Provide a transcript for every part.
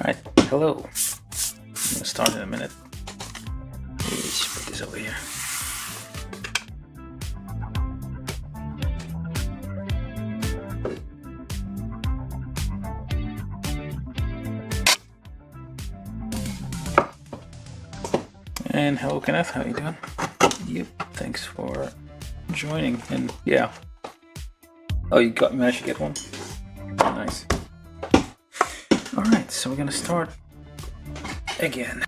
Alright, hello. I'm gonna start in a minute. Let's put this over here. And hello Kenneth, how you doing? Yep, thanks for joining. And yeah. Oh, you managed to get one? Nice. Alright, so we're gonna start again.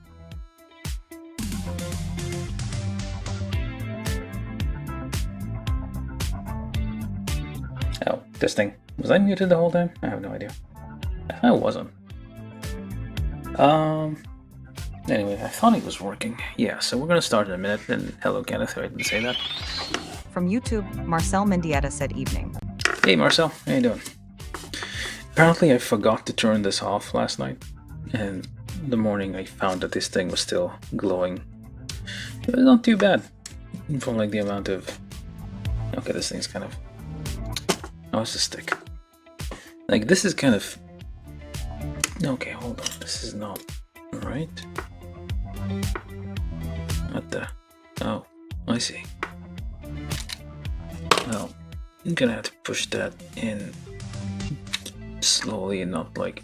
Oh, testing. Was I muted the whole time? I have no idea. I wasn't. Anyway, I thought it was working. Yeah, so we're gonna start in a minute. And hello Kenneth, I didn't say that. From YouTube, Marcel Mendieta said evening. Hey Marcel, how you doing? Apparently I forgot to turn this off last night, and in the morning I found that this thing was still glowing. It was not too bad for like the amount of... Okay, this thing's kind of... Oh, it's a stick. Like this is kind of... Okay, hold on, this is not right. What the... Oh, I see. Well, I'm gonna have to push that in slowly and not like...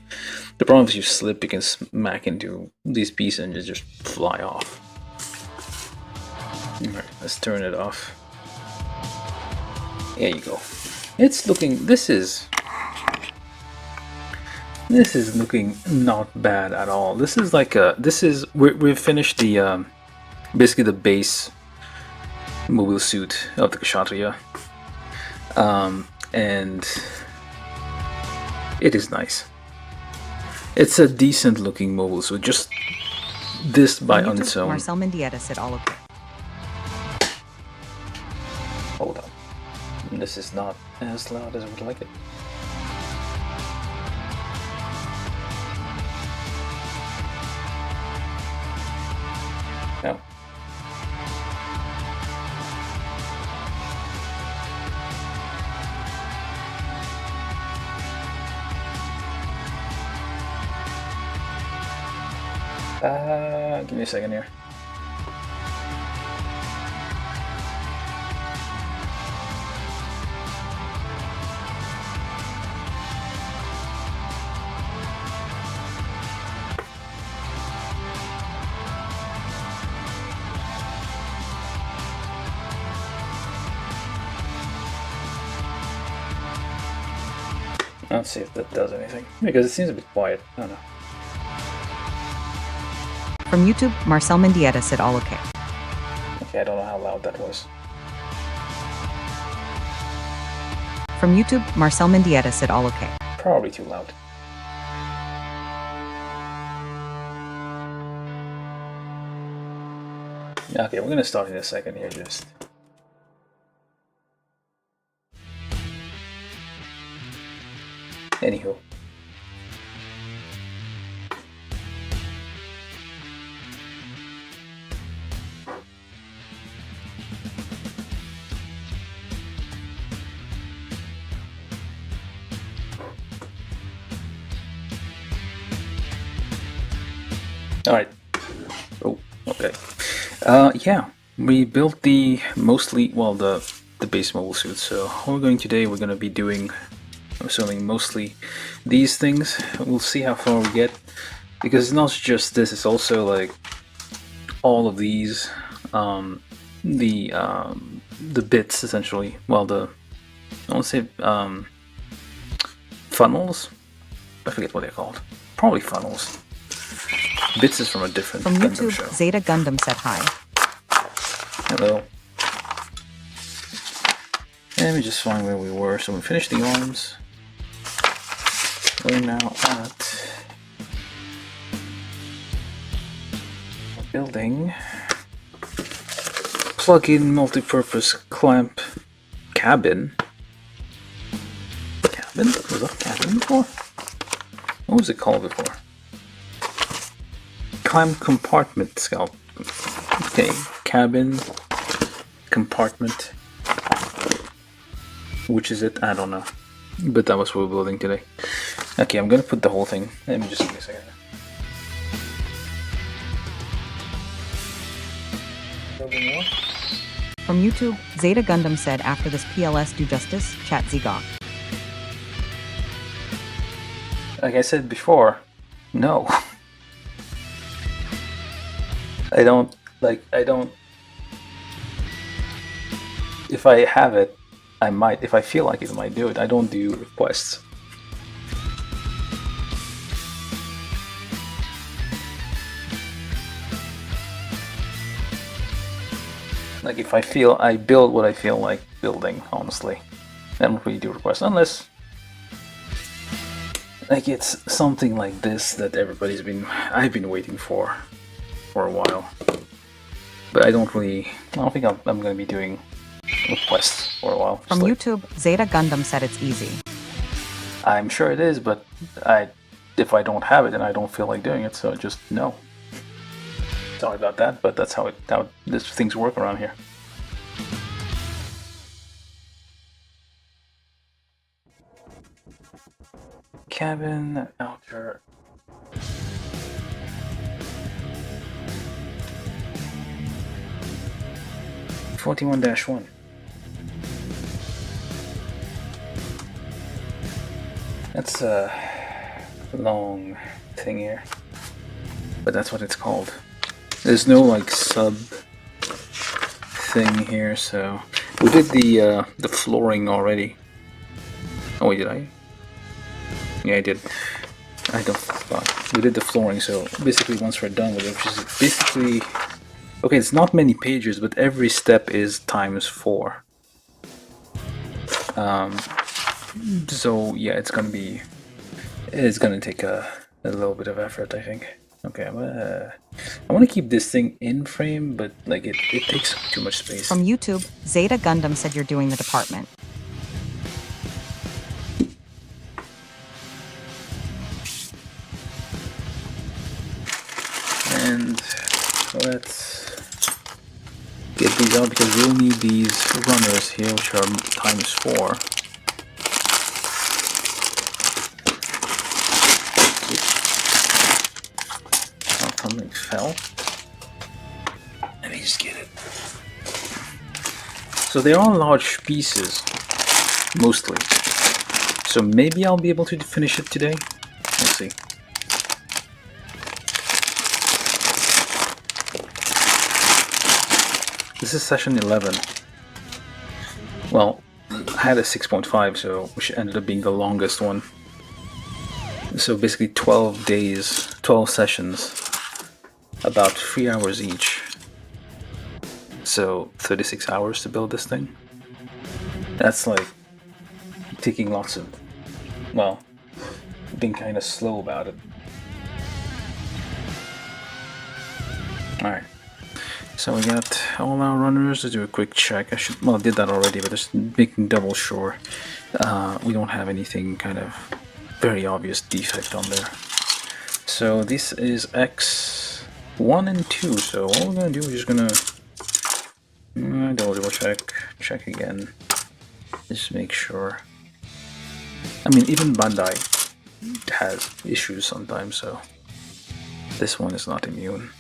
The problem is you slip, you can smack into these pieces and just fly off. Alright, let's turn it off. There you go. It's looking... This is looking not bad at all. This is like a... We've finished the... basically the base mobile suit of the Kshatriya. And it is nice. It's a decent looking mobile suit. Just this by on its own. Marcel Mendieta said all okay. Hold on. This is not as loud as I would like it. No. Give me a second here. Let's see if that does anything, because it seems a bit quiet. I don't know. From YouTube, Marcel Mendieta said all okay. Okay, I don't know how loud that was. From YouTube, Marcel Mendieta said all okay. Probably too loud. Okay, we're gonna start in a second here, just... Anywho. Alright. Oh, okay. Yeah, we built the base mobile suit. So what we're going today, we're going to be doing, I'm assuming, mostly these things. We'll see how far we get, because it's not just this, it's also like all of these, the bits essentially. Well, I want to say funnels. I forget what they're called. Probably funnels. Bits is from a different From Gundam YouTube, show. Zeta Gundam said hi. Hello. Let me just find where we were. So we finished the arms. We're now at building plug-in multi-purpose clamp cabin. Cabin? Was that cabin before? What was it called before? Clamp compartment scalp. Okay, cabin compartment. Which is it? I don't know. But that was what we're building today. Okay, I'm gonna put the whole thing. Let me just give me a second. building more? From YouTube, Zeta Gundam said after this PLS do justice, chat Zigok. Like I said before, no. I don't. If I have it, I might. If I feel like it, I might do it. I don't do requests. Like if I feel, I build what I feel like building, honestly. I don't really do requests, unless like it's something like this that I've been waiting for a while. But I don't think I'm gonna be doing requests for a while. From YouTube, Zeta Gundam said it's easy. I'm sure it is, but if I don't have it and I don't feel like doing it, so just no. Sorry about that, but that's how these things work around here. Cabin, outer. (41-1). That's a long thing here, but that's what it's called. There's no like sub thing here, so we did the flooring already. Oh wait, did I? Yeah, I did. I don't thought we did the flooring, so basically once we're done with it, which is basically okay, it's not many pages, but every step is times 4. So yeah, it's gonna take a little bit of effort, I think. Okay, I want to keep this thing in frame, but like it takes too much space. From YouTube, Zeta Gundam said you're doing the department. And let's get these out because we'll need these runners here, which are times 4. Something fell. Let me just get it. So they're all large pieces, mostly. So maybe I'll be able to finish it today. Let's see. This is session 11. Well, I had a 6.5, so which ended up being the longest one. So basically 12 days, 12 sessions, about 3 hours each. So 36 hours to build this thing. That's like taking lots of, well, being kind of slow about it. Alright. So we got all our runners. Let's do a quick check. I did that already, but just making double sure we don't have anything kind of very obvious defect on there. So this is X1 and 2. So all we're gonna do is just gonna double check again. Just make sure. I mean, even Bandai has issues sometimes, so this one is not immune.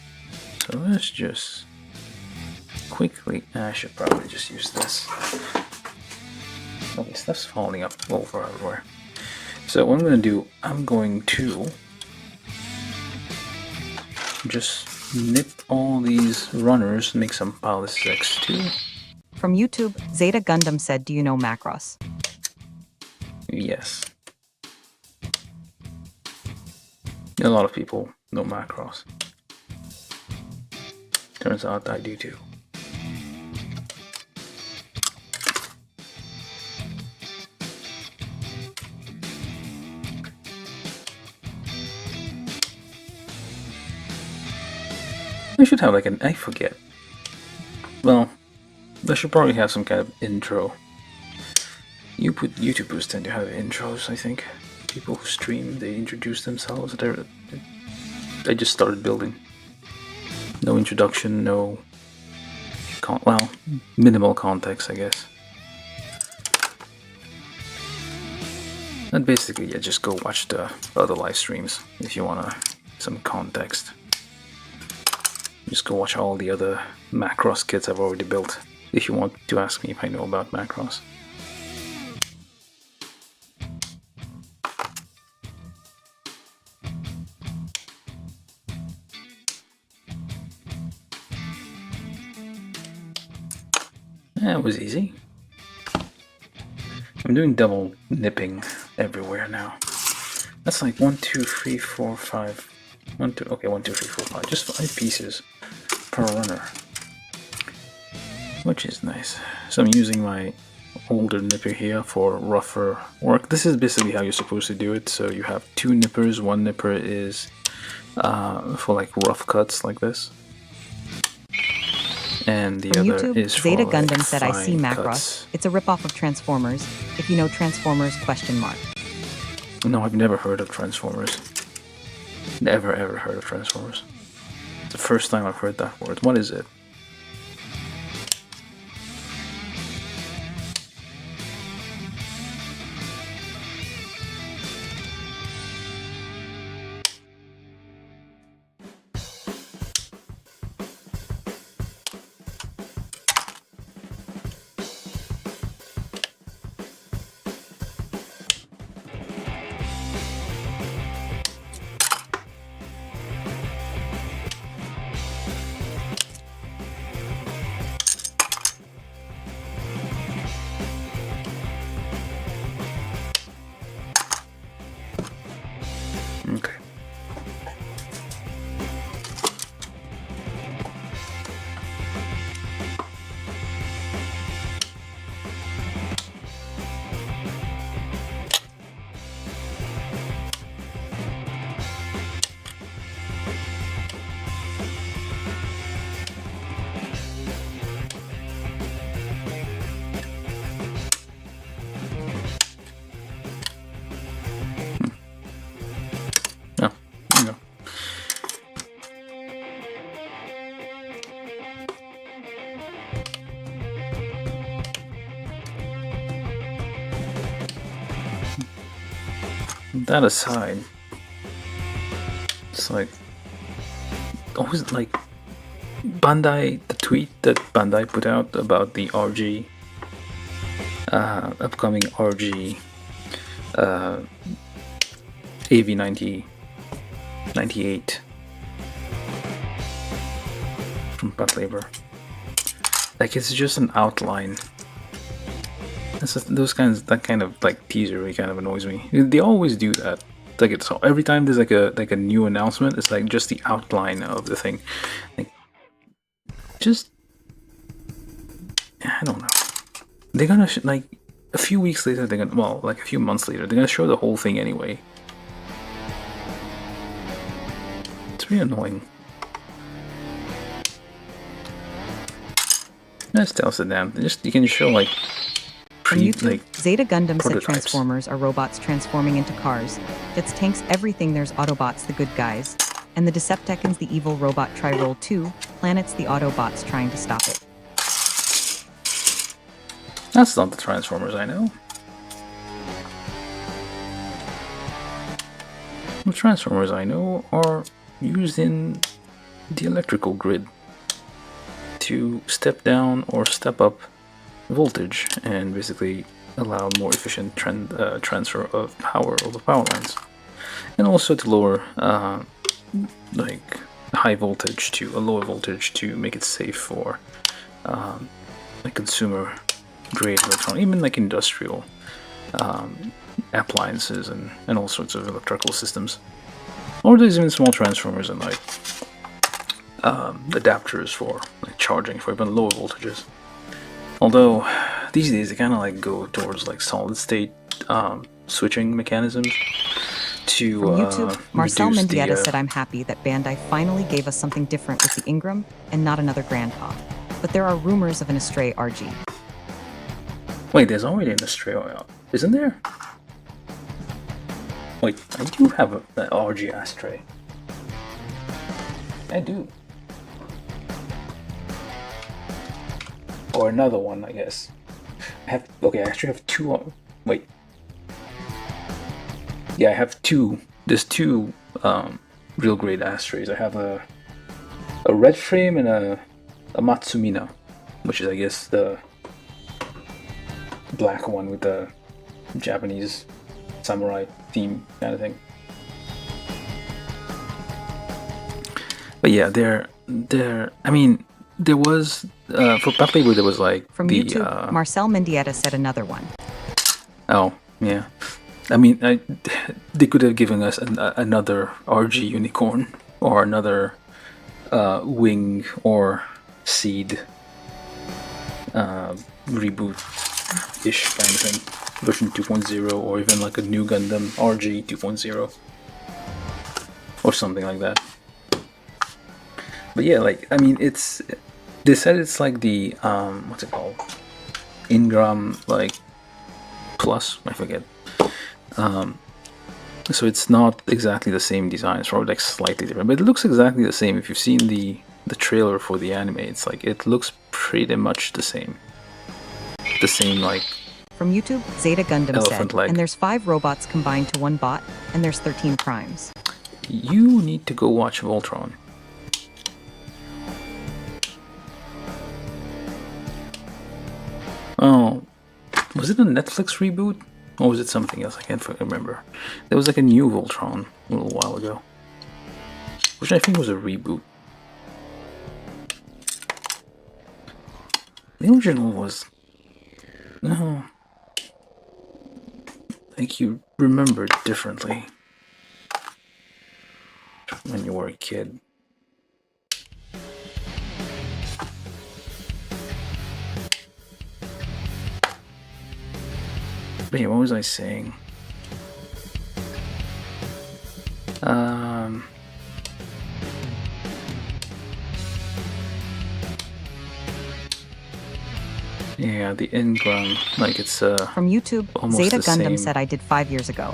So let's just quickly, I should probably just use this. Okay, stuff's falling up over everywhere. So what I'm going to do, I'm going to just nip all these runners, make some pile. This is X2. From YouTube, Zeta Gundam said, do you know Macross? Yes. A lot of people know Macross. Turns out I do too. I should have like I forget. Well, I should probably have some kind of intro. YouTubers tend to have intros, I think. People who stream, they introduce themselves. They just started building. No introduction, no... well, minimal context, I guess. And basically, yeah, just go watch the other live streams if you want some context. Just go watch all the other Macross kits I've already built if you want to ask me if I know about Macross. That was easy. I'm doing double nipping everywhere now. That's like 1, 2, 3, 4, 5. 1, 2, okay, 1, 2, 3, 4, 5. Just 5 pieces per runner, which is nice. So I'm using my older nipper here for rougher work. This is basically how you're supposed to do it. So you have 2 nippers. One nipper is for like rough cuts like this, and the From other YouTube, is for Zeta like Gundam said, I see fine Macross. cuts. It's a ripoff of Transformers. If you know Transformers, question mark. No, I've never heard of Transformers. Never ever heard of Transformers. It's the first time I've heard that word. What is it? Okay. Oh, there you go. That aside, it's like always like Bandai, the tweet that Bandai put out about the RG, upcoming RG AV90 98 from Pat Labor. Like, it's just an outline. It's just that kind of like teaser really kind of annoys me. They always do that. Like, it's every time there's like a new announcement, it's like just the outline of the thing. Like, just I don't know. They're gonna like a few weeks later. They're gonna like a few months later. They're gonna show the whole thing anyway. It's really annoying. That's tells the damn. You can show like From YouTube, like Zeta Gundam said prototypes. Transformers are robots transforming into cars. Jets, tanks, everything. There's Autobots, the good guys. And the Decepticons, the evil robot. Try roll 2. Planets, the Autobots trying to stop it. That's not the Transformers I know. The Transformers I know are used in the electrical grid to step down or step up voltage and basically allow more efficient transfer of power over power lines, and also to lower like high voltage to a lower voltage to make it safe for like consumer grade electronic, even like industrial appliances and all sorts of electrical systems. Or there's even small transformers and like adapters for like charging for even lower voltages. Although these days they kind of like go towards like solid state switching mechanisms to From YouTube, Marcel reduce Mendieta the, said, I'm happy that Bandai finally gave us something different with the Ingram and not another Grandpa. But there are rumors of an Astray RG. Wait, there's already an Astray out, isn't there? Wait, I do have an RG Astray. I do. Or another one, I guess. I actually have two. Wait. Yeah, I have two. There's two real grade Astrays. I have a a red frame and a Matsumina, which is, I guess, the black one with the Japanese samurai theme kind of thing. But yeah, I mean, there was for Papago there was like From the YouTube, Marcel Mendieta said another one. oh yeah, I mean they could have given us another RG unicorn or another wing or seed reboot ish kind of thing, version 2.0, or even like a new Gundam RG 2.0 or something like that. But yeah, like, I mean, they said it's like the what's it called, Ingram like plus, I forget. So it's not exactly the same design, it's probably like slightly different, but it looks exactly the same. If you've seen the trailer for the anime, it's like it looks pretty much the same. The same, like, From YouTube, Zeta Gundam elephant said, leg. and there's 5 robots combined to 1 bot, and there's 13 primes. You need to go watch Voltron. Oh, was it a Netflix reboot? Or was it something else? I can't remember. There was like a new Voltron a little while ago, which I think was a reboot. The original was... No. Like you remember differently when you were a kid. But yeah, what was I saying? Yeah, the Ingram, like it's From YouTube, almost Zeta the Gundam same. said I did 5 years ago.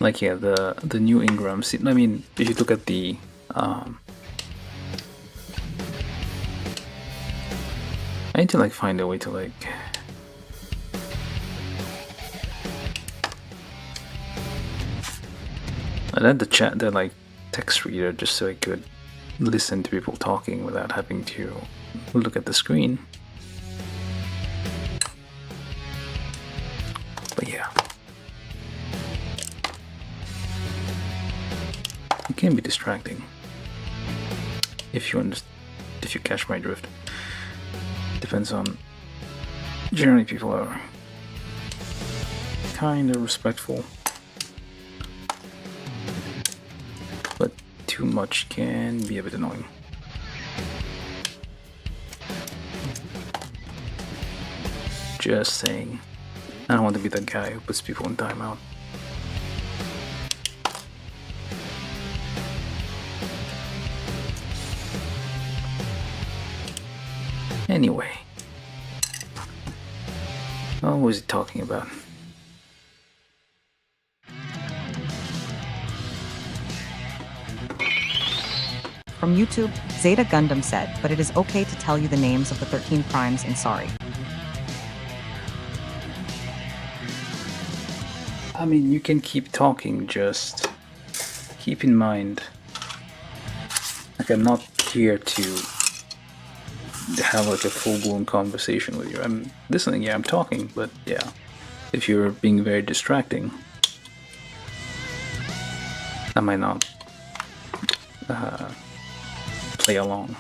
Like, yeah, the new Ingram. See, I mean, if you look at the I need to like find a way to like I had the chat, the like text reader, just so I could listen to people talking without having to look at the screen. But yeah, it can be distracting if you catch my drift. Depends on. Generally, people are kind of respectful, but too much can be a bit annoying. Just saying. I don't want to be that guy who puts people in timeout. Anyway. What was he talking about? From YouTube, Zeta Gundam said, but it is okay to tell you the names of the 13 primes and sorry. I mean, you can keep talking, just keep in mind, like, I'm not here to have like a full-blown conversation with you. I'm listening, yeah, I'm talking, but yeah, if you're being very distracting, I might not play along.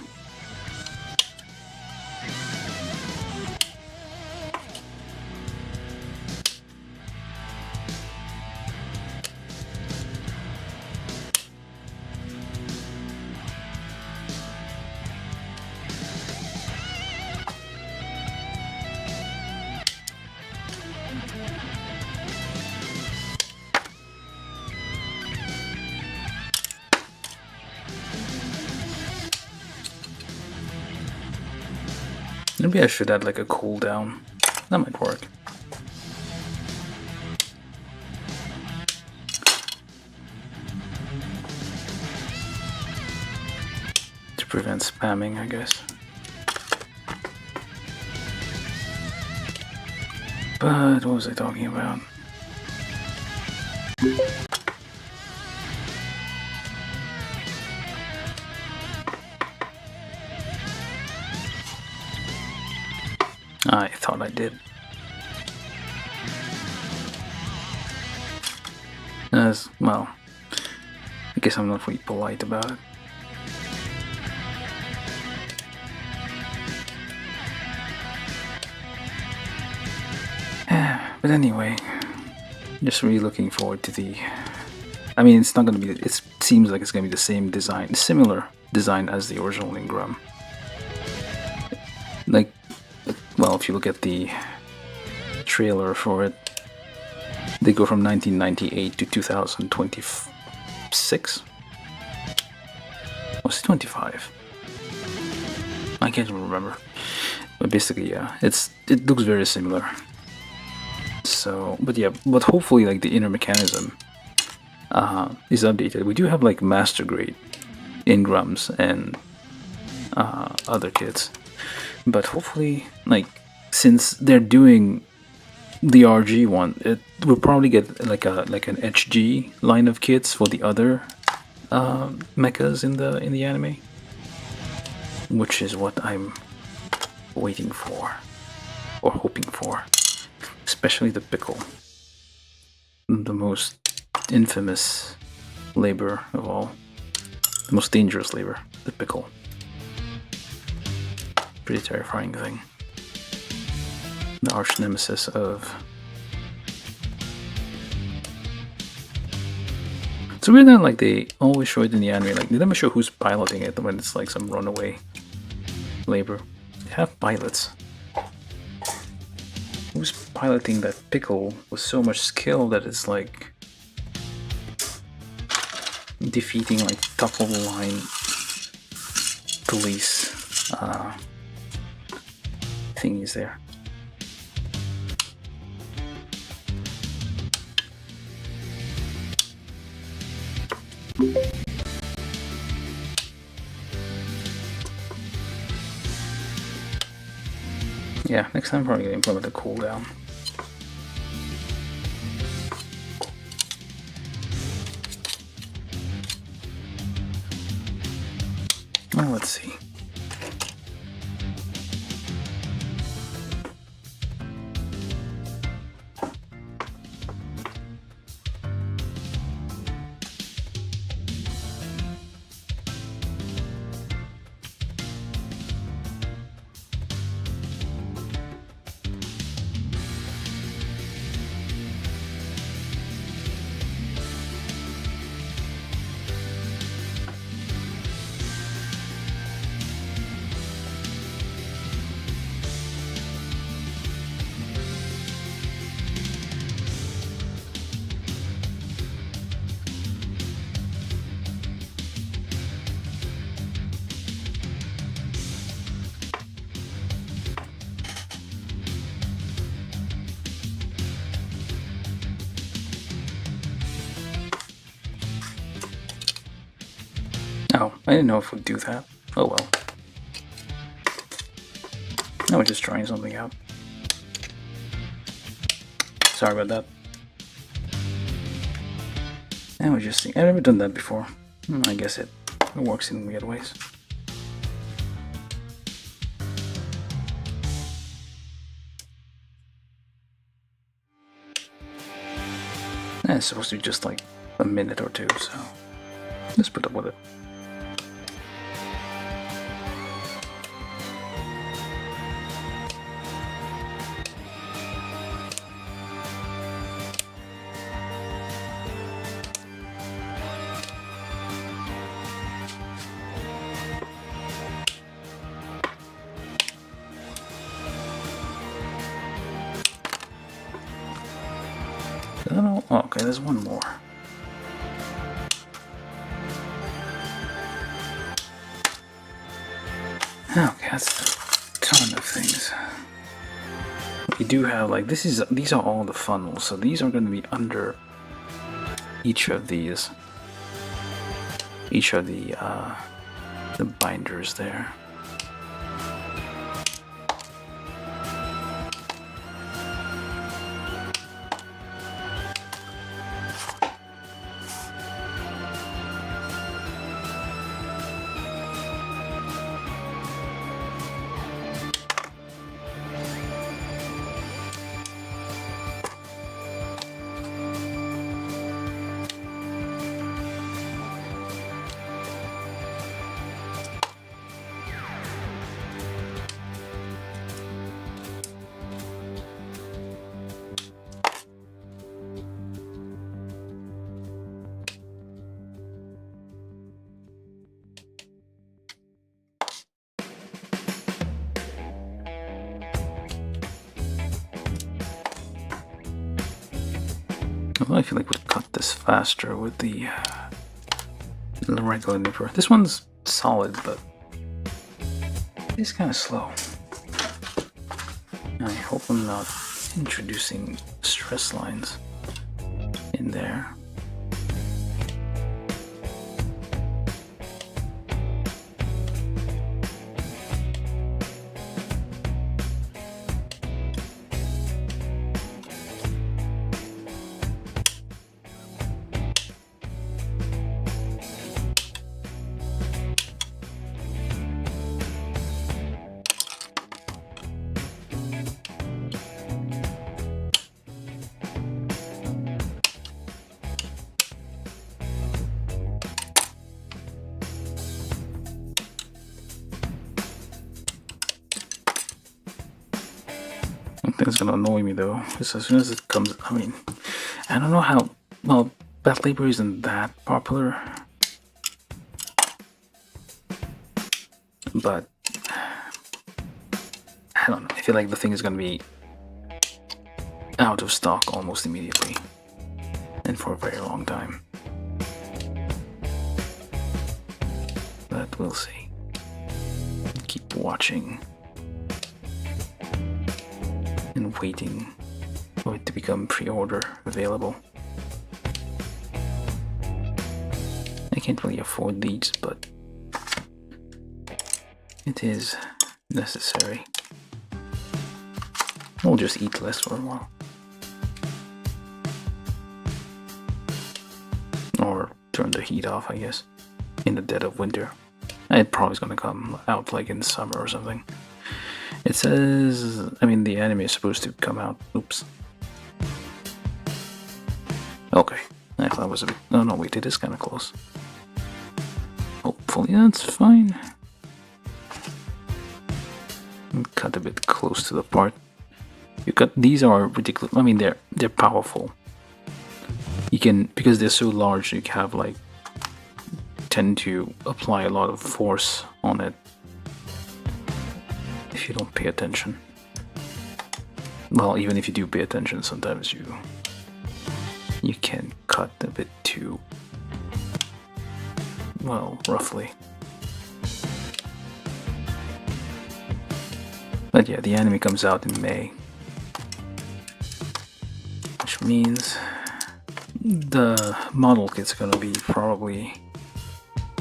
Maybe I should add like a cooldown. That might work. To prevent spamming, I guess. But what was I talking about? I thought I did. As well, I guess I'm not really polite about it. But anyway, just really looking forward to the. I mean, it's not gonna be. It seems like it's gonna be the same design, similar design as the original Ingram. Like, well, if you look at the trailer for it, they go from 1998 to 2026. Was it 25? I can't remember. But basically, yeah, it looks very similar. So, but yeah, but hopefully, like the inner mechanism is updated. We do have like master grade Ingrams and other kits, but hopefully, like since they're doing the RG one, we'll probably get like an HG line of kits for the other mechas in the anime, which is what I'm waiting for or hoping for. Especially the pickle, the most infamous labor of all, the most dangerous labor, the pickle. Pretty terrifying thing. The arch nemesis of. It's weird that like they always show it in the anime. Like they never show who's piloting it when it's like some runaway labor. They have pilots. Who's piloting that pickle with so much skill that it's like defeating like top of the line police thingies there. Yeah, next time I'm probably going to implement a cooldown. Well, let's see. Oh, I didn't know if we'd do that. Oh well. Now we're just trying something out. Sorry about that. Now we're just seeing. I've never done that before. I guess it works in weird ways. It's supposed to be just like a minute or two, so let's put up with it. Oh, okay, there's one more. Okay, that's a ton of things. We do have like these are all the funnels, so these are going to be under each of these, each of the binders there. Although I feel like we'd cut this faster with the regular nipper. This one's solid, but it's kind of slow. I hope I'm not introducing stress lines in there. It's gonna annoy me though, because as soon as it comes, I mean, I don't know how, well, Bat Labor isn't that popular, but I don't know, I feel like the thing is gonna be out of stock almost immediately, and for a very long time. But we'll see. Keep watching. And waiting for it to become pre-order available. I can't really afford these, but it is necessary. We'll just eat less for a while. Or turn the heat off, I guess, in the dead of winter. It probably is gonna come out like in summer or something. It says, I mean, the anime is supposed to come out. Oops. Okay. I thought it was a bit. Oh no, wait, it is kind of close. Hopefully that's fine. Cut a bit close to the part. You cut. These are ridiculous. I mean, they're powerful. You can, because they're so large, you have like tend to apply a lot of force on it. If you don't pay attention. Well, even if you do pay attention, sometimes you can cut a bit too, well, roughly. But yeah, the anime comes out in May, which means the model kit's gonna be probably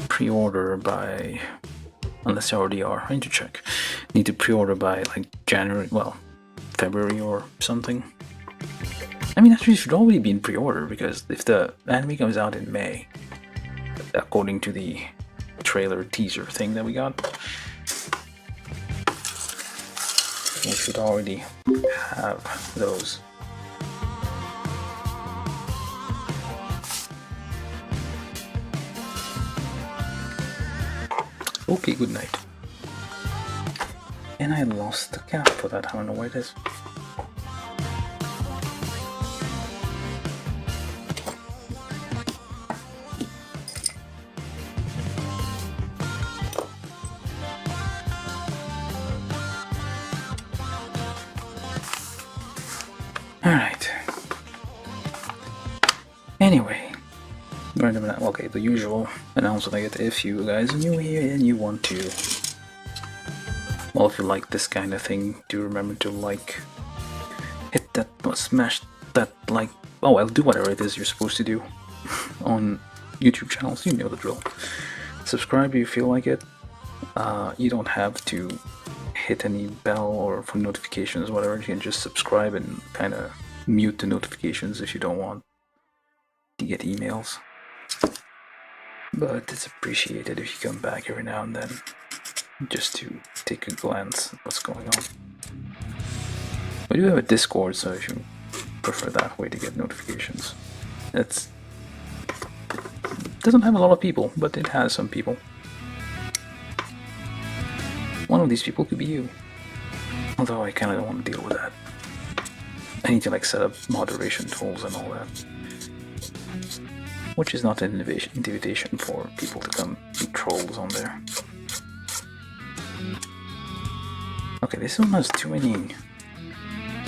pre-order by, unless they already are. I need to check. Need to pre-order by like January, well, February or something. I mean, actually, it should already be in pre-order, because if the anime comes out in May, according to the trailer teaser thing that we got, we should already have those. Okay, good night. And I lost the cap for that, I don't know where it is. Alright. Anyway. Okay, the usual announcement I get. If you guys are new here and you want to, well, if you like this kind of thing, do remember to like, hit that, smash that like, oh, well, do whatever it is you're supposed to do on YouTube channels, you know the drill. Subscribe if you feel like it. You don't have to hit any bell or for notifications, whatever. You can just subscribe and kind of mute the notifications if you don't want to get emails. But it's appreciated if you come back every now and then, just to take a glance at what's going on. We do have a Discord, so if you prefer that way to get notifications. It doesn't have a lot of people, but it has some people. One of these people could be you. Although I kind of don't want to deal with that. I need to like set up moderation tools and all that. Which is not an invitation for people to come be trolls on there. Okay, this one has too many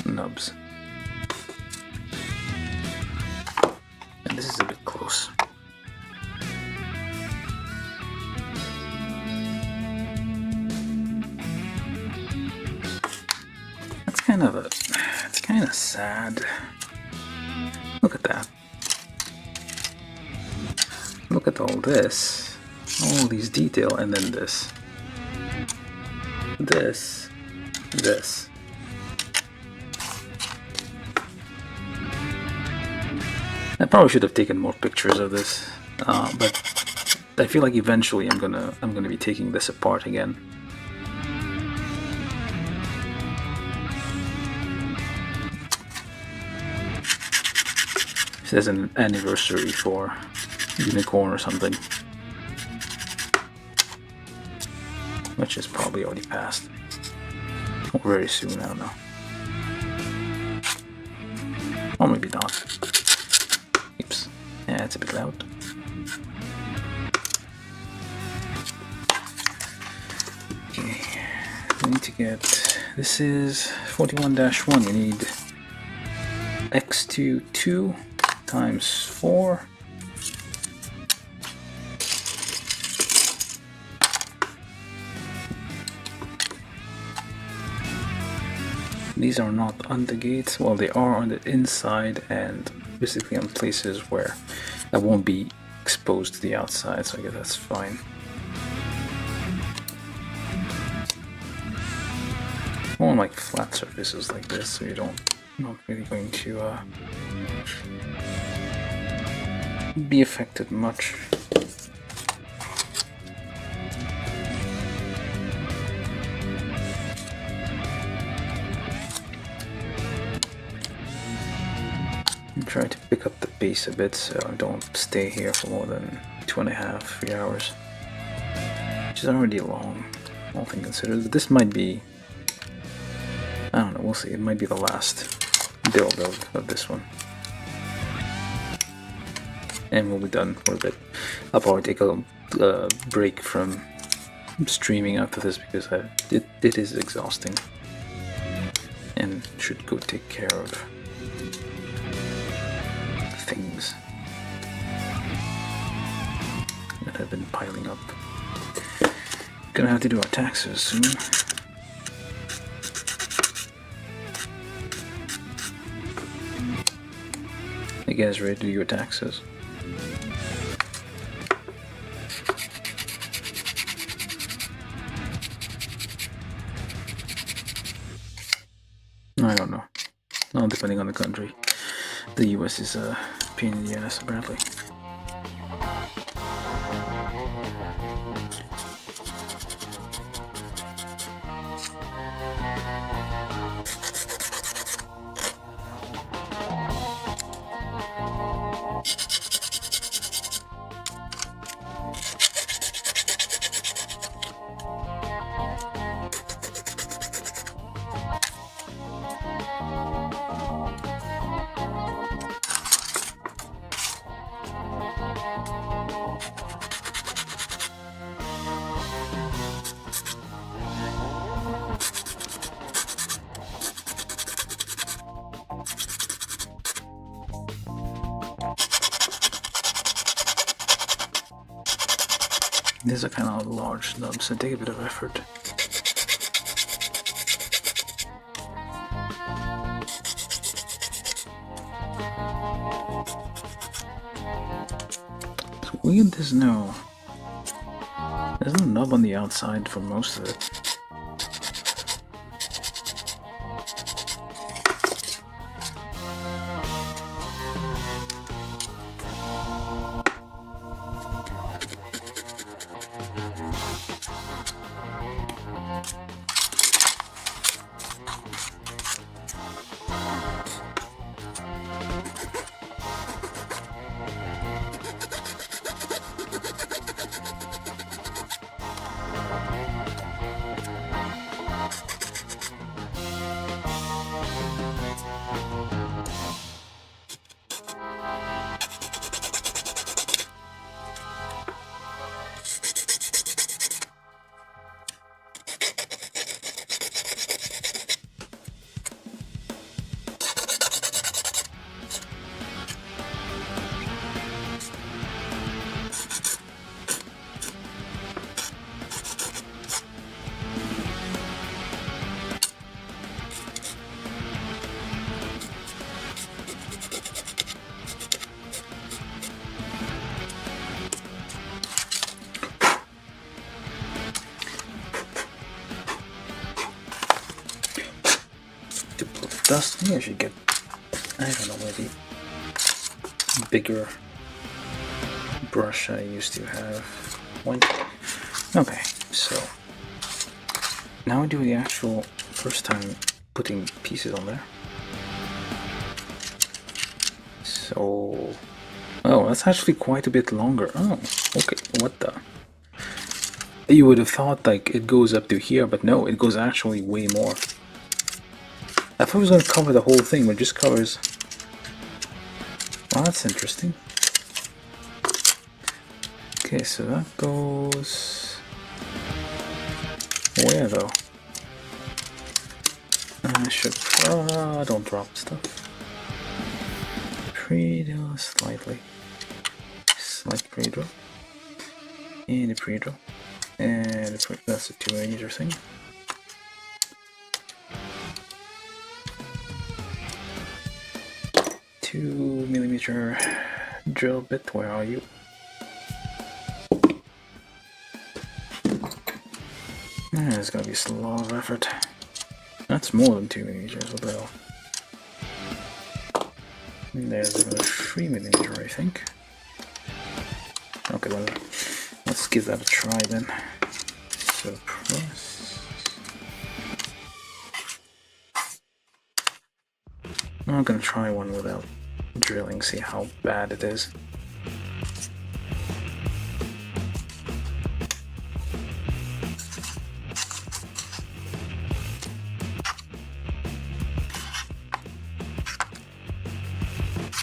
nubs. kind of sad. Look at that. Look at all this. All these detail, and then this. This. I probably should have taken more pictures of this, but I feel like eventually I'm gonna be taking this apart again. It says an anniversary for Unicorn or something, which is probably already passed, or very soon. I don't know, or maybe not. Oops, yeah, it's a bit loud. Okay, we need to get. This is 41-1. You need x to 2 times 4. These are not on the gates. Well, they are on the inside and basically on places where I won't be exposed to the outside, so I guess that's fine. More like flat surfaces like this, so you're not really going to be affected much. Try to pick up the pace a bit so I don't stay here for more than 2.5-3 hours, which is already long, all things considered. But this might be, I don't know, we'll see. It might be the last build of this one, and we'll be done for a bit. I'll probably take a break from streaming after this because it is exhausting, and should go take care of things that have been piling up. Gonna have to do our taxes soon. You guys ready to do your taxes? I don't know. Well, depending on the country. The US is a pain in the ass, apparently. These are kind of large nubs, so take a bit of effort. It's weird there's no nub on the outside for most of it. dust. Maybe I should get, I don't know, maybe bigger brush I used to have. One. Okay, so now I do the actual first time putting pieces on there. So, oh, that's actually quite a bit longer. Oh, okay, what the? You would have thought like it goes up to here, but no, it goes actually way more. I thought it was going to cover the whole thing, but it just covers... Well, that's interesting. Okay, so that goes... Where though? I should... don't drop stuff. Pre-draw slightly. Slight pre-draw. And a pre-draw. And that's a 2mm thing. 2mm drill bit, where are you? It's gonna be a lot of effort. That's more than 2mm, what the hell? And there's a 3mm, I think. Okay, well, let's give that a try then. So press. I'm gonna try one without drilling, see how bad it is.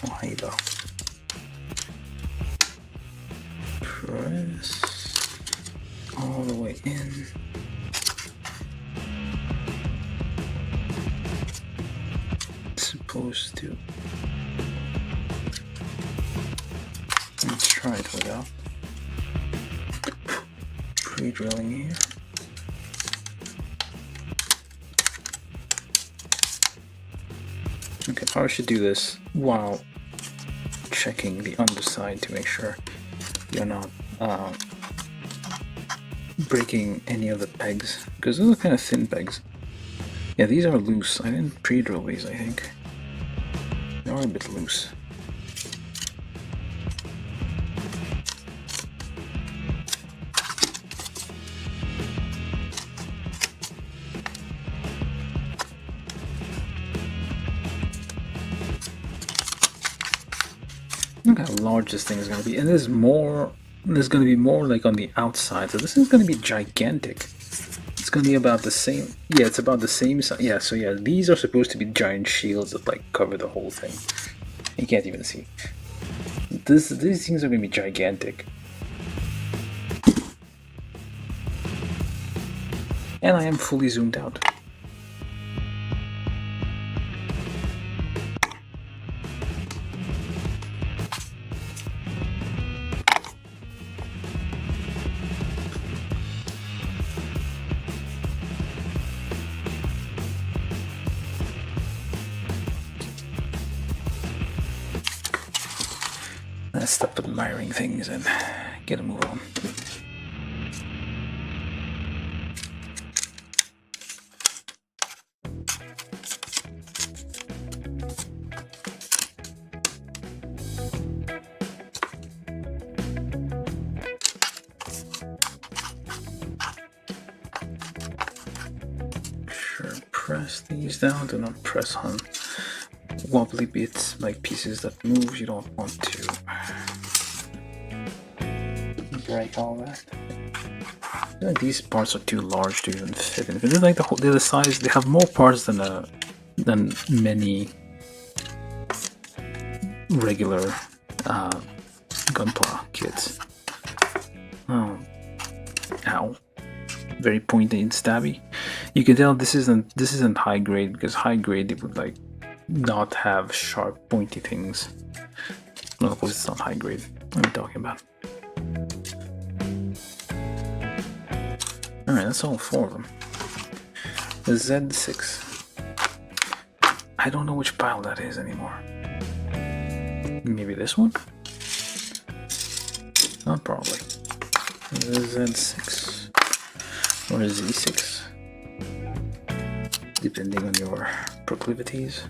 Why though? Press all the way in. Supposed to. Let's try it without pre-drilling here. Okay, probably should do this while checking the underside to make sure you're not breaking any of the pegs, because those are kind of thin pegs. Yeah, these are loose. I didn't pre-drill these, I think. They are a bit loose. Look how large this thing is going to be, and there's more. There's going to be more like on the outside, so this is going to be gigantic. It's going to be about the same. Yeah, it's about the same size. Yeah, so yeah, these are supposed to be giant shields that like cover the whole thing. You can't even see. These things are going to be gigantic. And I am fully zoomed out. Let's stop admiring things and get a move on. Sure, press these down. Do not press on wobbly bits, like pieces that move. You don't want to break all that. These parts are too large to even fit in. They're like they're the size. They have more parts than many regular gunpla kits. Oh, ow! Very pointy and stabby. You can tell this isn't high grade, because high grade it would like not have sharp pointy things. No, of course it's not high grade. What am I talking about? Alright, that's all 4 of them. The Z6. I don't know which pile that is anymore. Maybe this one? Not probably. The Z6. Or Z6. Depending on your proclivities.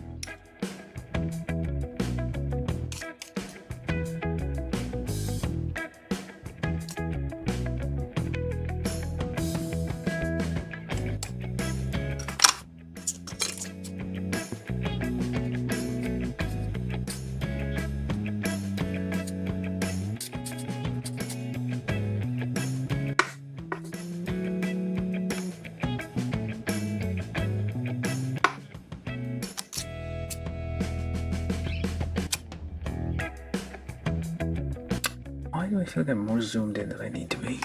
Why do I feel like I'm more zoomed in than I need to be?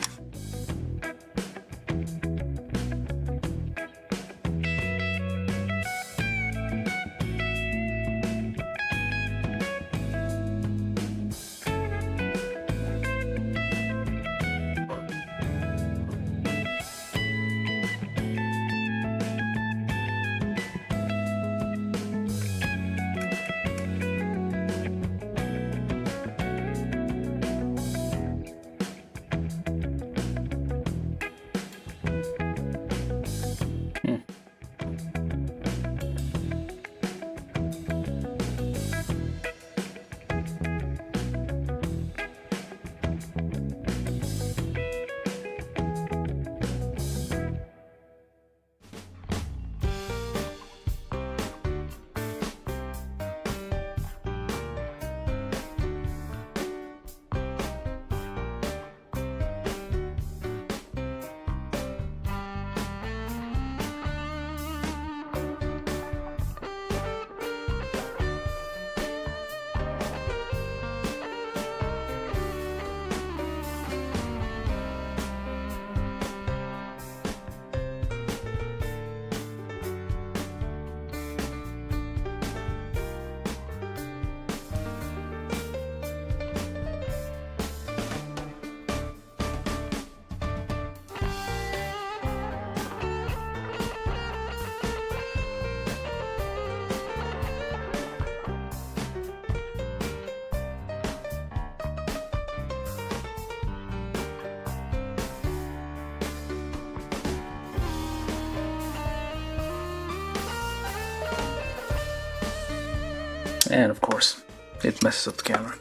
And of course, it messes up the camera.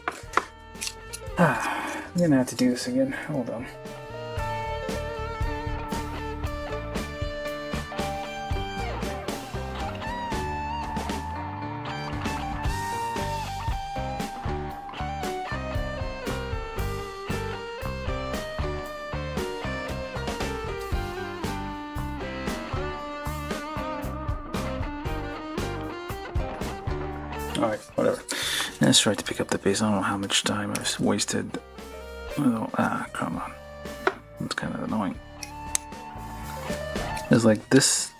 I'm gonna have to do this again. Hold on. Alright, whatever. Let's try to pick up the pace. I don't know how much time I've wasted. Oh, come on. It's kind of annoying. It's like this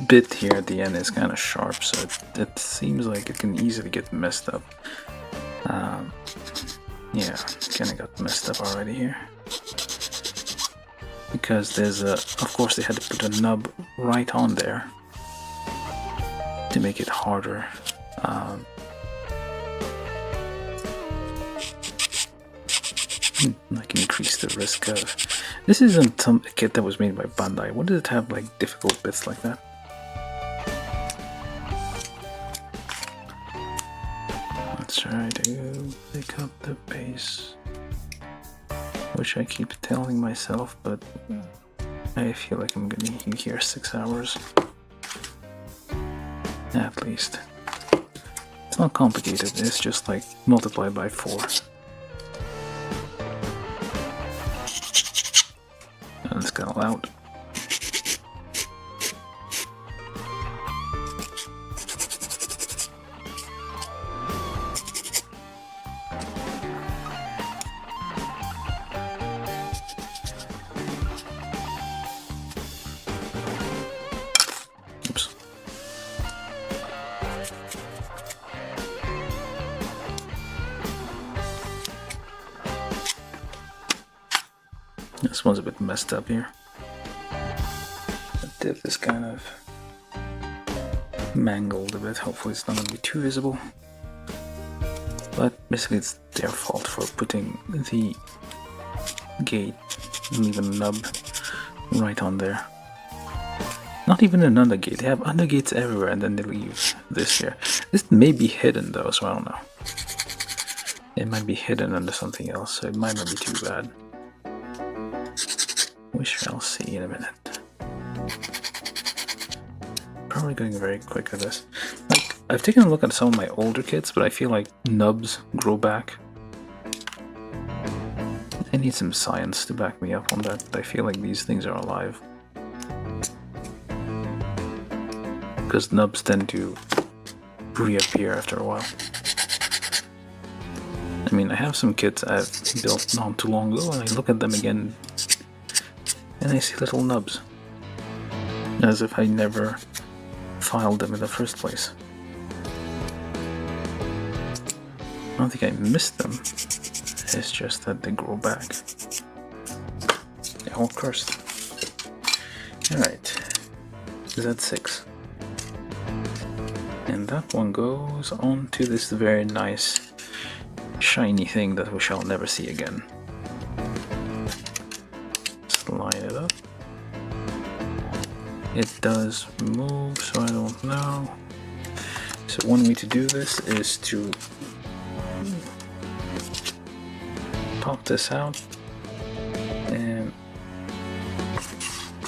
bit here at the end is kind of sharp, so it seems like it can easily get messed up. Yeah, kind of got messed up already here. Because there's a... Of course they had to put a nub right on there to make it harder. I can increase the risk of... This isn't a kit that was made by Bandai. What does it have, like, difficult bits like that? Let's try to pick up the pace. Which I keep telling myself, but I feel like I'm gonna be here 6 hours. At least. It's not complicated, it's just like multiplied by 4. And it's kind of loud. Oops. This one's a bit messed up here. The div is kind of mangled a bit. Hopefully it's not going to be too visible. But basically it's their fault for putting the gate and even nub right on there. Not even an undergate. They have undergates everywhere and then they leave this here. This may be hidden though, so I don't know. It might be hidden under something else, so it might not be too bad. We shall see in a minute. Probably going very quick at this. Like, I've taken a look at some of my older kits, but I feel like nubs grow back. I need some science to back me up on that, but I feel like these things are alive. Because nubs tend to reappear after a while. I mean, I have some kits I've built not too long ago, and I look at them again, and I see little nubs. As if I never filed them in the first place. I don't think I missed them. It's just that they grow back. They're all cursed. Alright. Z6. And that one goes on to this very nice shiny thing that we shall never see again. Just line it up. It does move, so I don't know. So one way to do this is to pop this out and,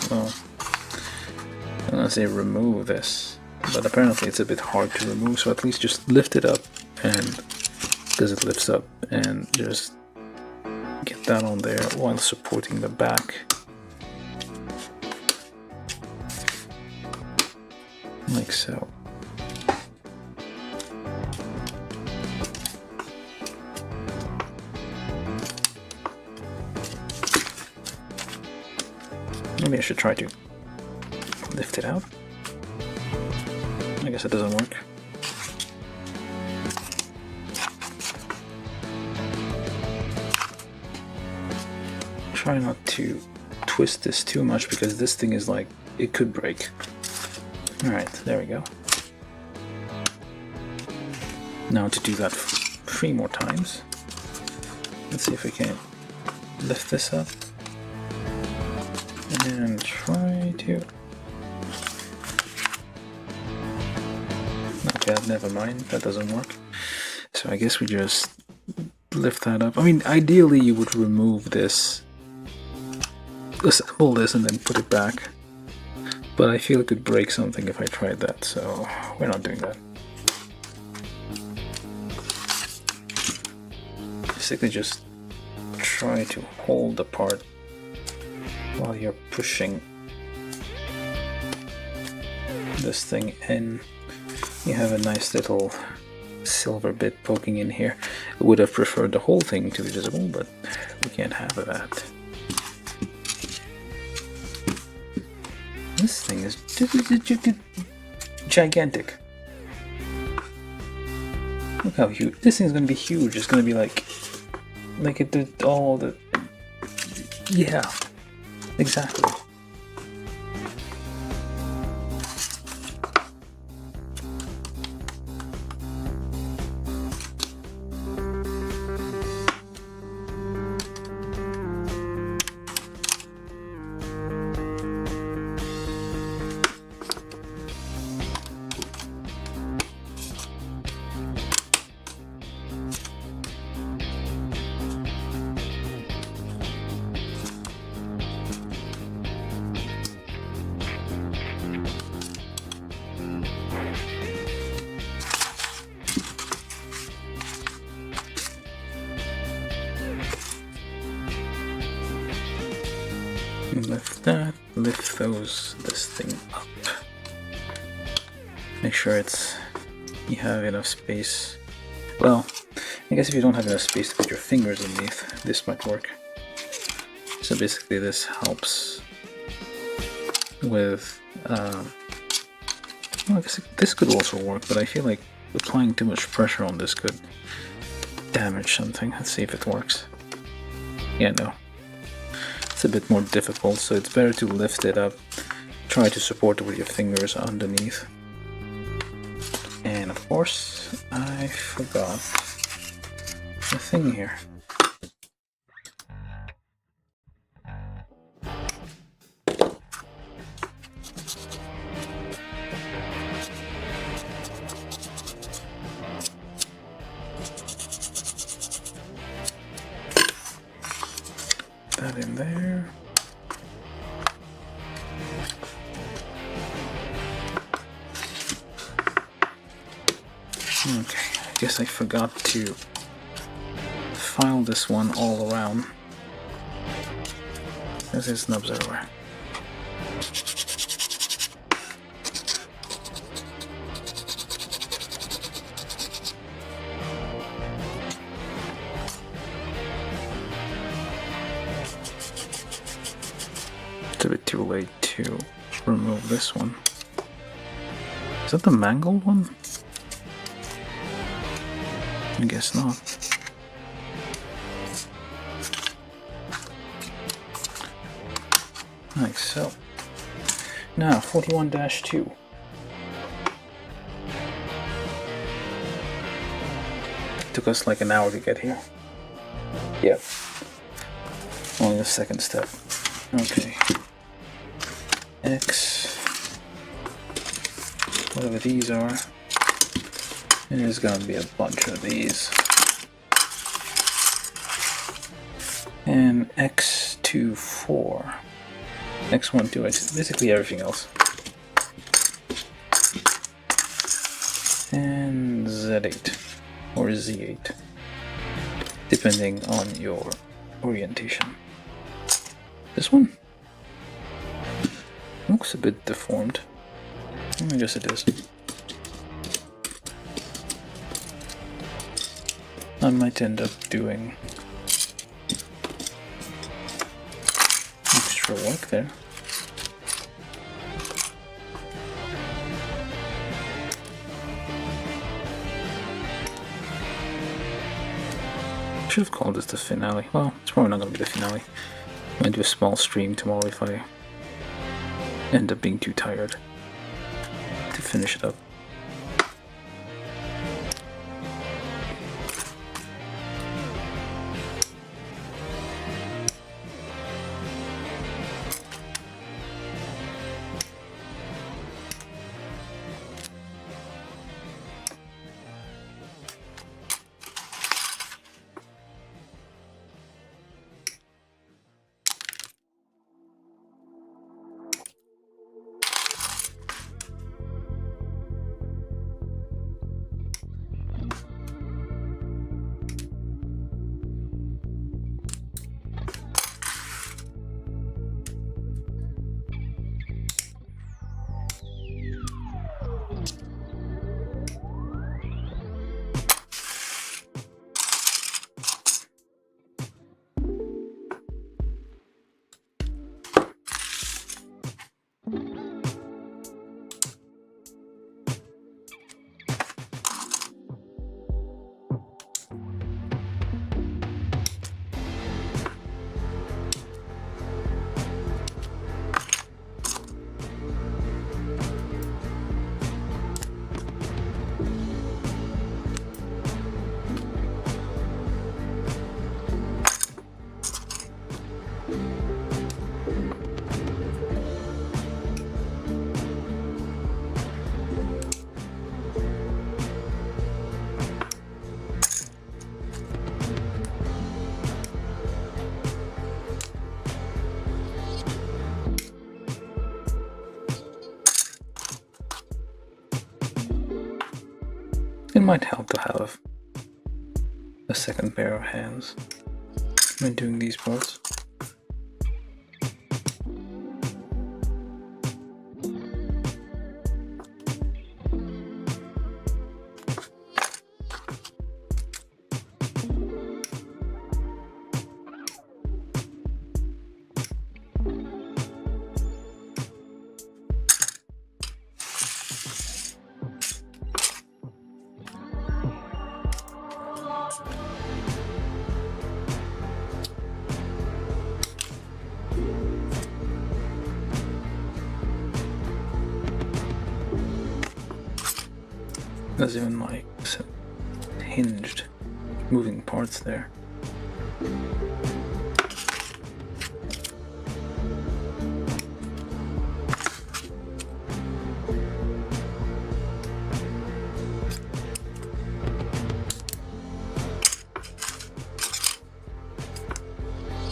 well, I'm gonna say remove this, but apparently it's a bit hard to remove, so at least just lift it up, and because it lifts up, and just get that on there while supporting the back. Like so. Maybe I should try to lift it out. I guess it doesn't work. Try not to twist this too much because this thing is like, it could break. Alright, there we go. Now to do that 3 more times. Let's see if we can lift this up. And try to... Okay, never mind, that doesn't work. So I guess we just lift that up. I mean, ideally you would remove this, assemble this and then put it back. But I feel it could break something if I tried that, so we're not doing that. Basically just try to hold the part while you're pushing this thing in. You have a nice little silver bit poking in here. I would have preferred the whole thing to be visible, but we can't have that. This thing is gigantic. Look how huge. This thing's gonna be huge. It's gonna be like it did all the... Yeah, exactly. Lift that, lift this thing up. Make sure you have enough space. Well, I guess if you don't have enough space to put your fingers underneath, this might work. So basically this helps with, well, I guess this could also work, but I feel like applying too much pressure on this could damage something. Let's see if it works. Yeah, no. It's a bit more difficult, so it's better to lift it up, try to support it with your fingers underneath. And of course, I forgot the thing here. Okay, I guess I forgot to file this one all around. There's his snubs everywhere. It's a bit too late to remove this one. Is that the mangled one? I guess not. Like so. Now, 41-2. Took us like an hour to get here. Yep. Only the second step. Okay. X. Whatever these are. And there's gonna be a bunch of these. And X2, 4. X1, 2, it's basically everything else. And Z8. Or Z8. Depending on your orientation. This one looks a bit deformed. I guess it is. I might end up doing extra work there. Should have called this the finale. Well, it's probably not going to be the finale. I might do a small stream tomorrow if I end up being too tired to finish it up. It might help to have a second pair of hands when doing these parts. There's even like some hinged moving parts there.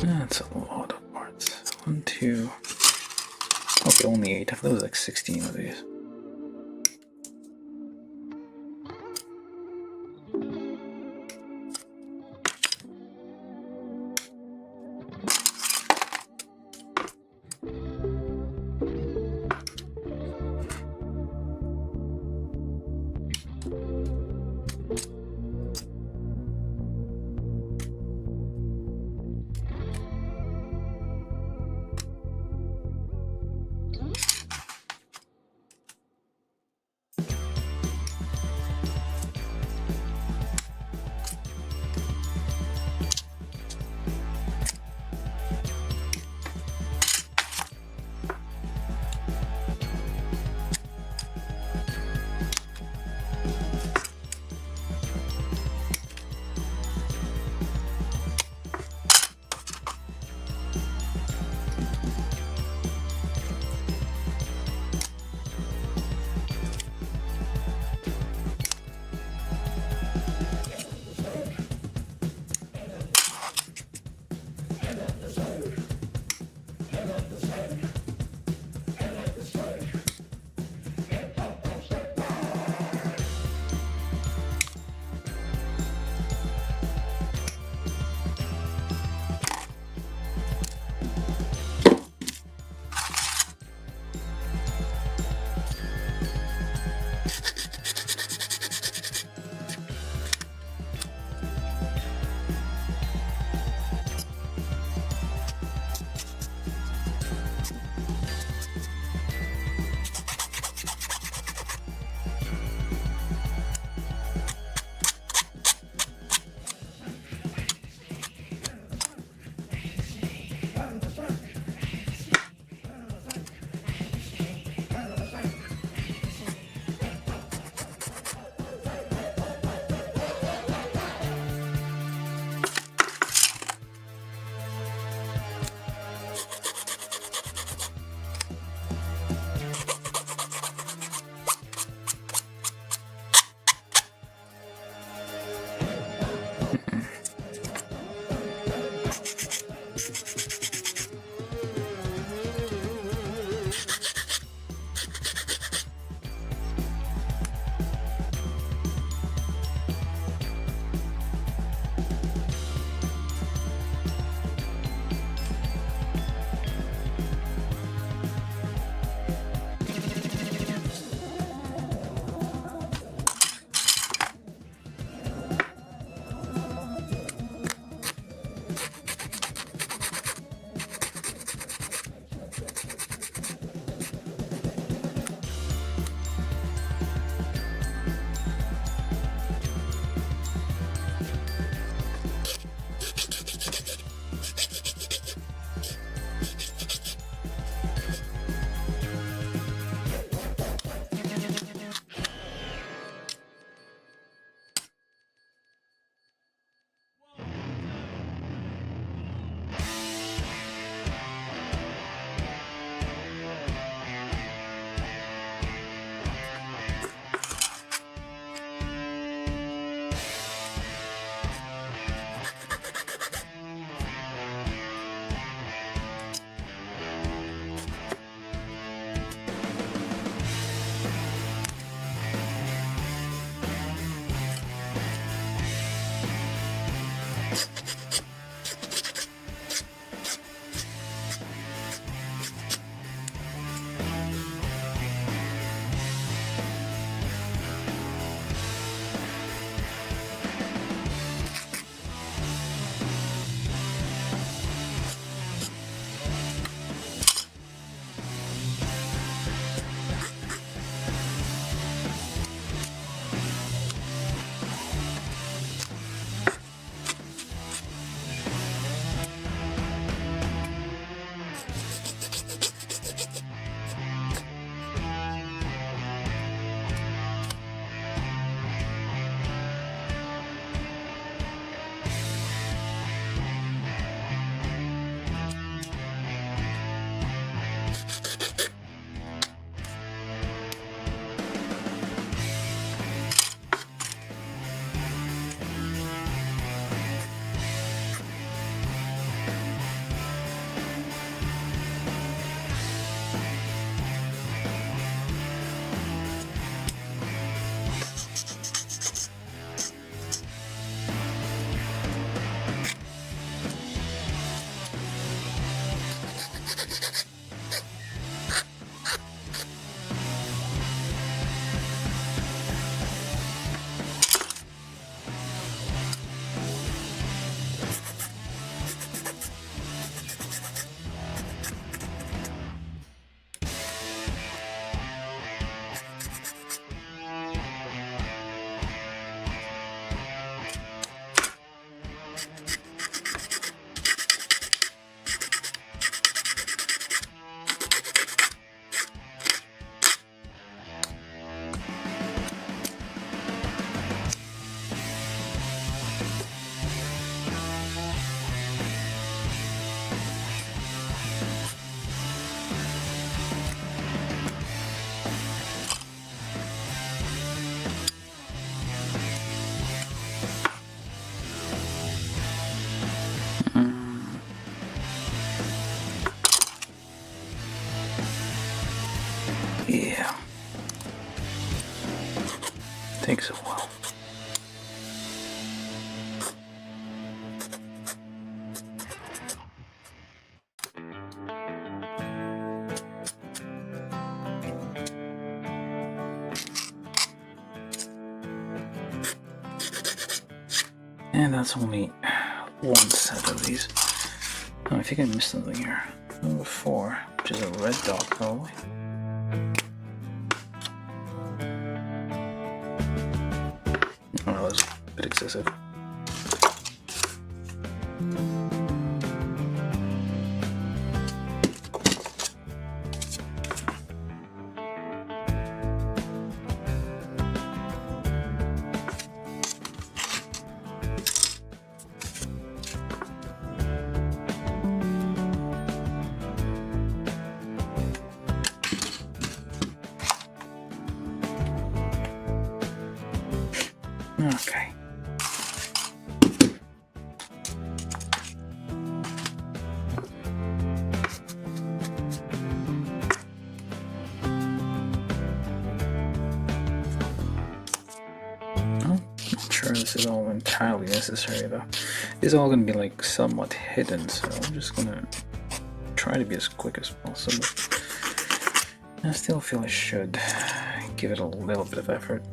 That's a lot of parts. 1, 2. Okay, only 8. I thought there was like 16 of these. Yeah. Takes a while. And that's only one set of these. Oh, I think I missed something here. Number 4, which is a red dot probably. Oh, that's a bit excessive. Okay. Not sure this is all entirely necessary though. It's all gonna be like somewhat hidden, so I'm just gonna try to be as quick as possible. I still feel I should give it a little bit of effort.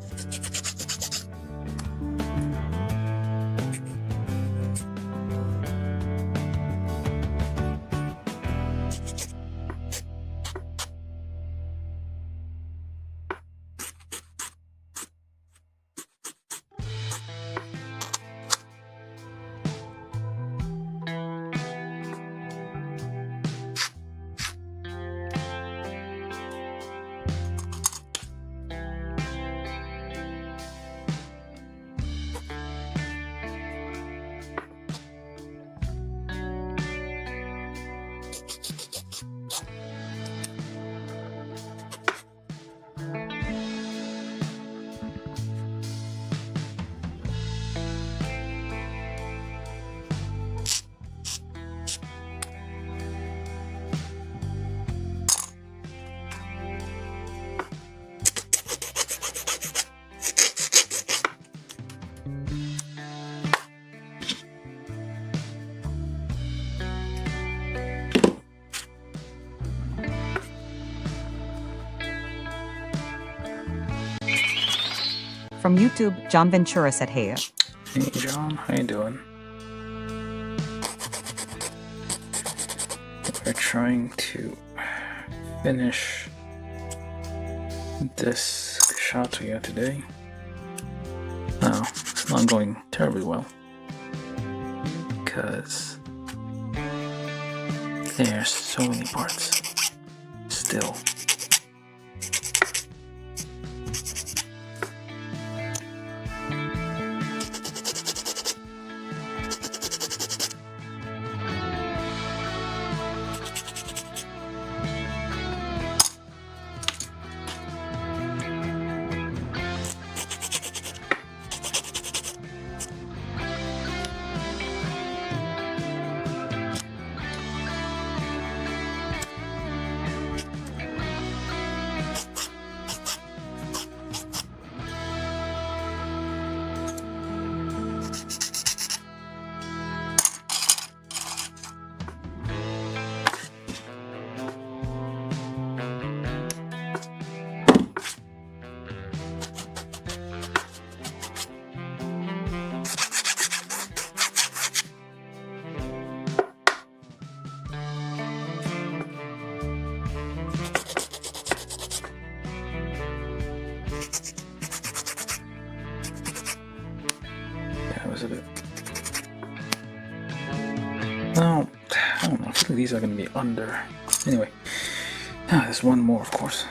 From YouTube, John Ventura said, "Hey." Hey John, how you doing? We're trying to finish this Kshatriya today. Oh, it's not going terribly well. Because there are so many parts still. A bit. Now, I don't know, I think these are going to be under. Anyway, there's one more, of course.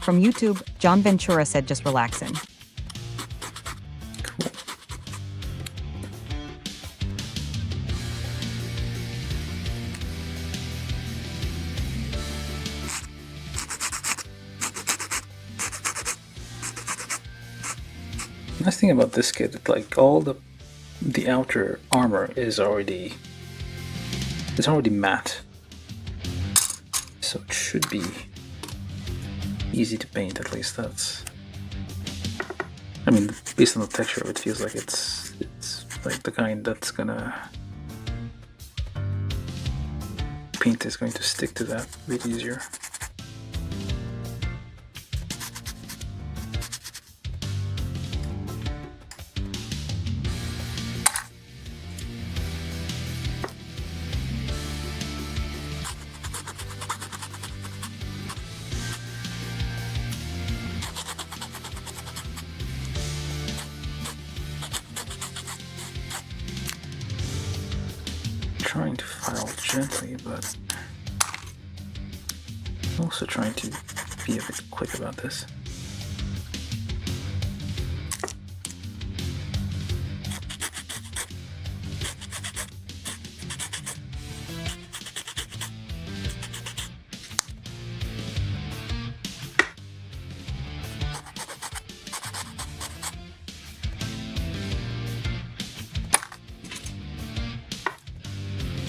From YouTube, John Ventura said just relaxing. Cool. Nice thing about this kit, like all the outer armor is already matte, so it should be easy to paint. At least that's, I mean, based on the texture, it feels like it's like the kind that's gonna paint is going to stick to that a bit easier. Trying to file gently, but also trying to be a bit quick about this.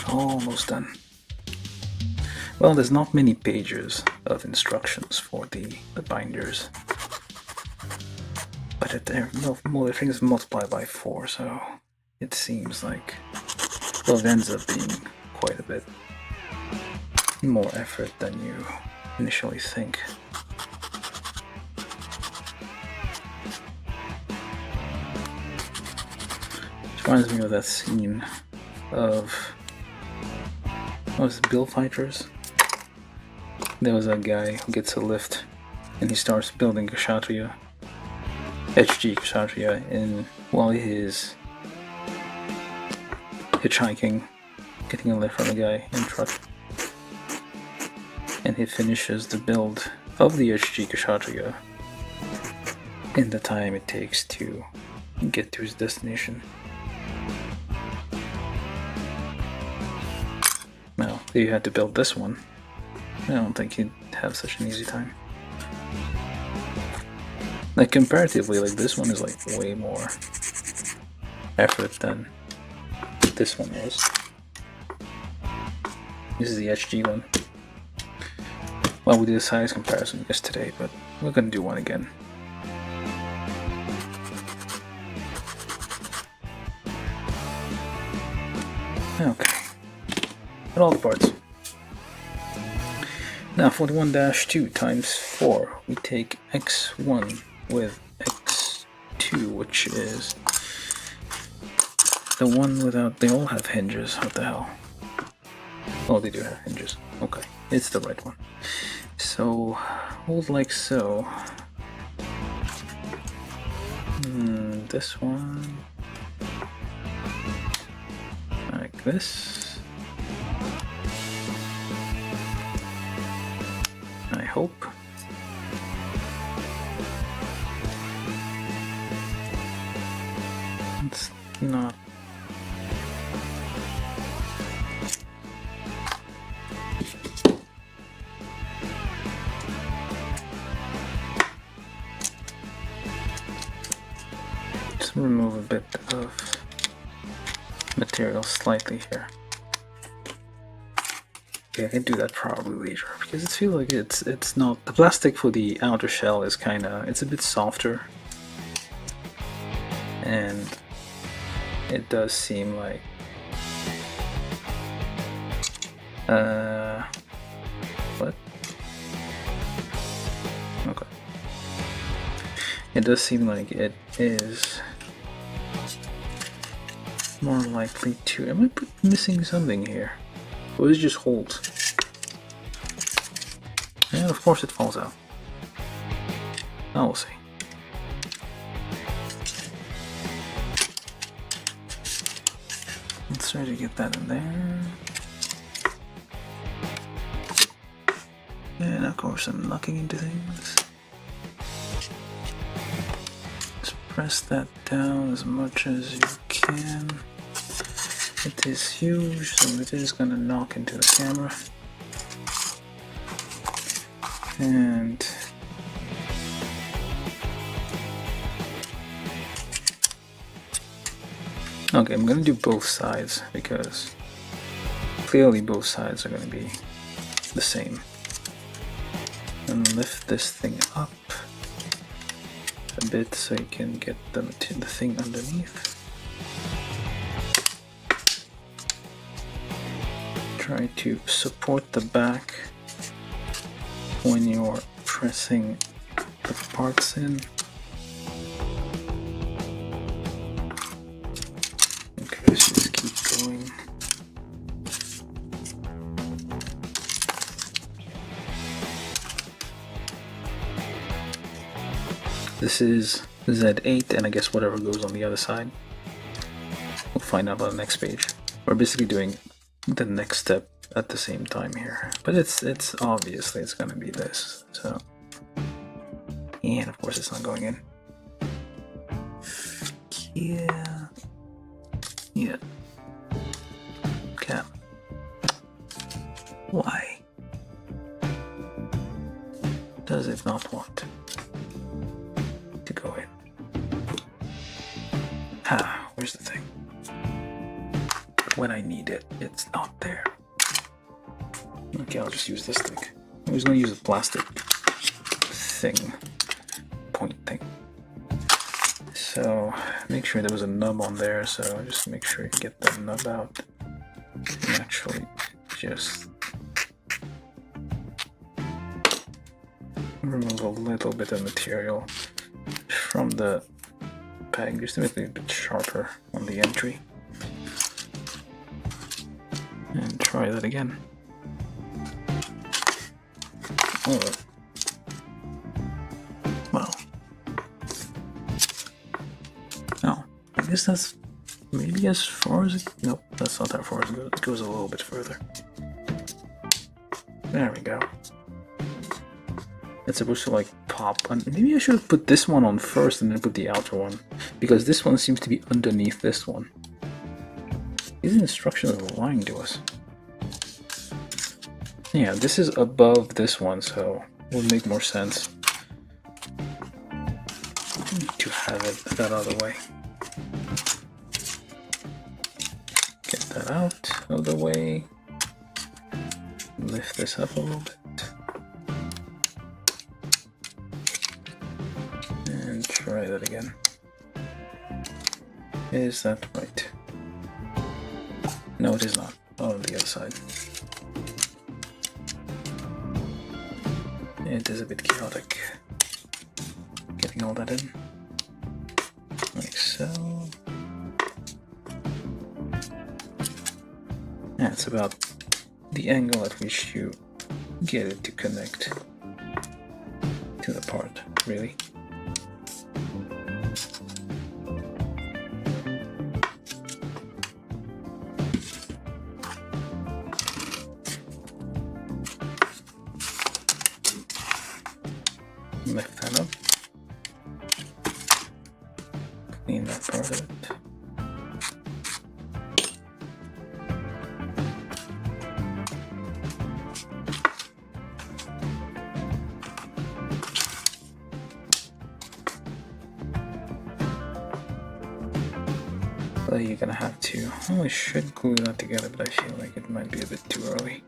Almost done. Well, there's not many pages of instructions for the binders, but more things multiply by 4, so it seems like, well, it ends up being quite a bit more effort than you initially think. Which reminds me of that scene of, what was it, Bill Fighters? There was a guy who gets a lift and he starts building Kshatriya, HG Kshatriya, and while he's hitchhiking, getting a lift from a guy in a truck. And he finishes the build of the HG Kshatriya in the time it takes to get to his destination. Now, if you had to build this one, I don't think you'd have such an easy time. Like, comparatively, like, this one is like way more effort than this one is. This is the HG one. Well, we did a size comparison yesterday, but we're gonna do one again. Okay. Put all the parts. Now 41-2 times 4, we take x1 with x2, which is the one without, they all have hinges, what the hell? Oh, they do have hinges, okay, it's the right one. So, hold like so. This one, like this. I hope. It's not. Just remove a bit of material slightly here. Okay, I can do that probably later because it feels like it's not, the plastic for the outer shell is it's a bit softer, and it does seem like what? Okay. It does seem like it is more likely to, am I missing something here? Or is it just holds? And of course it falls out. Now we'll see. Let's try to get that in there. And of course I'm knocking into things. press that down as much as you can. It is huge, so it is gonna knock into the camera. And okay, I'm gonna do both sides because clearly both sides are gonna be the same. And lift this thing up a bit so you can get the thing underneath. Try to support the back when you're pressing the parts in. Okay, let's just keep going. This is Z8, and I guess whatever goes on the other side. We'll find out on the next page. We're basically doing the next step at the same time here, but it's obviously it's gonna be this. So, and of course it's not going in. Yeah. Okay. Why does it not want to go in? Where's the thing? When I need it, it's not there. Okay, I'll just use this thing. I was going to use a plastic thing, point thing. So make sure there was a nub on there, so just make sure you get that nub out. And actually just remove a little bit of material from the peg, just to make it a bit sharper on the entry. And try that again. Oh. Well. Oh, I guess that's maybe as far as it... Nope, that's not that far as it goes. It goes a little bit further. There we go. It's supposed to like pop. And maybe I should have put this one on first and then put the outer one, because this one seems to be underneath this one. These instructions are lying to us. Yeah, this is above this one, so it would make more sense to have it that other way. Get that out of the way. Lift this up a little bit. And try that again. Is that right? No, it is not. Oh, on the other side. It is a bit chaotic getting all that in, like so. Yeah, it's about the angle at which you get it to connect to the part, really. Lift that up, clean that part of it. So you're gonna have to, oh, I should glue that together, but I feel like it might be a bit too early.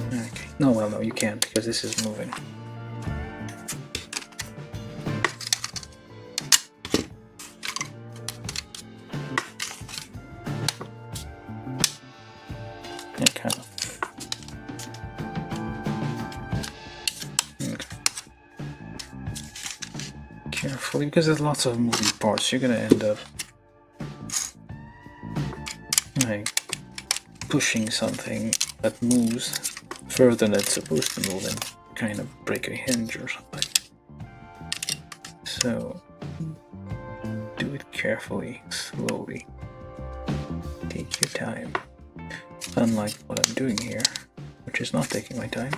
Okay, no, well, no, you can't because this is moving. Kind of. Okay. Carefully, because there's lots of moving parts, you're gonna end up like pushing something that moves further than it's supposed to move and kind of break a hinge or something. So do it carefully, slowly. Take your time. Unlike what I'm doing here, which is not taking my time.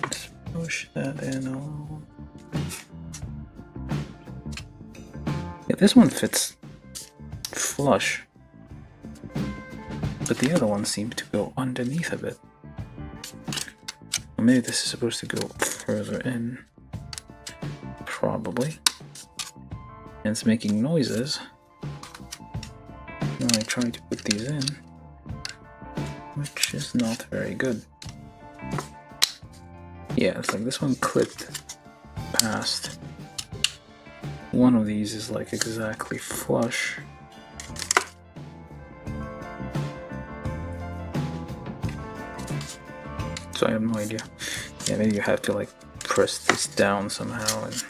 Let's push that in all. Yeah, this one fits flush, but the other one seems to go underneath a bit. Or maybe this is supposed to go further in. Probably. And it's making noises when I try to put these in, which is not very good. Yeah, it's like this one clipped past. One of these is like exactly flush. So I have no idea. Yeah, maybe you have to like press this down somehow and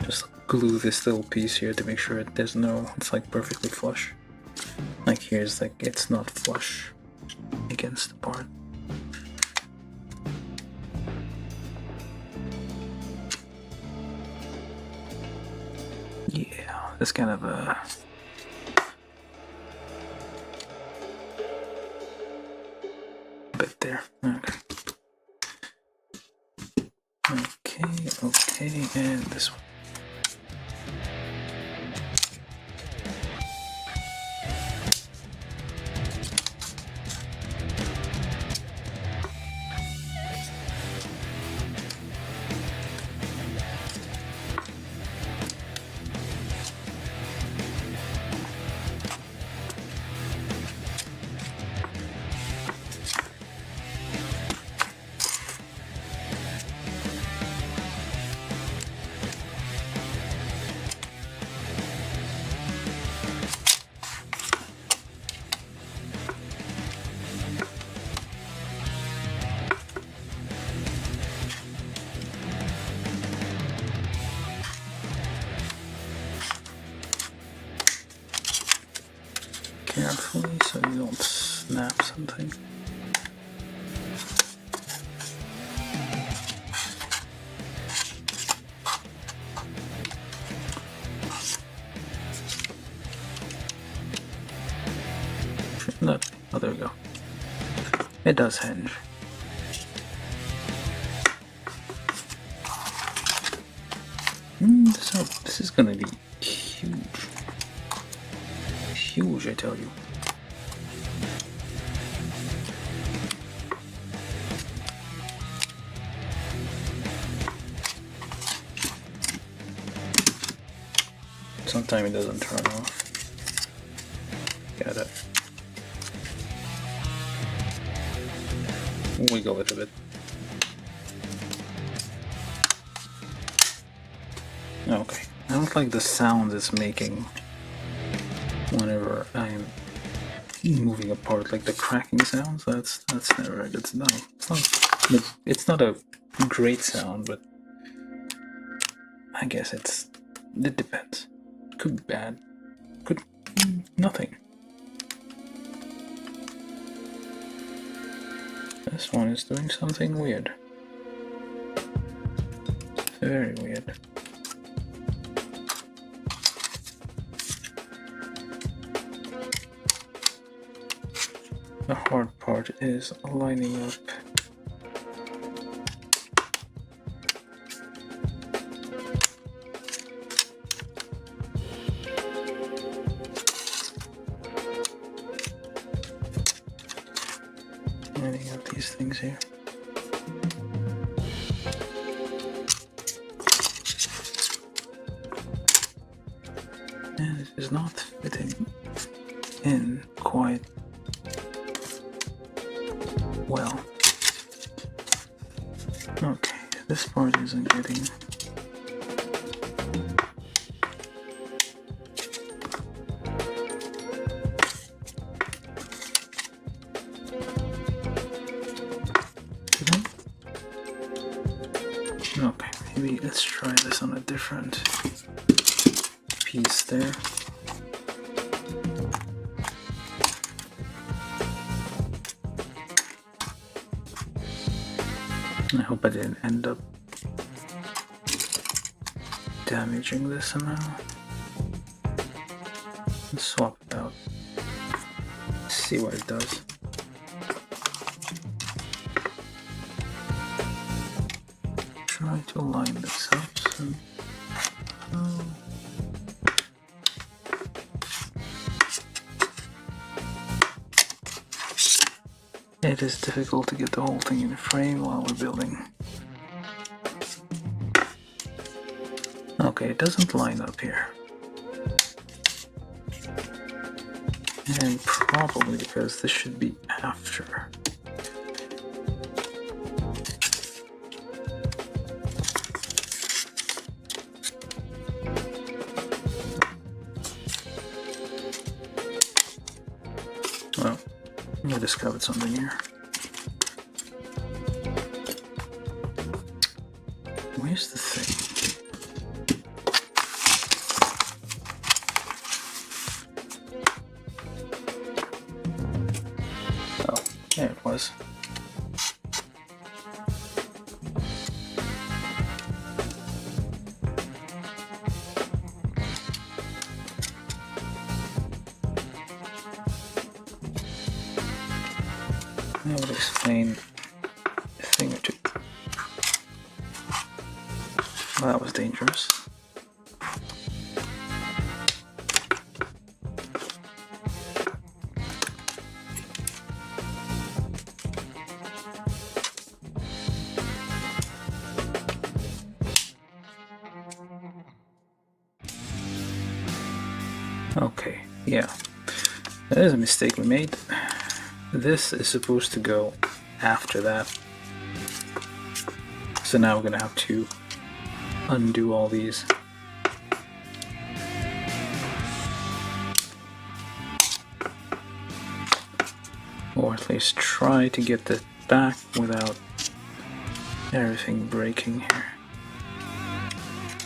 just glue this little piece here to make sure it's like perfectly flush. Like here's like it's not flush against the part. Yeah, that's kind of a bit there. Okay, and this one. Carefully so you don't snap something. Oh, there we go. It does hinge. So this is gonna be huge. Huge, I tell you. Sometimes it doesn't turn off. Got it. Wiggle it a bit. Okay. I don't like the sounds it's making whenever I'm moving apart, like the cracking sounds. That's never a good sound. It's not a great sound, but I guess it depends. Could be bad. Could nothing. This one is doing something weird. Very weird. The hard part is lining up. Lining up these things here. And it is not fitting in quite well. Okay, this part isn't getting. Okay, maybe let's try this on a different piece there. I hope I didn't end up damaging this somehow. Let's swap it out. See what it does. Try to line this up. So, It is difficult to get the whole thing in frame while we're building. Okay, it doesn't line up here. And probably because this should be after. Well, I discovered something here. Where's the thing? Oh, there it was. That would explain a thing or two. Well, that was dangerous. Okay, yeah. That is a mistake we made. This is supposed to go after that. So now we're gonna have to undo all these. Or at least try to get it back without everything breaking here.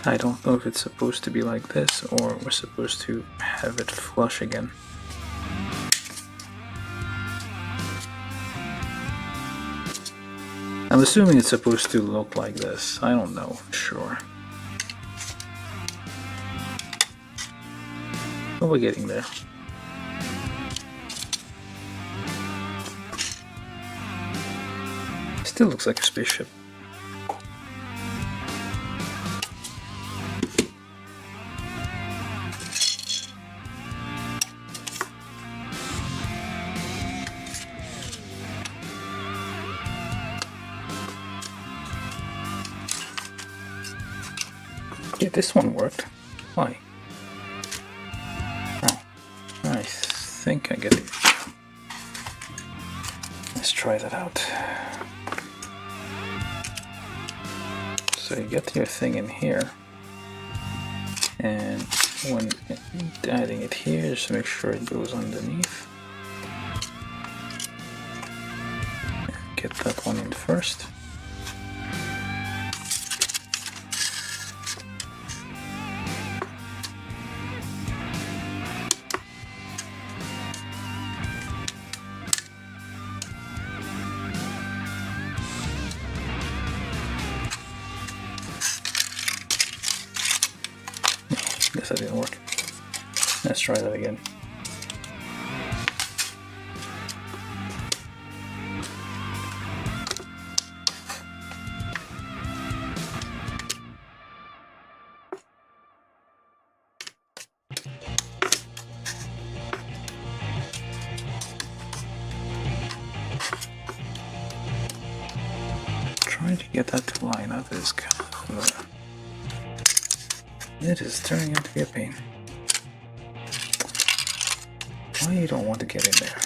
I don't know if it's supposed to be like this or we're supposed to have it flush again. I'm assuming it's supposed to look like this. I don't know for sure. But we're getting there. Still looks like a spaceship. Yeah, this one worked. Why? Oh, I think I get it. Let's try that out. So you get your thing in here, and when adding it here, just make sure it goes underneath. Get that one in first. Guess that didn't work. Let's try that again. Trying to get that to line up is kind of it is turning out to be a pain. Why you don't want to get in there?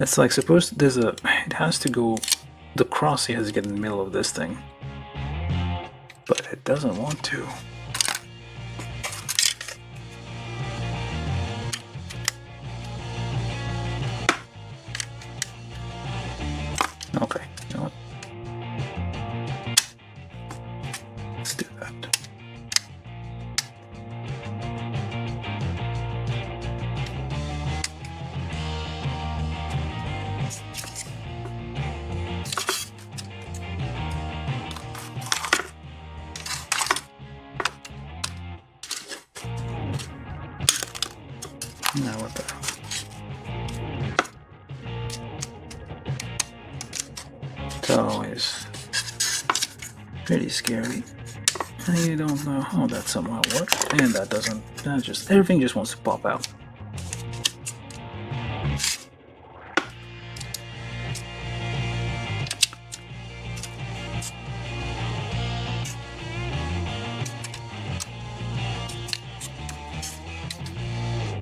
It's like supposed there's a it has to go the crosshair has to get in the middle of this thing. But it doesn't want to. Okay, you know what? Let's do that. Now what the It's always pretty scary. I don't know how that somehow worked, and that doesn't. That just everything just wants to pop out.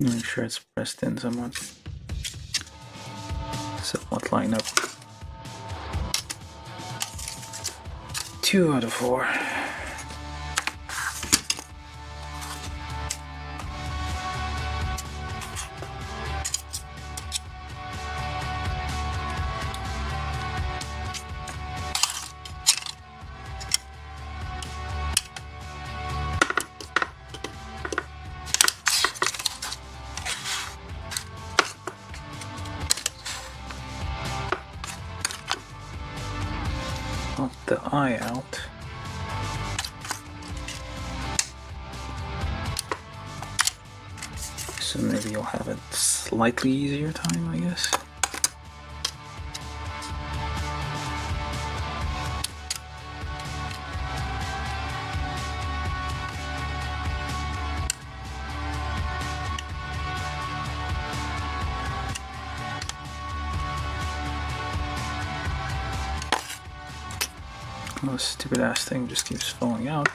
Make sure it's pressed in somewhat. Somewhat line up. 2 out of 4. The eye out. So maybe you'll have a slightly easier time, I guess. Oh, this stupid ass thing just keeps falling out.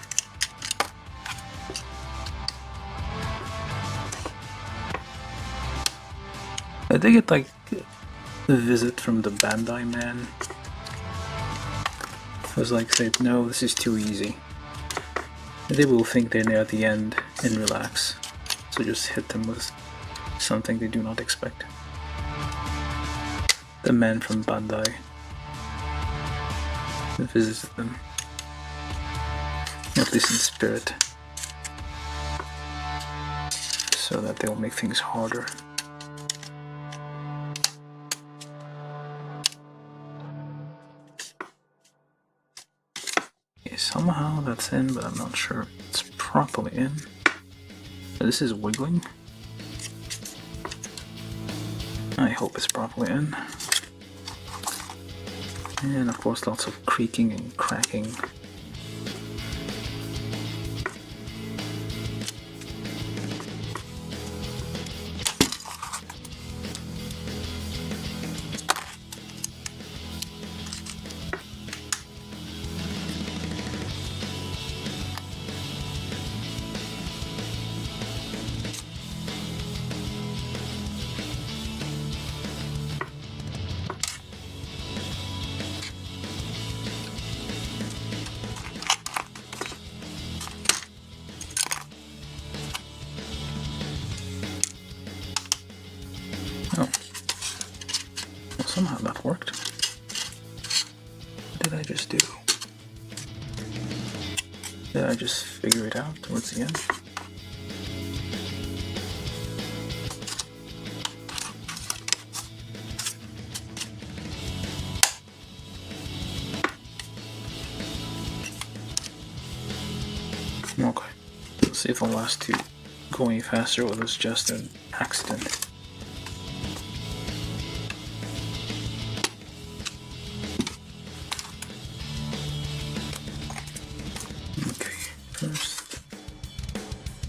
I did get like a visit from the Bandai man. I was like, said, no, this is too easy. They will think they're near the end and relax. So just hit them with something they do not expect. The man from Bandai visited them, at least in spirit, so that they will make things harder. Okay, somehow that's in, but I'm not sure it's properly in. This is wiggling. I hope it's properly in. And of course lots of creaking and cracking. Oh. Well, somehow that worked. What did I just do? Did I just figure it out towards the end? Okay. Let's see if the last two go any faster or was just an accident. First,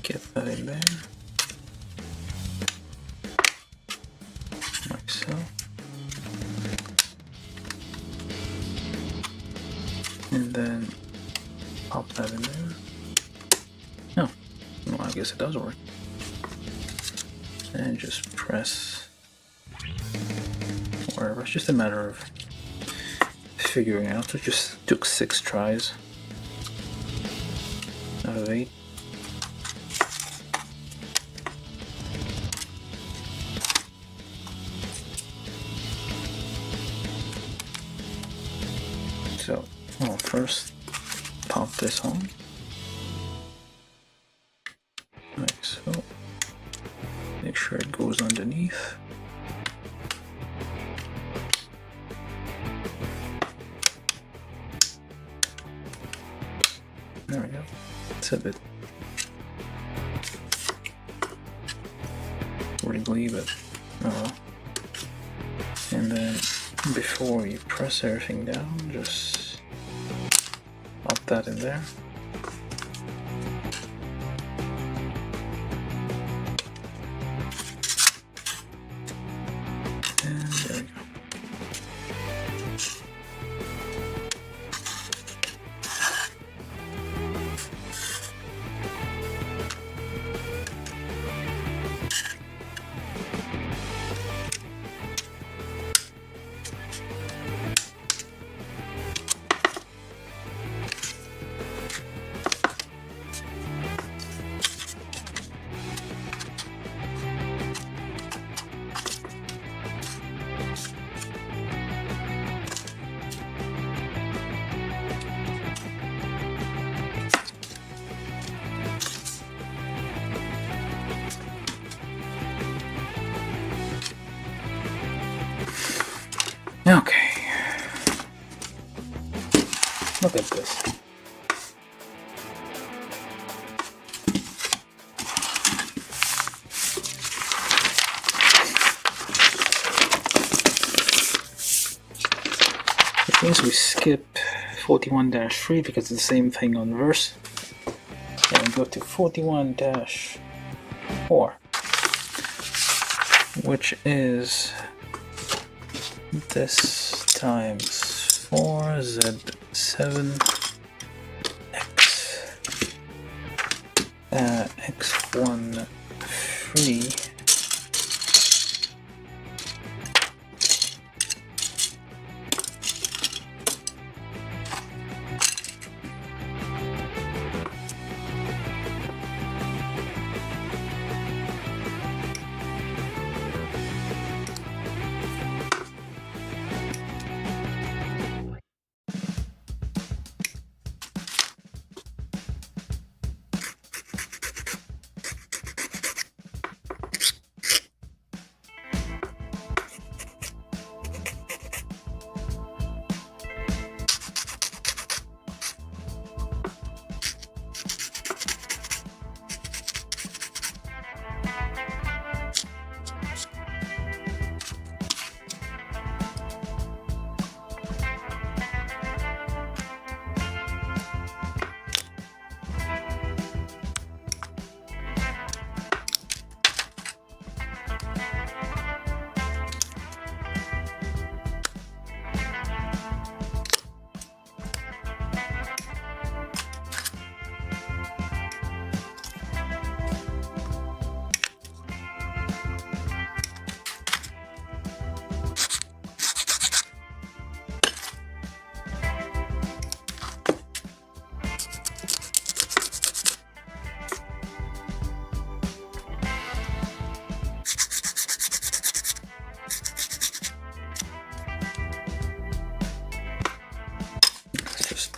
get that in there, like so, and then pop that in there. No, well, I guess it does work. And just press wherever. It's just a matter of figuring out. It just took 6 tries. Out of 8. So, well, first pop this on, like so. Make sure it goes underneath. There we go. It's a bit wriggly, but oh well. And then before you press everything down, just pop that in there. Look at this. It means we skip 41-3 because it's the same thing on verse. And we go to 41-4, which is this times 4z7 x x1 3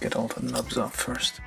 get all the nubs off first.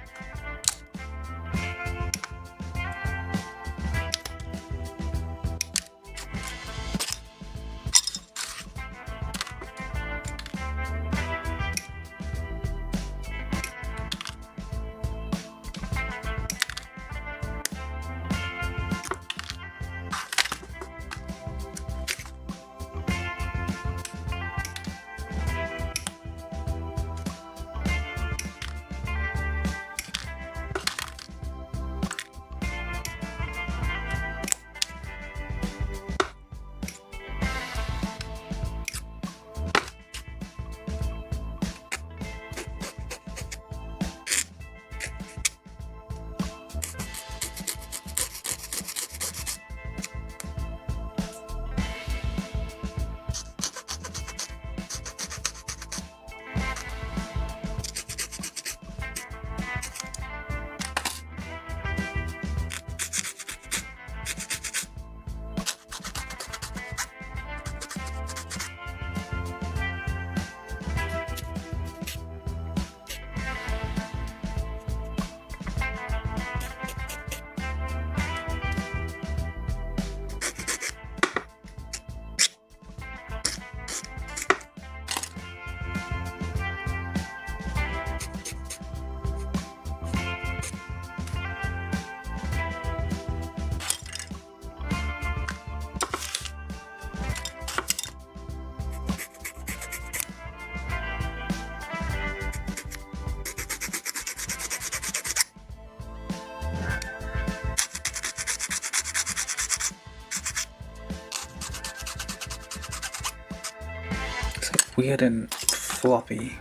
Weird and floppy.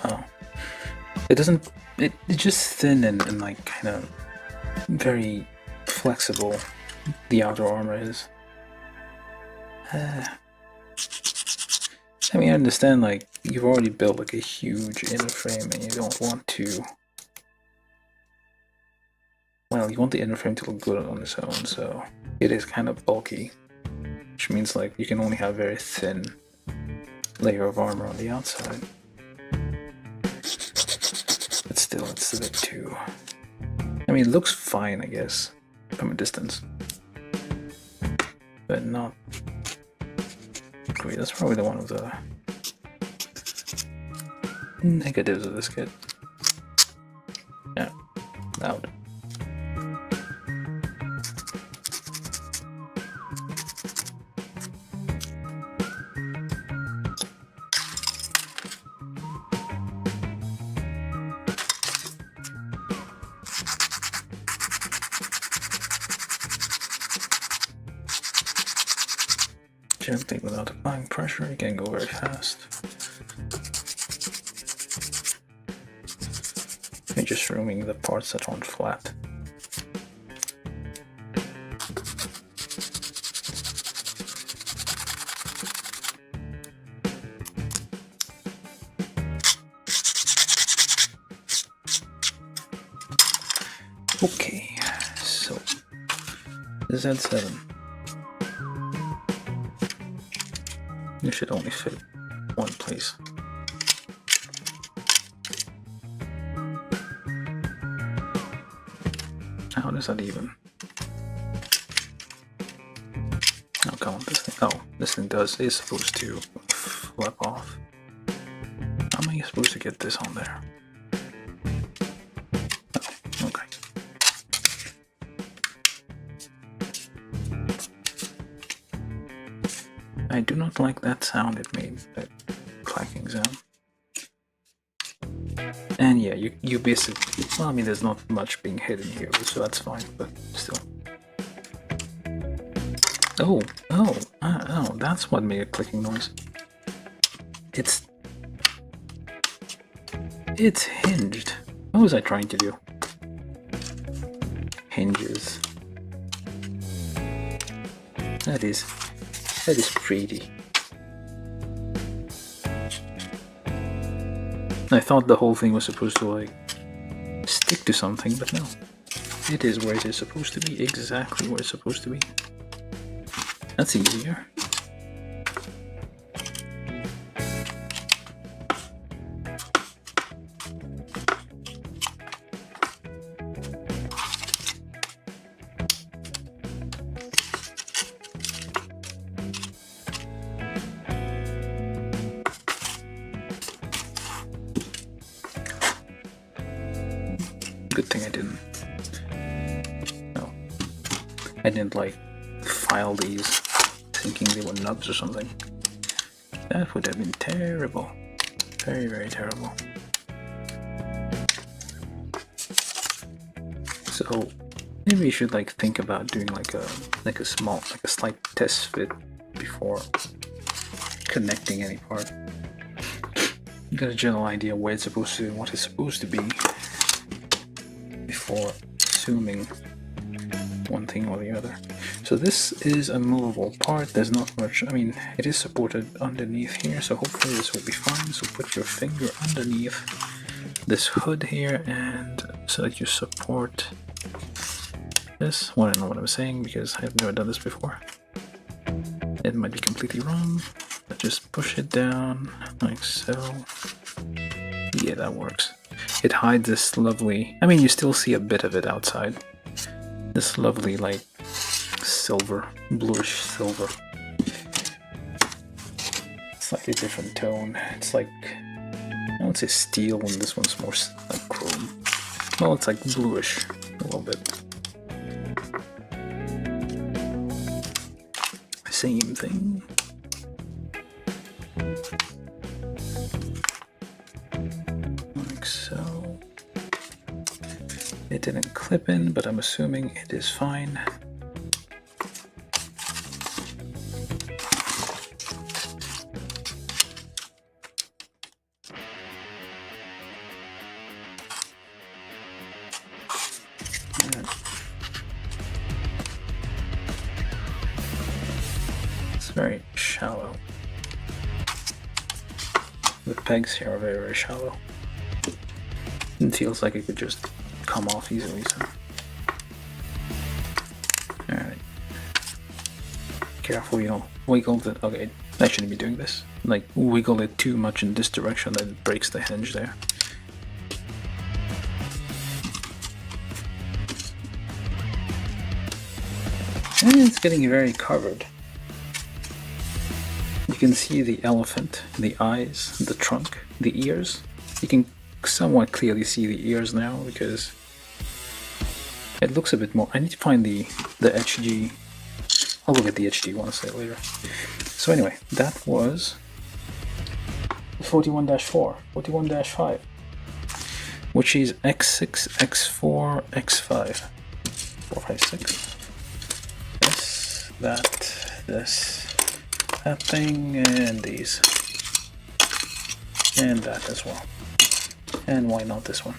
Wow. It doesn't. It's just thin and like kind of very flexible. The outer armor is. I mean, I understand like you've already built like a huge inner frame and you don't want to. Well, you want the inner frame to look good on its own, so it is kind of bulky, which means like you can only have very thin layer of armor on the outside. But still, it's a bit too... I mean, it looks fine, I guess, from a distance. But not great. That's probably one of the negatives of this kit. Yeah, loud. Gently without applying pressure, you can go very fast. You're just removing the parts that aren't flat. Okay, so Z7. You should only fit one place. How does that even? Oh, come on, this thing. Oh, this thing is supposed to flip off. How am I supposed to get this on there? Oh, okay. I do not like that sound it made, that clacking sound. And yeah, you basically, well, I mean, there's not much being hidden here, so that's fine, but still. Oh, that's what made a clicking noise. It's hinged. What was I trying to do? Hinges. That is pretty. I thought the whole thing was supposed to like stick to something, but no. It is where it is supposed to be, exactly where it's supposed to be. That's easier. Good thing I didn't. No. I didn't like file these thinking they were nubs or something. That would have been terrible. Very, very terrible. So maybe you should like think about doing like a slight test fit before connecting any part. You got a general idea where it's supposed to, what it's supposed to be, before assuming one thing or the other. So this is a movable part. There's not much, I mean, it is supported underneath here, so hopefully this will be fine. So put your finger underneath this hood here, and so that you support this. Well, I don't know what I'm saying because I've never done this before. It might be completely wrong, but just push it down like so. Yeah, that works. It hides this lovely, I mean, you still see a bit of it outside. This lovely, like, silver, bluish silver. Slightly different tone. It's like, I would say steel, and this one's more like chrome. Well, it's like bluish a little bit. Same thing. Like so. It didn't clip in, but I'm assuming it is fine. It's very shallow. The pegs here are very, very shallow. It feels like it could just come off easily, so. Alright. Careful you don't wiggle it. Okay, I shouldn't be doing this. Like, wiggle it too much in this direction that it breaks the hinge there. And it's getting very covered. You can see the elephant, the eyes, the trunk, the ears. You can somewhat clearly see the ears now because it looks a bit more. I need to find the HG. I'll look at the HG ones later. So anyway, that was 41-4, 41-5, which is X6, X4, X5, 4, 5, 6. This, that thing, and these, and that as well. And why not this one?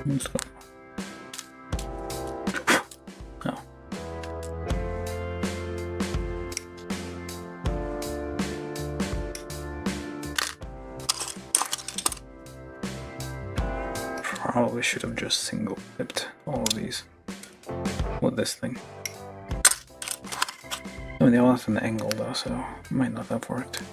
Let's go. Oh. Probably should have just single clipped all of these with this thing. I mean, they all have an angle though, so it might not have worked.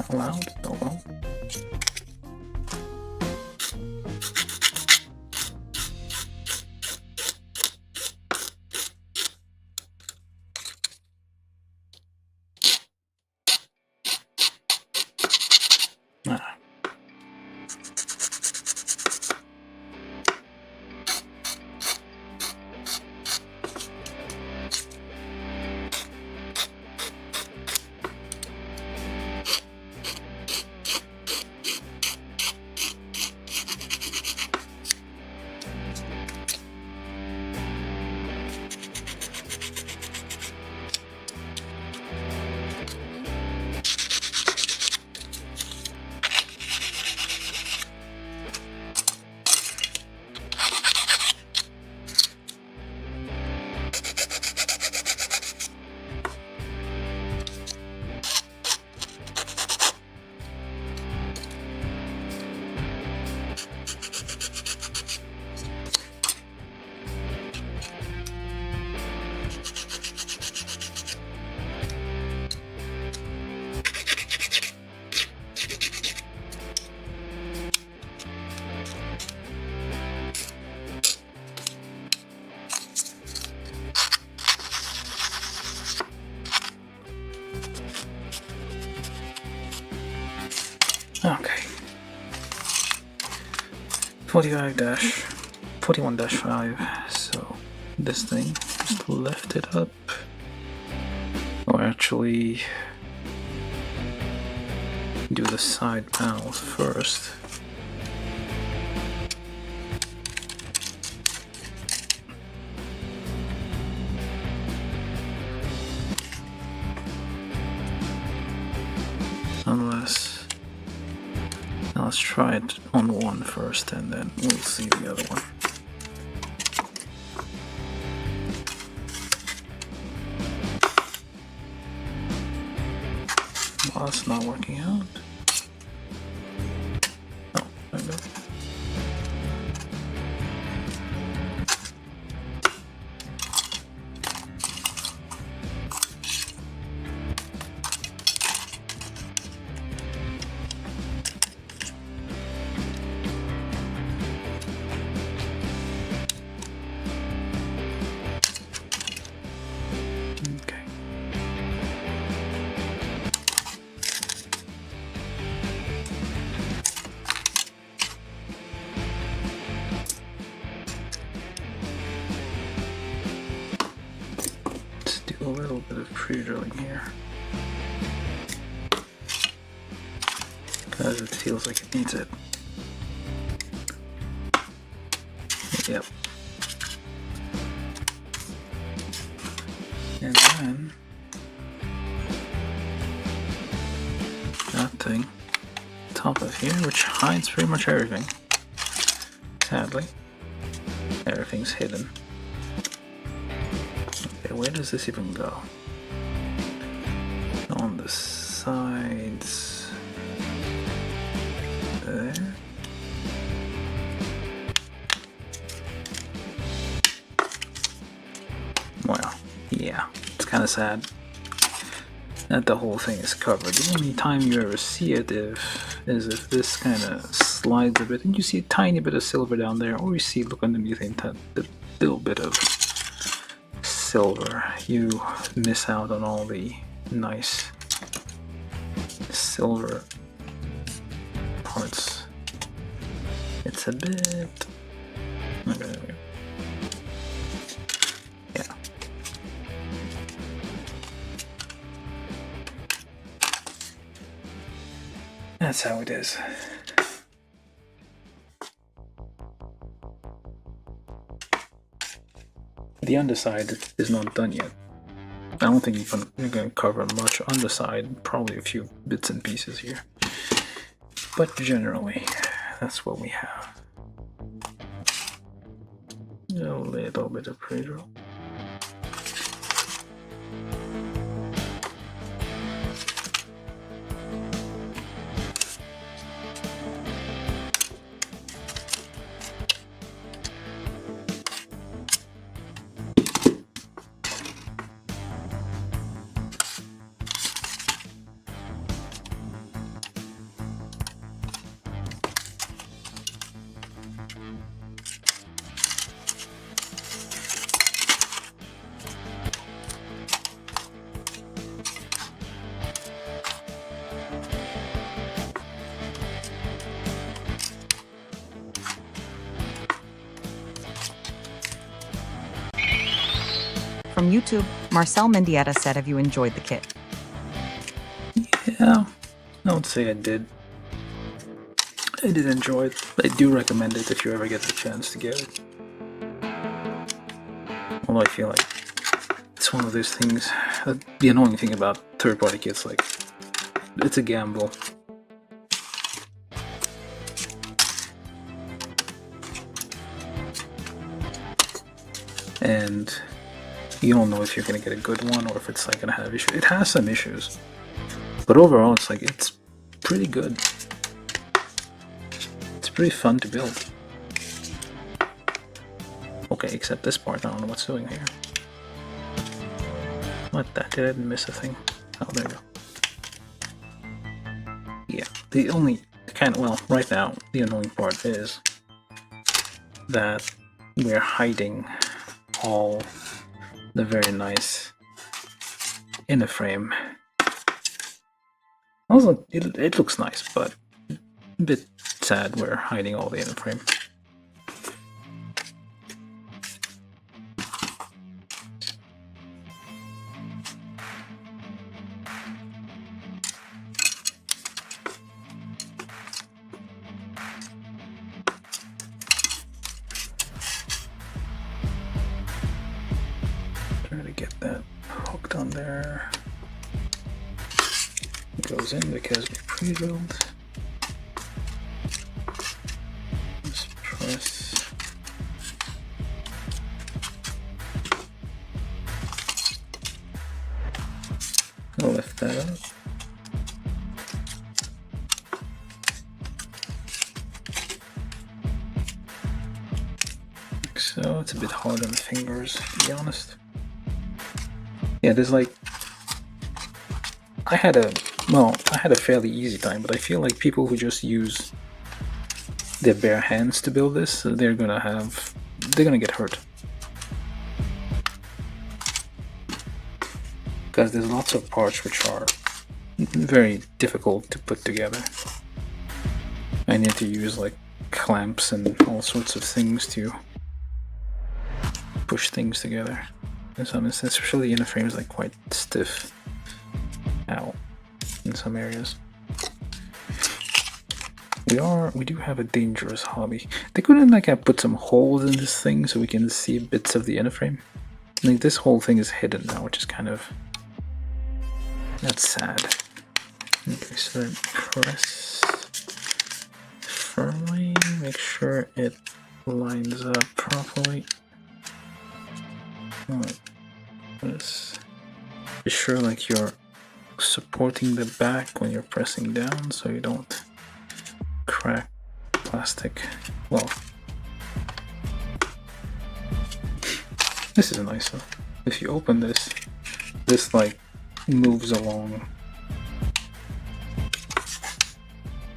not allowed. Oh well. Ah. Okay. 41-5. So this thing, just lift it up. Or actually do the side panels first. Unless, now let's try it on one first and then we'll see the other one. Well, that's not working out. Oh, there we go. Okay. Let's do a little bit of pre-drilling here. Because it feels like it needs it. Yep. And then that thing, top of here, which hides pretty much everything. Sadly, everything's hidden. Okay, where does this even go? On the sides there. Well, yeah, it's kind of sad that the whole thing is covered. The only time you ever see it is if this kind of slides a bit and you see a tiny bit of silver down there, or you see, look underneath the little bit of silver. You miss out on all the nice silver parts. It's a bit... Okay, there we go. Yeah. That's how it is. The underside is not done yet. I don't think you're going to cover much underside, probably a few bits and pieces here. But generally, that's what we have. A little bit of pre-drill. From YouTube, Marcel Mendieta said, have you enjoyed the kit? Yeah, I would say I did. I did enjoy it. I do recommend it if you ever get the chance to get it. Although I feel like it's one of those things. The annoying thing about third-party kits, like, it's a gamble. And you don't know if you're gonna get a good one or if it's like gonna have issues. It has some issues, but overall, it's like it's pretty good. It's pretty fun to build. Okay, except this part, I don't know what's doing here. What the? Did I miss a thing? Oh, there we go. Yeah, the only well, right now, the annoying part is that we're hiding all the very nice inner frame. Also, it looks nice, but a bit sad we're hiding all the inner frame. Try to get that hooked on there. It goes in because we pre-build. Let's press. I'll lift that up. Like so, it's a bit hard on the fingers, to be honest. Yeah, there's like, I had a fairly easy time, but I feel like people who just use their bare hands to build this, they're gonna get hurt. Because there's lots of parts which are very difficult to put together. I need to use like clamps and all sorts of things to push things together. In some instances, especially in the frame is like quite stiff. Ow. In some areas. We do have a dangerous hobby. They couldn't like have put some holes in this thing so we can see bits of the inner frame. Like this whole thing is hidden now, which is kind of that's sad. Okay, so then press firmly, make sure it lines up properly. Alright. Be sure like you're supporting the back when you're pressing down so you don't crack plastic. Well, this is nice though. If you open this, this like moves along.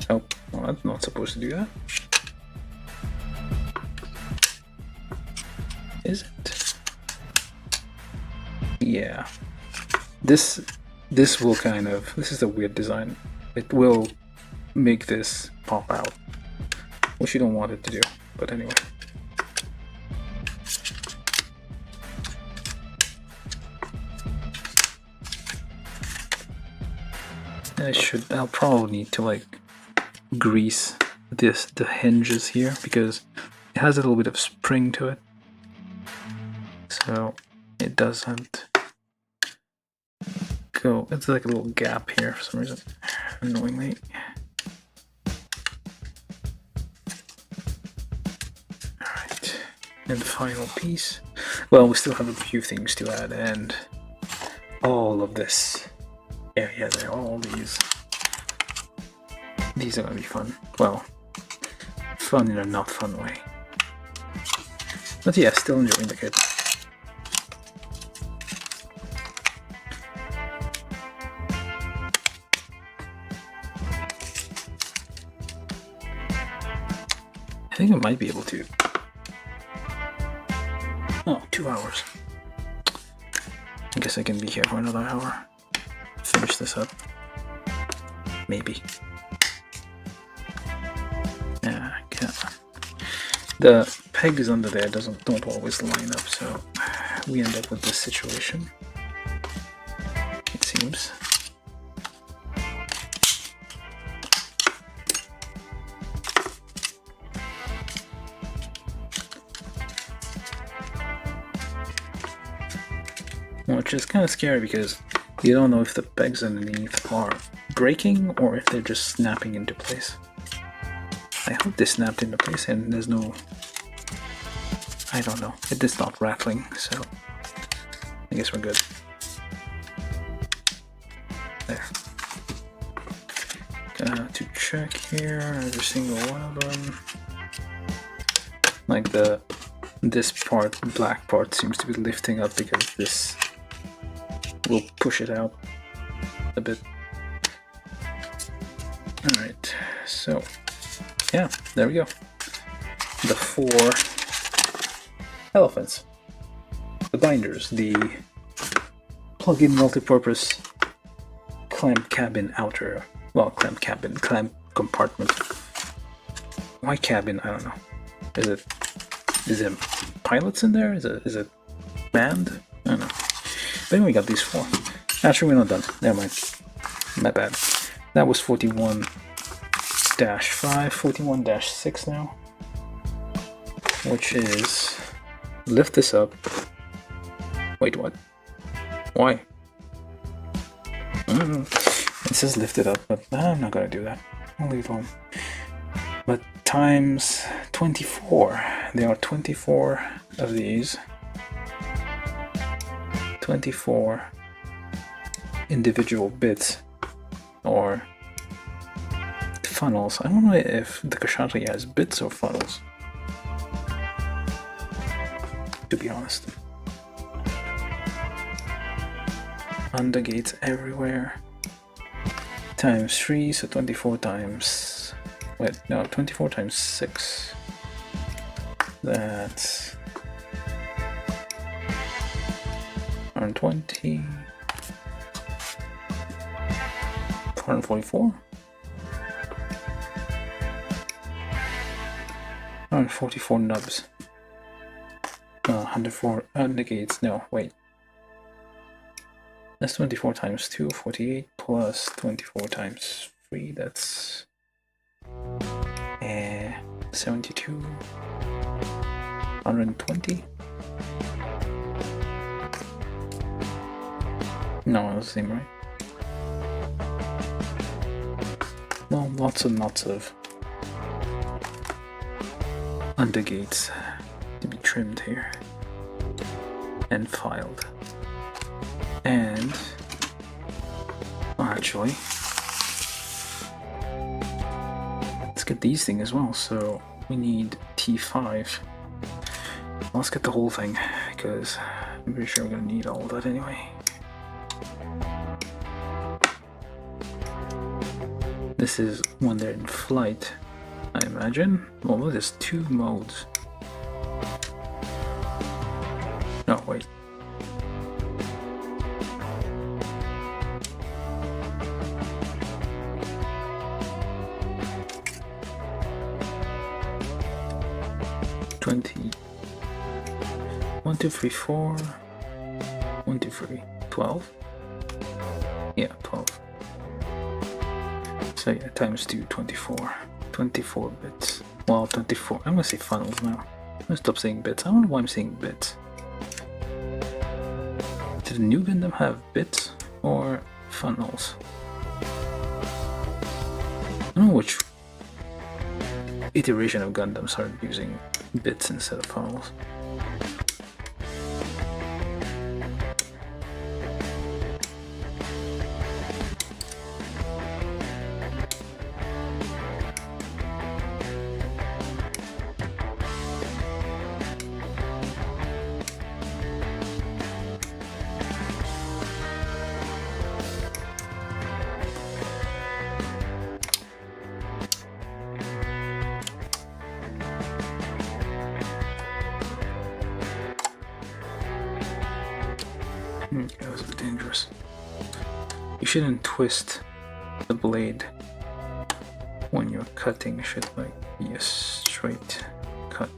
Oh, well, that's not supposed to do that. Is it? Yeah. This will kind of, this is a weird design. It will make this pop out, which you don't want it to do, but anyway. I'll probably need to like grease the hinges here because it has a little bit of spring to it. So it doesn't go, it's like a little gap here for some reason, annoyingly. Alright, and the final piece. Well, we still have a few things to add, and all of this. Yeah, they're all these. These are gonna be fun. Well, fun in a not fun way. But yeah, still enjoying the kit. I think I might be able to. Oh, 2 hours. I guess I can be here for another hour. Finish this up. Maybe. Yeah, I can't. The pegs under there don't always line up, so we end up with this situation, it seems. Which is kind of scary because you don't know if the pegs underneath are breaking or if they're just snapping into place. I hope they snapped into place and there's no... I don't know. It is not rattling, so I guess we're good. There. To check here every single one of them. Like this part, the black part, seems to be lifting up because this will push it out a bit. Alright, so yeah, there we go. The 4 elephants. The binders, the plug-in multi-purpose clamp cabin outer, well, clamp cabin, clamp compartment. Why cabin? I don't know. Is it pilots in there? Is it manned? I don't know. But anyway, we got these 4. Actually, we're not done. Never mind. My bad. That was 41-5, 41-6 now. Which is... lift this up. Wait, what? Why? It says lift it up, but I'm not gonna do that. I'll leave it alone. But times 24. There are 24 of these. 24 individual bits or funnels. I don't know if the Kshatriya has bits or funnels, to be honest. Undergates everywhere. Times 3, so 24 times... wait, no, 24 times 6. That's... 120... 144? 144 nubs. 104 undergates, no, wait. That's 24 times 2, 48, plus 24 times 3, that's 72, 120. No, that's the same, right? Well, lots and lots of undergates to be trimmed here and filed. And actually, let's get these things as well. So we need T5. Let's get the whole thing because I'm pretty sure we're gonna need all of that anyway. This is when they're in flight, I imagine. Well, there's 2 modes. No, wait. One, 2, 3, 4. 1, 2, 3. 12. Yeah, 12. So yeah, times 2, 24. 24 bits. Well, 24. I'm gonna say funnels now. I'm gonna stop saying bits. I don't know why I'm saying bits. Did the new Gundam have bits or funnels? I don't know which iteration of Gundam started using bits instead of funnels. That was a bit dangerous. You shouldn't twist the blade when you're cutting. It should be a straight cut.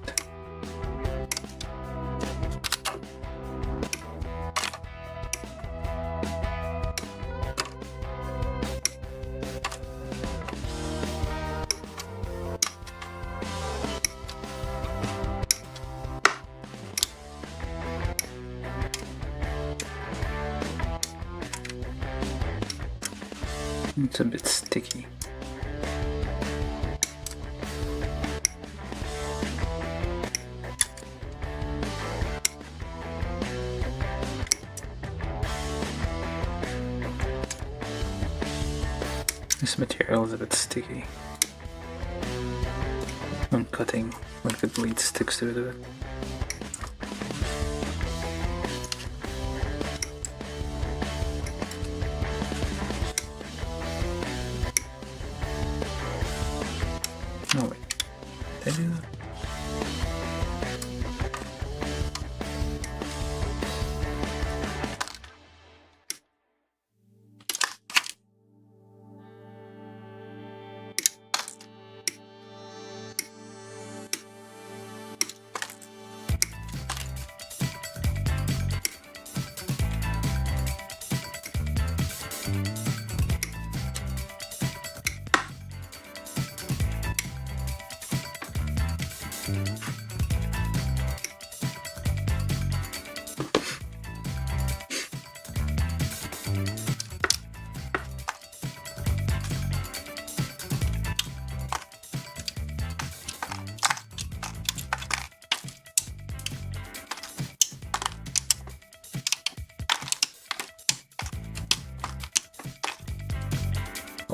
It's a bit sticky. This material is a bit sticky. When cutting, like the blade sticks to it a bit. Oh wait, did I do that?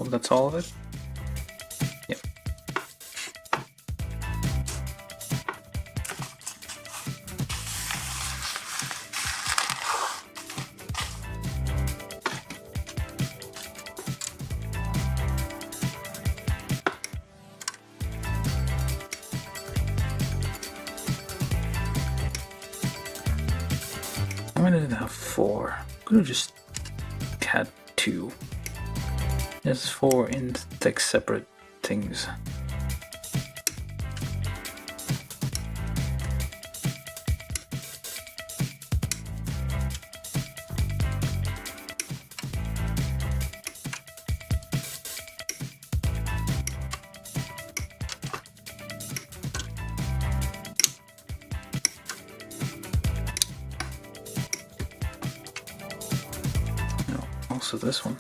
Oh, that's all of it? Yep. Why did it have 4? Could have just had 2. There's 4 in like separate things. No, also this one.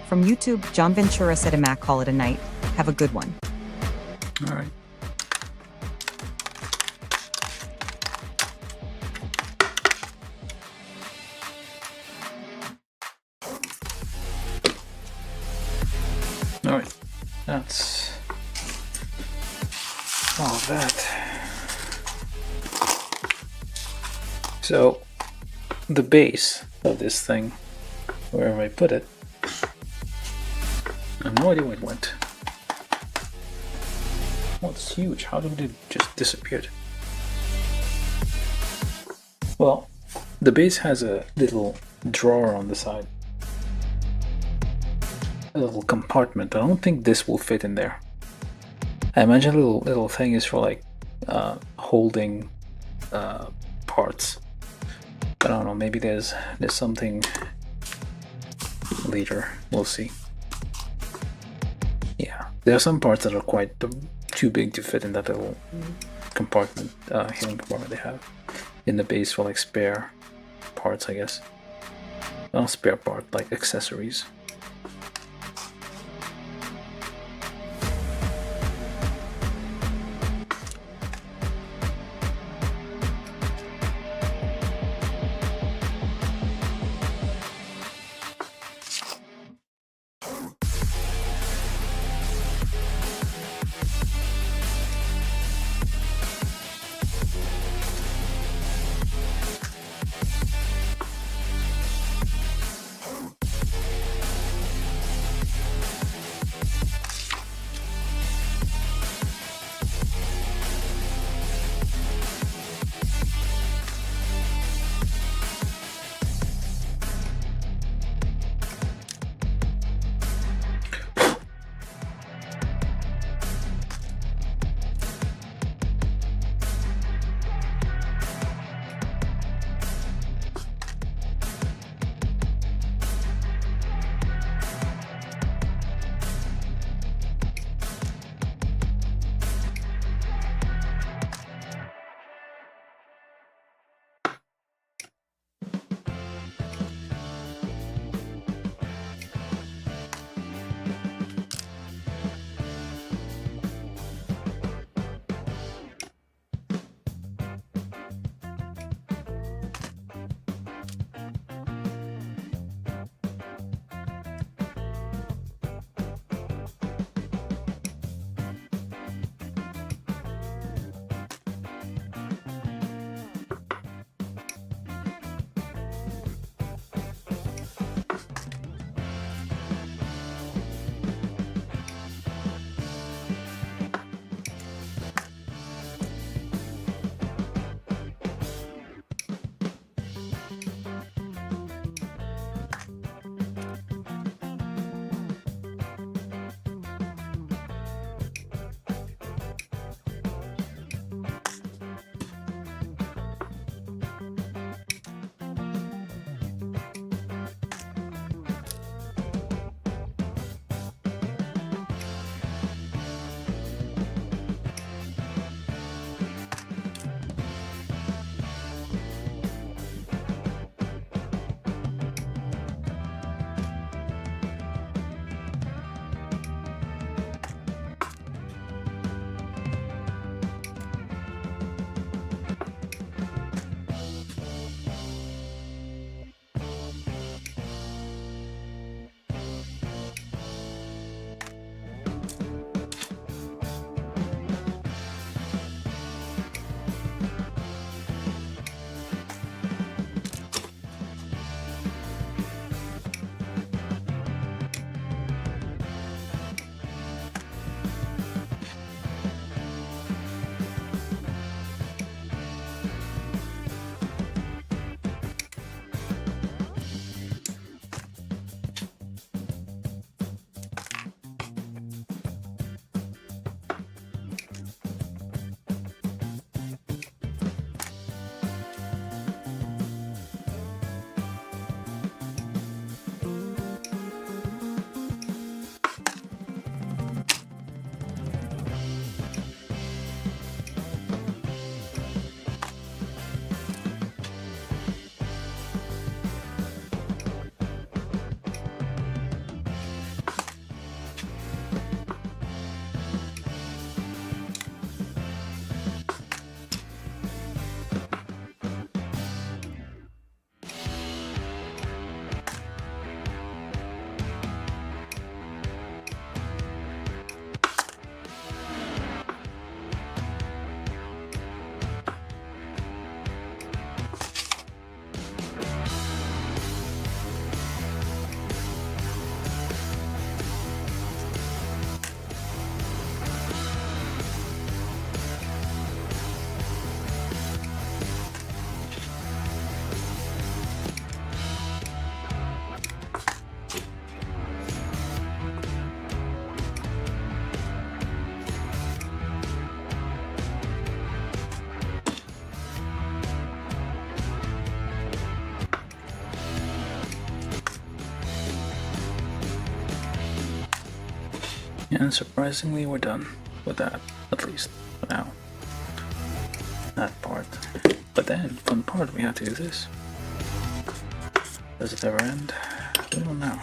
From YouTube, John Ventura said a Mac, call it a night. Have a good one. All right. All right, that's all of that. So the base of this thing, wherever I put it, I have no idea where it went. Oh, it's huge. How did it just disappear? Well, the base has a little drawer on the side. A little compartment. I don't think this will fit in there. I imagine a little thing is for like holding parts. But I don't know, maybe there's something later. We'll see. Yeah, there are some parts that are quite too big to fit in that little compartment, hidden compartment they have in the base for like spare parts, I guess. Not spare part, like accessories. And surprisingly, we're done with that, at least for now. That part. But then, fun part, we have to do this. Does it ever end? We don't know.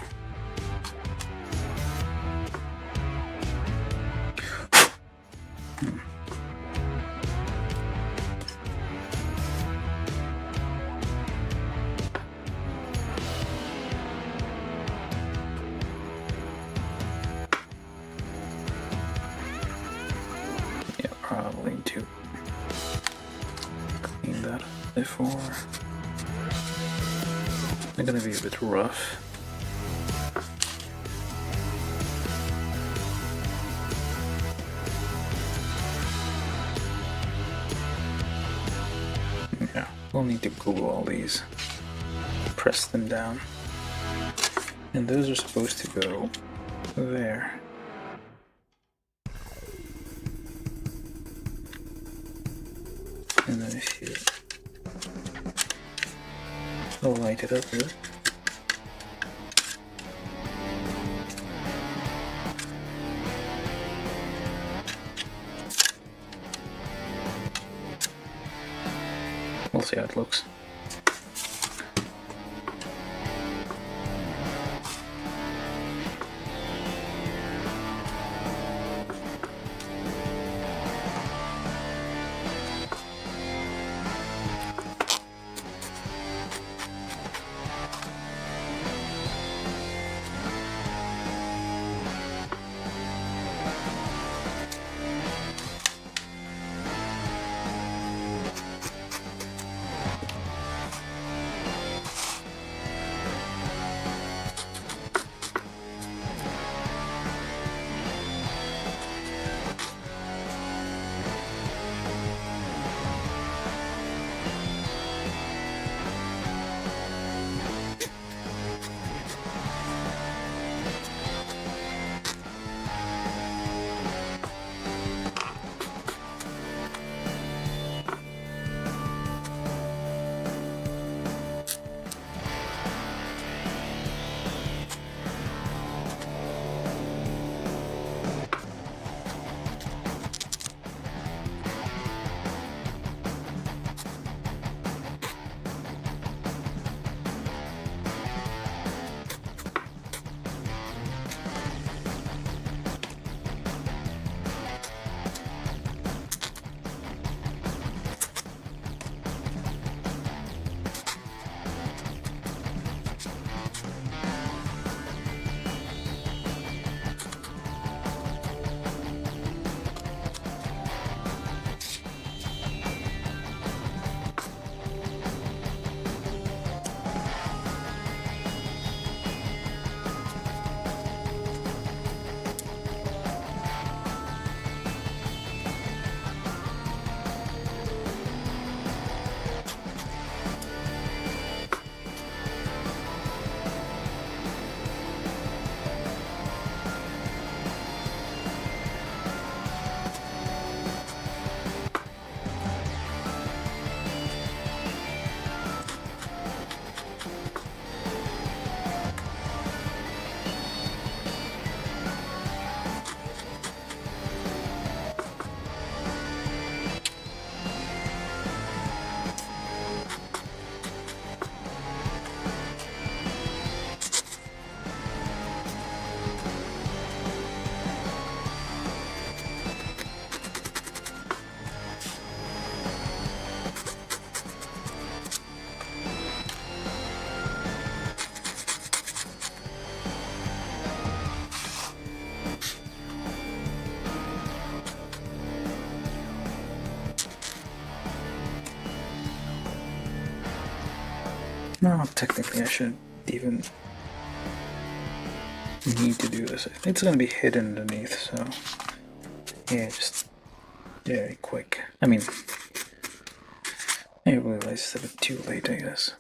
Yeah, probably to clean that up before. They're gonna be a bit rough. Yeah, we'll need to glue all these, press them down, and those are supposed to go there. And then if you light it up here. We'll see how it looks. No, technically I shouldn't even need to do this. It's gonna be hidden underneath, so yeah, just very quick. I mean, I realized it's a bit too late, I guess.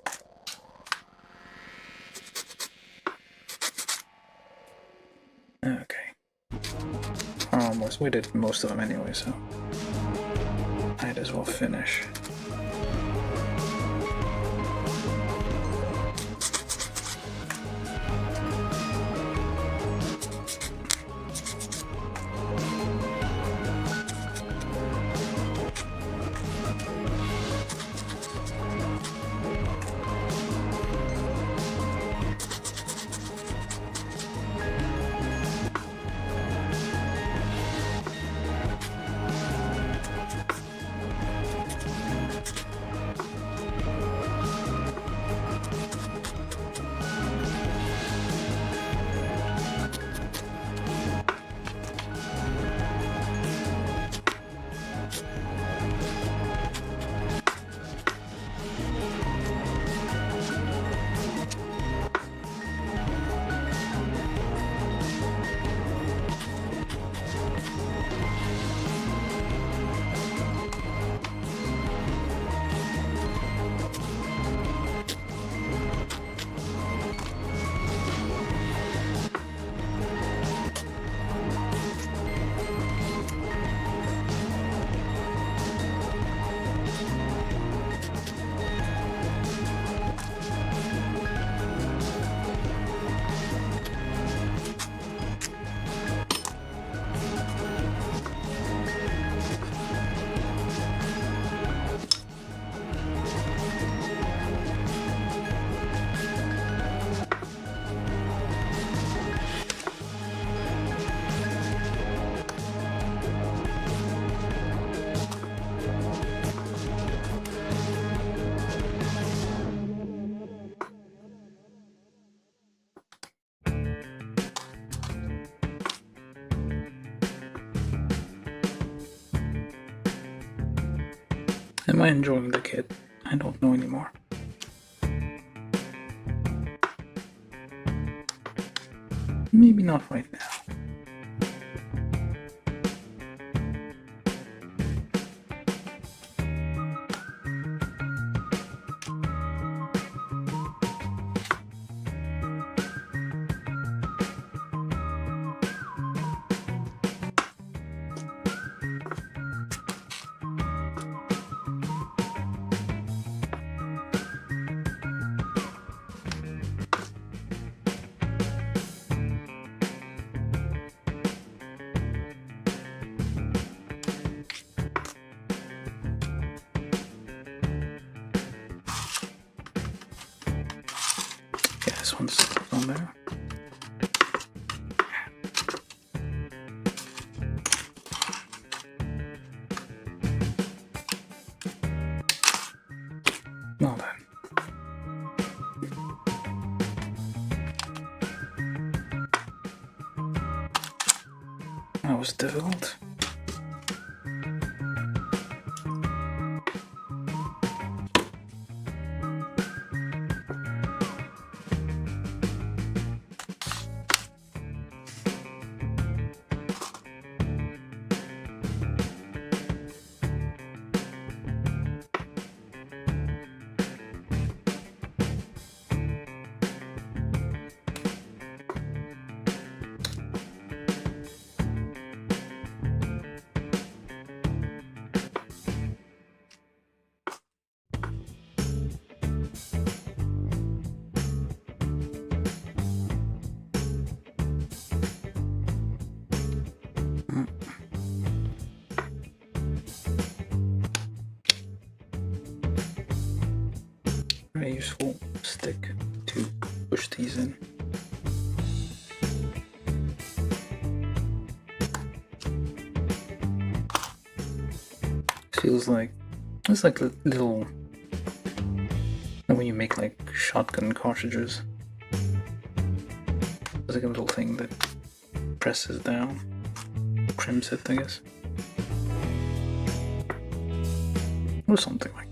Okay. Almost. We did most of them anyway, so might as well finish. Am I enjoying the kit? I don't know anymore. Maybe not right now. Okay, this one's on there. Well then. That was difficult. Very useful stick to push these in. Feels like it's like a little, when you make like shotgun cartridges, there's like a little thing that presses down, trims it, I guess, or something like that.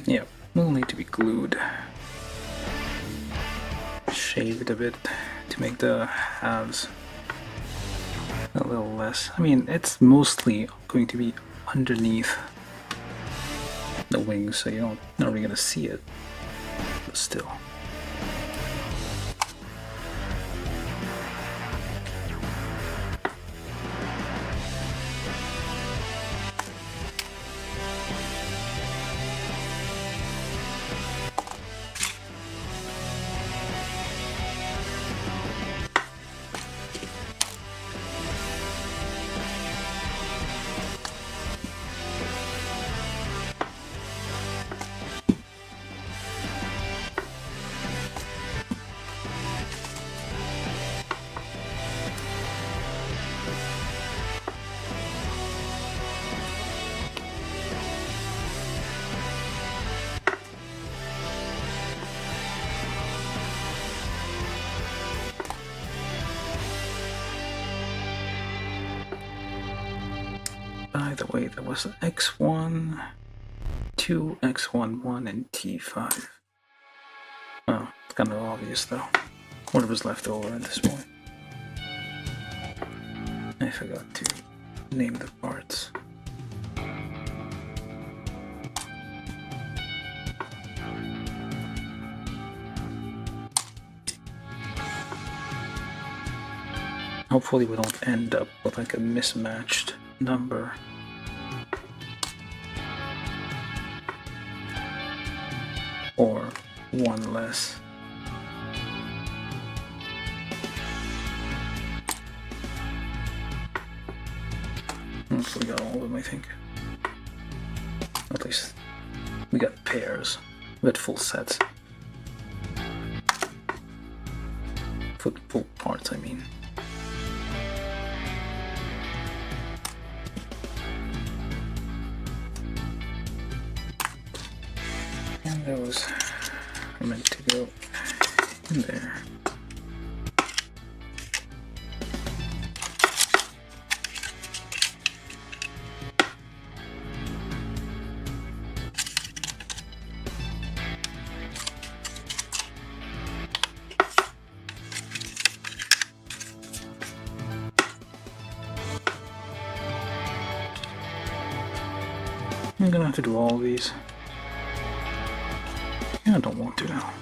Yeah, will need to be glued. Shaved a bit to make the halves a little less. I mean, it's mostly going to be underneath the wings, so you're not really gonna see it, but still. By the way, there was an X1, 2, X11, and T5. Oh, it's kind of obvious though. Whatever's left over at this point. I forgot to name the parts. Hopefully we don't end up with like a mismatched number. Or one less. We got all of them, I think. At least we got pairs. We got full sets. Full parts, I mean. And those are meant to go in there. I'm gonna have to do all of these. I don't want to now.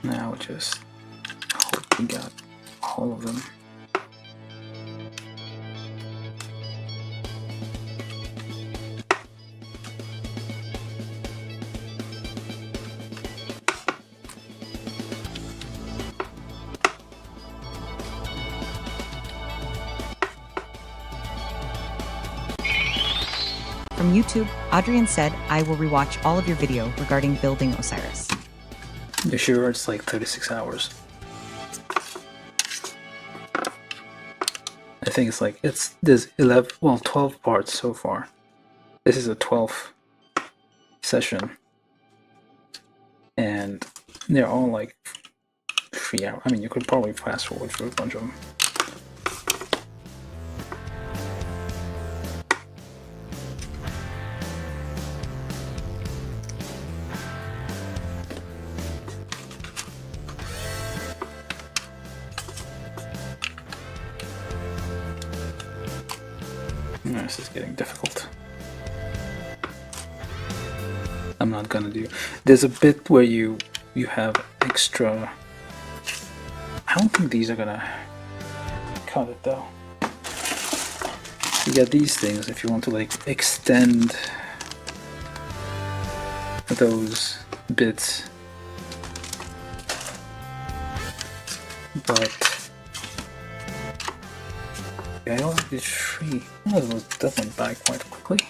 Now just hope we got all of them. From YouTube, Adrian said, I will rewatch all of your video regarding building Osiris. You sure it's like 36 hours? I think it's like, there's 12 parts so far. This is a 12th session. And they're all like 3 hours. I mean, you could probably fast forward through a bunch of them. This is getting difficult. I'm not gonna do. There's a bit where you have extra. I don't think these are gonna cut it though. You get these things if you want to like extend those bits, but. I don't have this tree. Oh, that went by quite quickly.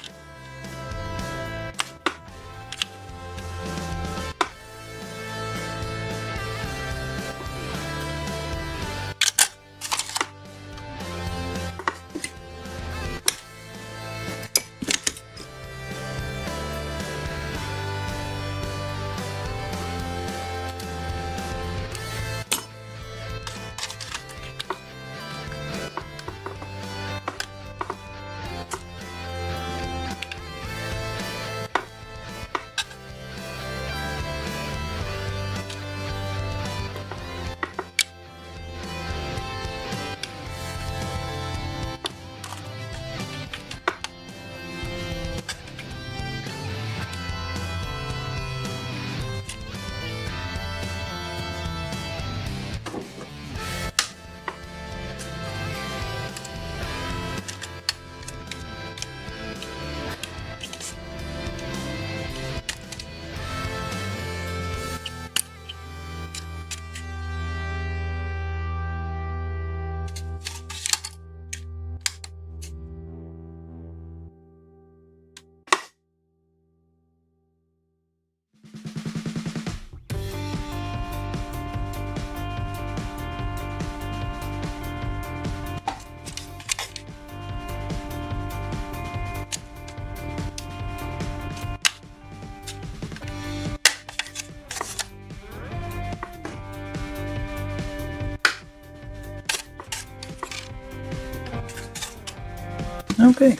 Okay.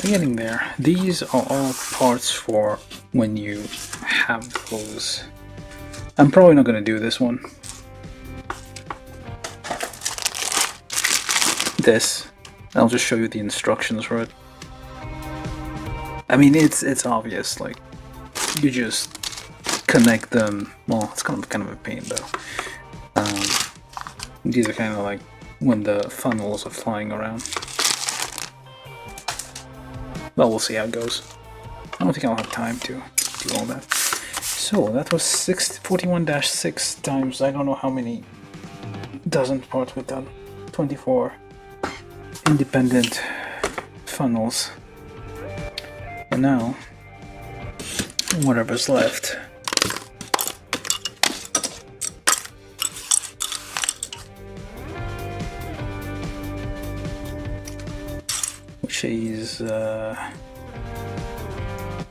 We're getting there. These are all parts for when you have those. I'm probably not going to do this one. This. I'll just show you the instructions for it. I mean, it's obvious. Like, you just connect them. Well, it's kind of a pain though. These are kind of like when the funnels are flying around. Well, we'll see how it goes. I don't think I'll have time to do all that. So that was 41-6 times, I don't know how many dozen parts we've done. 24 independent funnels. And now, whatever's left. Which is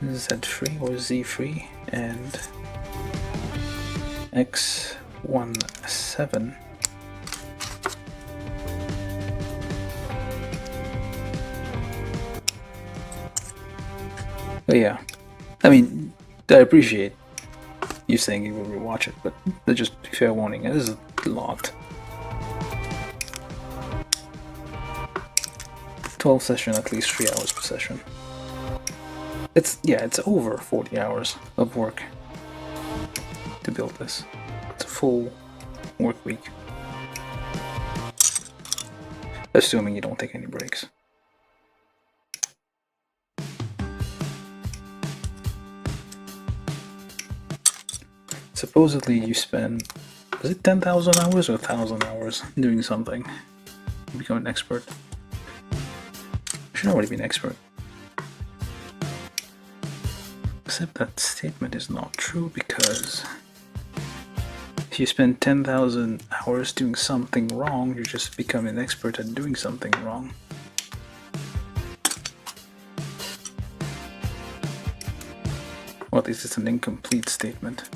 Z3 or Z3 and X17. But yeah, I mean, I appreciate you saying you will rewatch it, but just fair warning, it is a lot. 12 session, at least 3 hours per session. It's over 40 hours of work to build this. It's a full work week. Assuming you don't take any breaks. Supposedly you spend, is it 10,000 hours or 1,000 hours doing something to become an expert? I should already be an expert. Except that statement is not true, because if you spend 10,000 hours doing something wrong, you just become an expert at doing something wrong. Or at least it's an incomplete statement.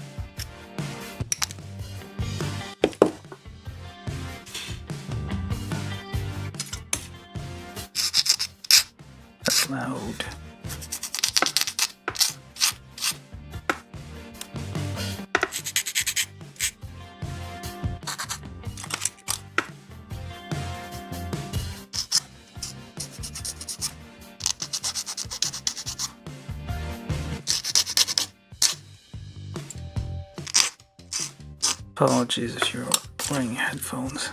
That's loud. Apologies if you're wearing headphones.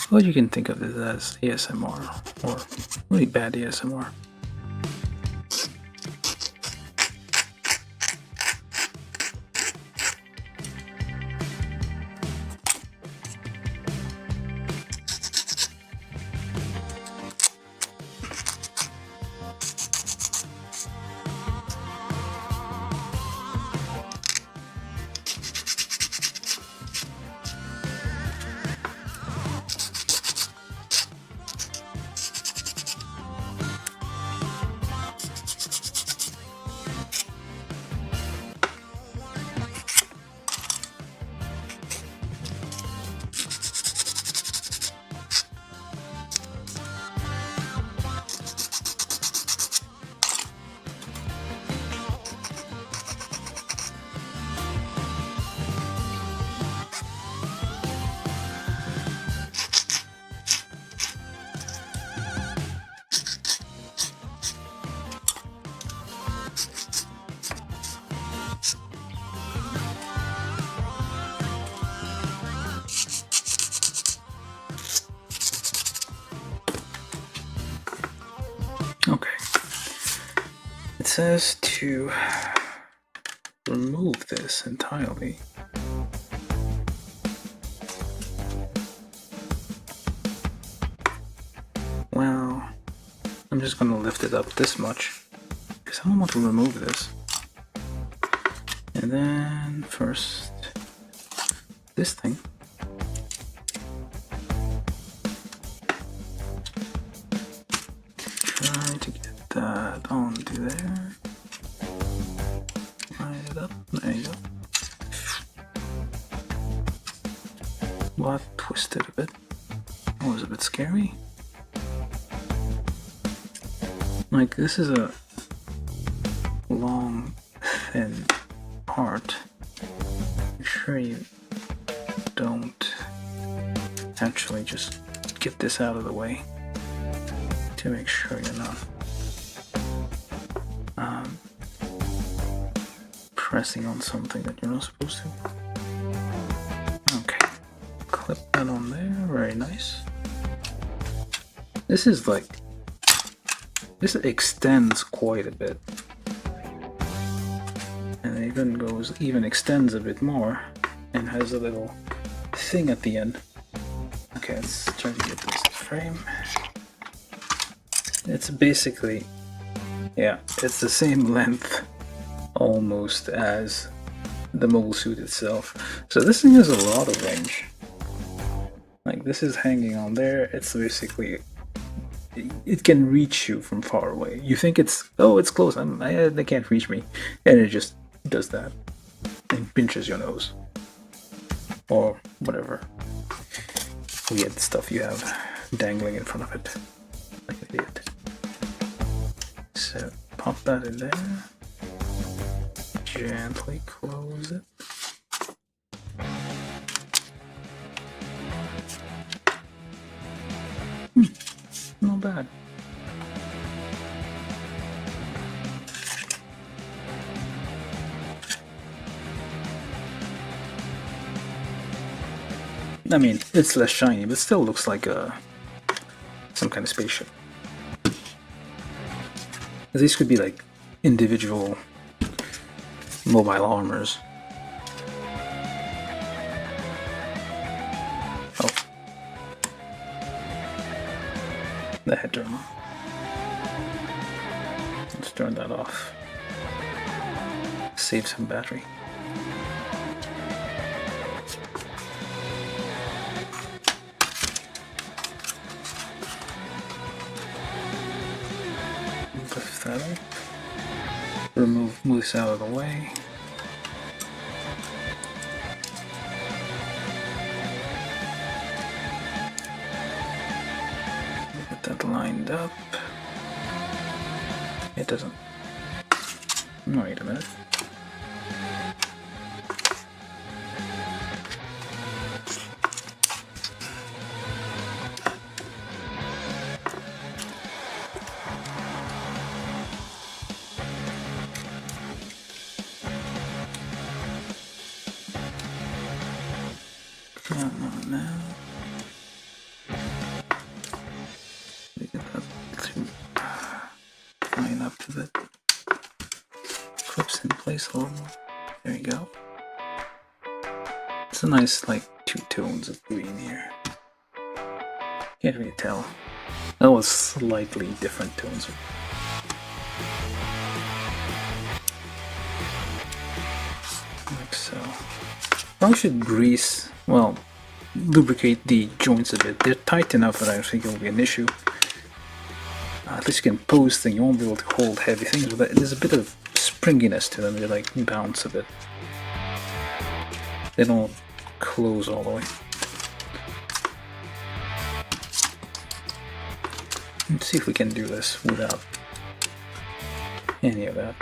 Well, you can think of this as ASMR, or really bad ASMR. Okay. It says to remove this entirely. Well, I'm just gonna lift it up this much because I don't want to remove this. And then first this thing. Try to get that onto there. Line it up. There you go. We'll have to twist it a bit. Oh, it's a bit scary. Like, this is a long, thin part. Make sure you don't actually just get this out of the way to make sure you're not pressing on something that you're not supposed to. Okay, clip that on there, very nice. This is like, this extends quite a bit. And it even extends a bit more and has a little thing at the end. Okay, let's try to get this frame. It's basically, yeah, it's the same length almost as the mobile suit itself. So this thing has a lot of range. Like, this is hanging on there. It's basically, it can reach you from far away. You think it's, oh, it's close, they can't reach me, and it just does that and pinches your nose or whatever weird stuff you have dangling in front of it, like an idiot. So pop that in there, gently close it. Not bad. I mean, it's less shiny, but still looks like some kind of spaceship. These could be like individual mobile armors. Oh. The head drama. Let's turn that off. Save some battery. Lift that up. Move this out of the way. Get that lined up. It doesn't. Wait a minute. Come on now. Let me get that to line up to the clips in place a little more. There you go. It's a nice, like, two tones of green here. Can't really tell. That was slightly different tones. Like so. Probably should grease, well, lubricate the joints a bit. They're tight enough that I don't think it will be an issue. At least you can pose things. You won't be able to hold heavy things, but there's a bit of springiness to them. They like bounce a bit. They don't close all the way. Let's see if we can do this without any of that.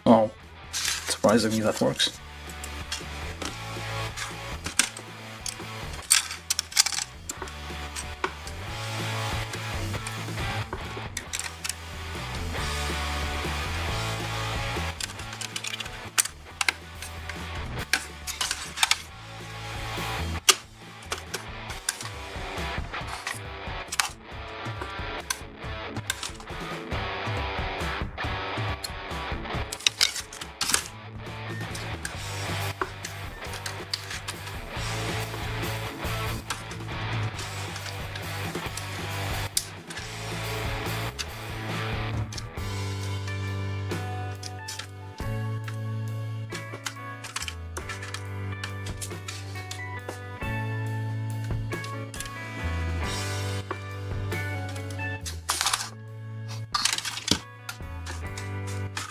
Oh, surprisingly that works.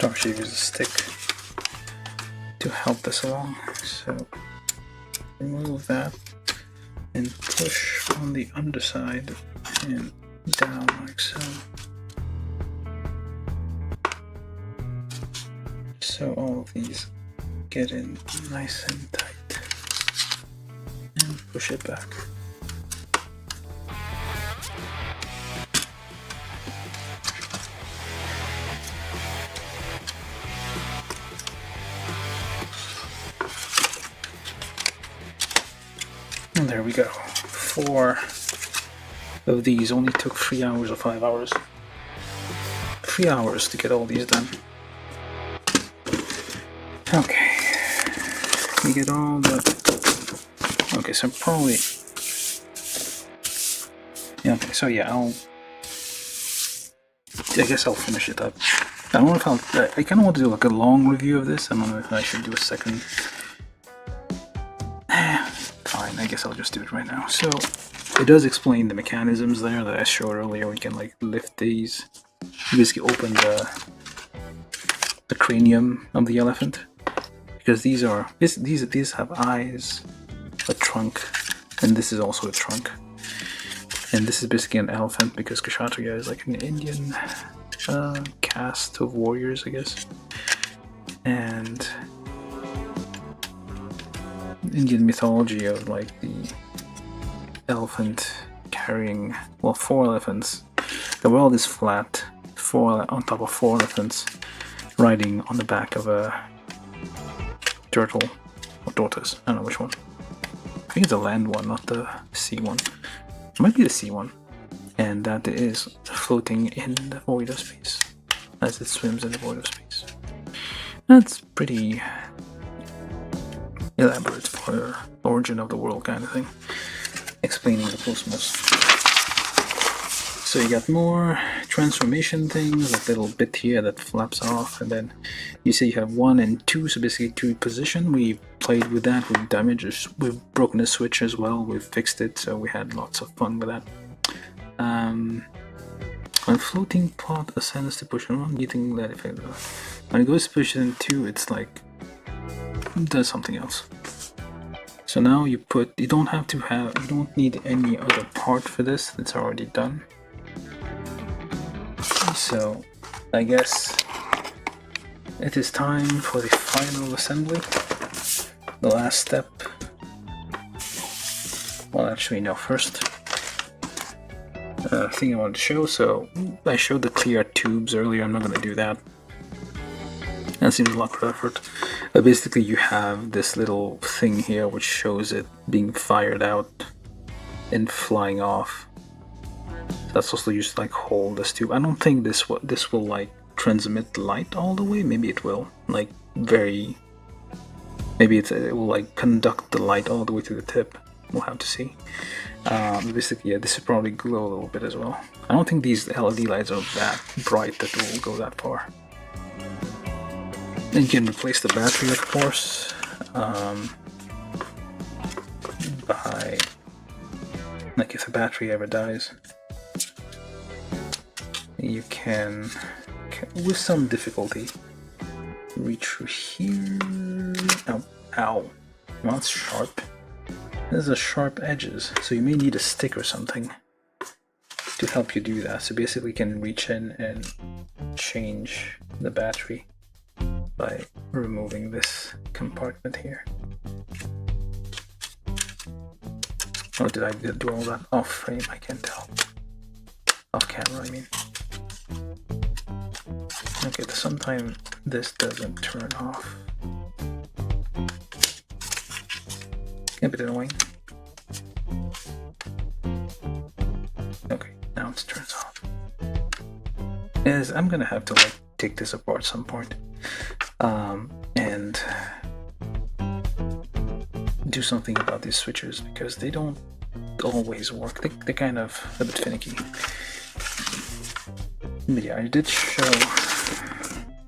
Actually use a stick to help this along. So remove that and push on the underside and down like so. So all of these get in nice and tight. And push it back. And there we go. 4 of these only took 3 hours or 5 hours. 3 hours to get all these done. Okay. We get all the... Okay, so probably... Yeah, okay, so yeah, I guess I'll finish it up. I don't know if I kind of want to do like a long review of this. I don't know if I should do a second. Fine, I guess I'll just do it right now. So it does explain the mechanisms there that I showed earlier. We can like lift these. You basically open the cranium of the elephant, because these have eyes, a trunk, and this is also a trunk. And this is basically an elephant because Kshatriya is like an Indian caste of warriors, I guess. And Indian mythology of like the elephant carrying, well, 4 elephants. The world is flat, 4 on top of 4 elephants riding on the back of a turtle or tortoise. I don't know which one. I think it's the land one, not the sea one. It might be the sea one. And that is floating in the void of space as it swims in the void of space. That's pretty elaborate for origin of the world kind of thing, explaining the cosmos. So you got more transformation things, a little bit here that flaps off, and then you see you have 1 and 2, so basically 2 position. We played with that, with damages, we've broken the switch as well, we've fixed it, so we had lots of fun with that. When floating pot ascends to position 1, you think that effect. When it goes to position 2, it's like does something else. So now you don't need any other part for this, it's already done. So I guess it is time for the final assembly, the last step. Well, actually no, first thing I wanted to show. So I showed the clear tubes earlier, I'm not going to do that. That seems a lot of effort. But basically you have this little thing here which shows it being fired out and flying off. That's also used to like hold this tube. I don't think this will like transmit light all the way. Maybe it will, like maybe it will like conduct the light all the way to the tip. We'll have to see. Basically, yeah, this will probably glow a little bit as well. I don't think these LED lights are that bright that it will go that far. Then you can replace the battery, of course, by, like, if the battery ever dies, you can with some difficulty reach through here. Ow. Well, that's sharp. There's a sharp edges, so you may need a stick or something to help you do that. So basically you can reach in and change the battery by removing this compartment here. Or did I do all that off frame? I can't tell. Off camera, I mean. Okay, sometimes this doesn't turn off. A bit annoying. Okay, now it turns off. I'm gonna have to like take this apart at some point, and do something about these switches because they don't always work. They're kind of a bit finicky. But yeah, I did show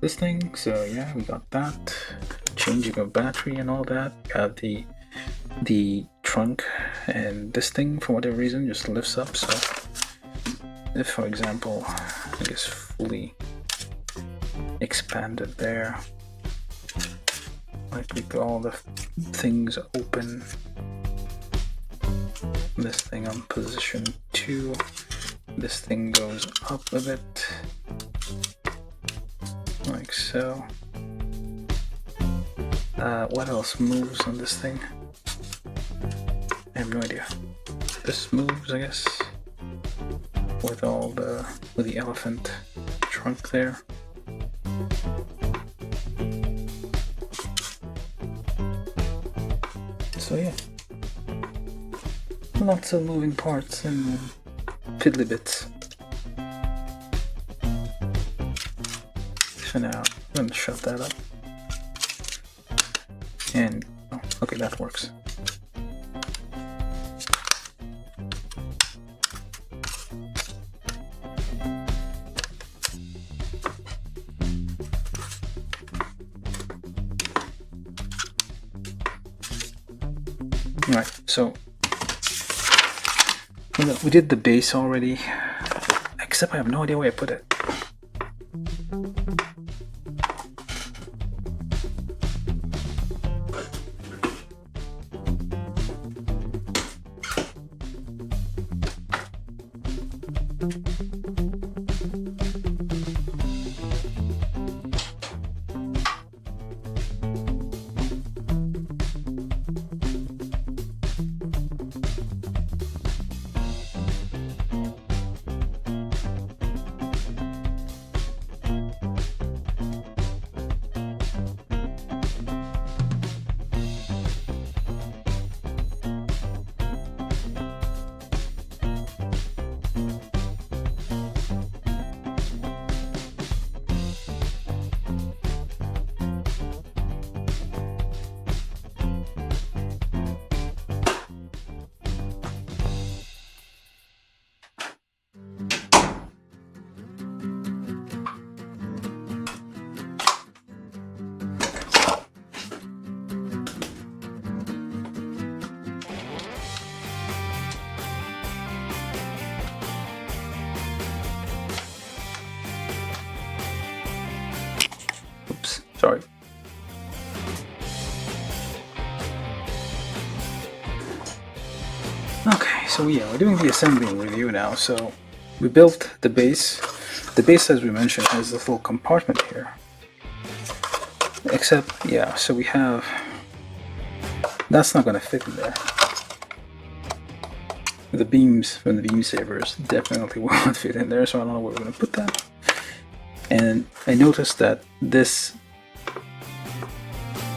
this thing, so yeah, we got that. Changing of battery and all that. Got the trunk, and this thing for whatever reason just lifts up. So if, for example, I guess fully expanded there, I keep all the things open. This thing on position 2. This thing goes up a bit, like so. What else moves on this thing? I have no idea. This moves, I guess, with the elephant trunk there. So yeah, lots of moving parts and fiddly bits. So now I'm gonna shut that up. And oh, okay, that works. Alright, so we did the base already, except I have no idea where I put it. Oops, sorry. Okay, so yeah, we're doing the assembly and review now. So we built the base. The base, as we mentioned, has this little compartment here. Except, yeah, so we have... That's not going to fit in there. The beams from the beam sabers definitely won't fit in there, so I don't know where we're going to put that. And I noticed that this,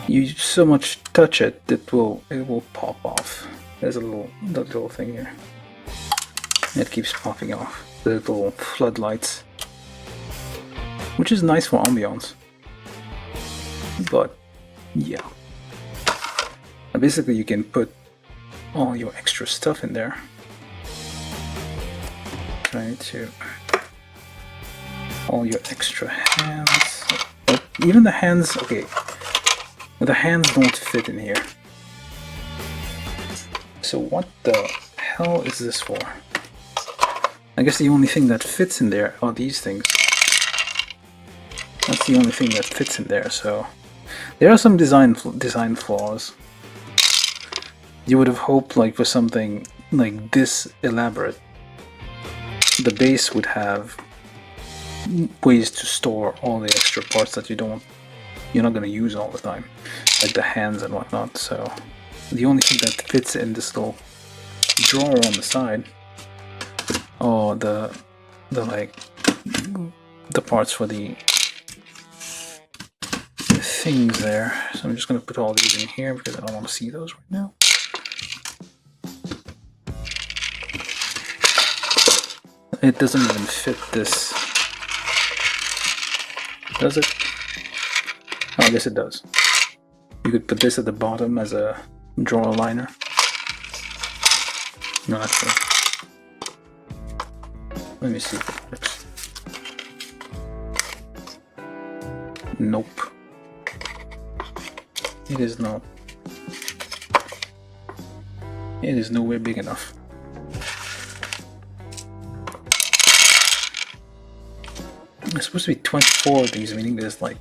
you so much touch it, it will pop off. There's that little thing here. It keeps popping off. The little floodlights, which is nice for ambiance. But yeah, and basically you can put all your extra stuff in there. Try to all your extra hands. Oh, even the hands, okay. The hands don't fit in here. So what the hell is this for? I guess the only thing that fits in there are these things. That's the only thing that fits in there, so... There are some design flaws. You would have hoped, like, for something like this elaborate, the base would have ways to store all the extra parts that you're not going to use all the time, like the hands and whatnot. So the only thing that fits in this little drawer on the side are the parts for the things there. So I'm just going to put all these in here because I don't want to see those right now. It doesn't even fit this. Does it? Oh, I guess it does. You could put this at the bottom as a drawer liner. No, not sure. Let me see if it works. Nope. It is not. It is nowhere big enough. There's supposed to be 24 of these, meaning there's like...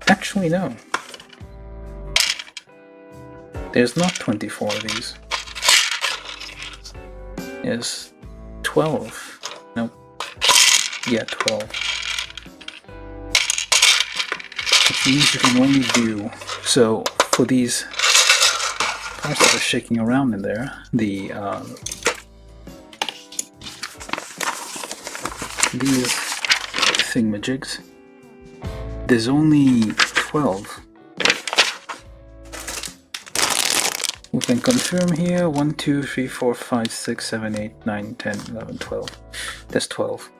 Actually, no. There's not 24 of these. There's 12. Nope. Yeah, 12. Which means you can only do... So, for these parts that are shaking around in there, the... these thingamajigs, there's only 12. We can confirm here 1, 2, 3, 4, 5, 6, 7, 8, 9, 10, 11, 12. There's 12.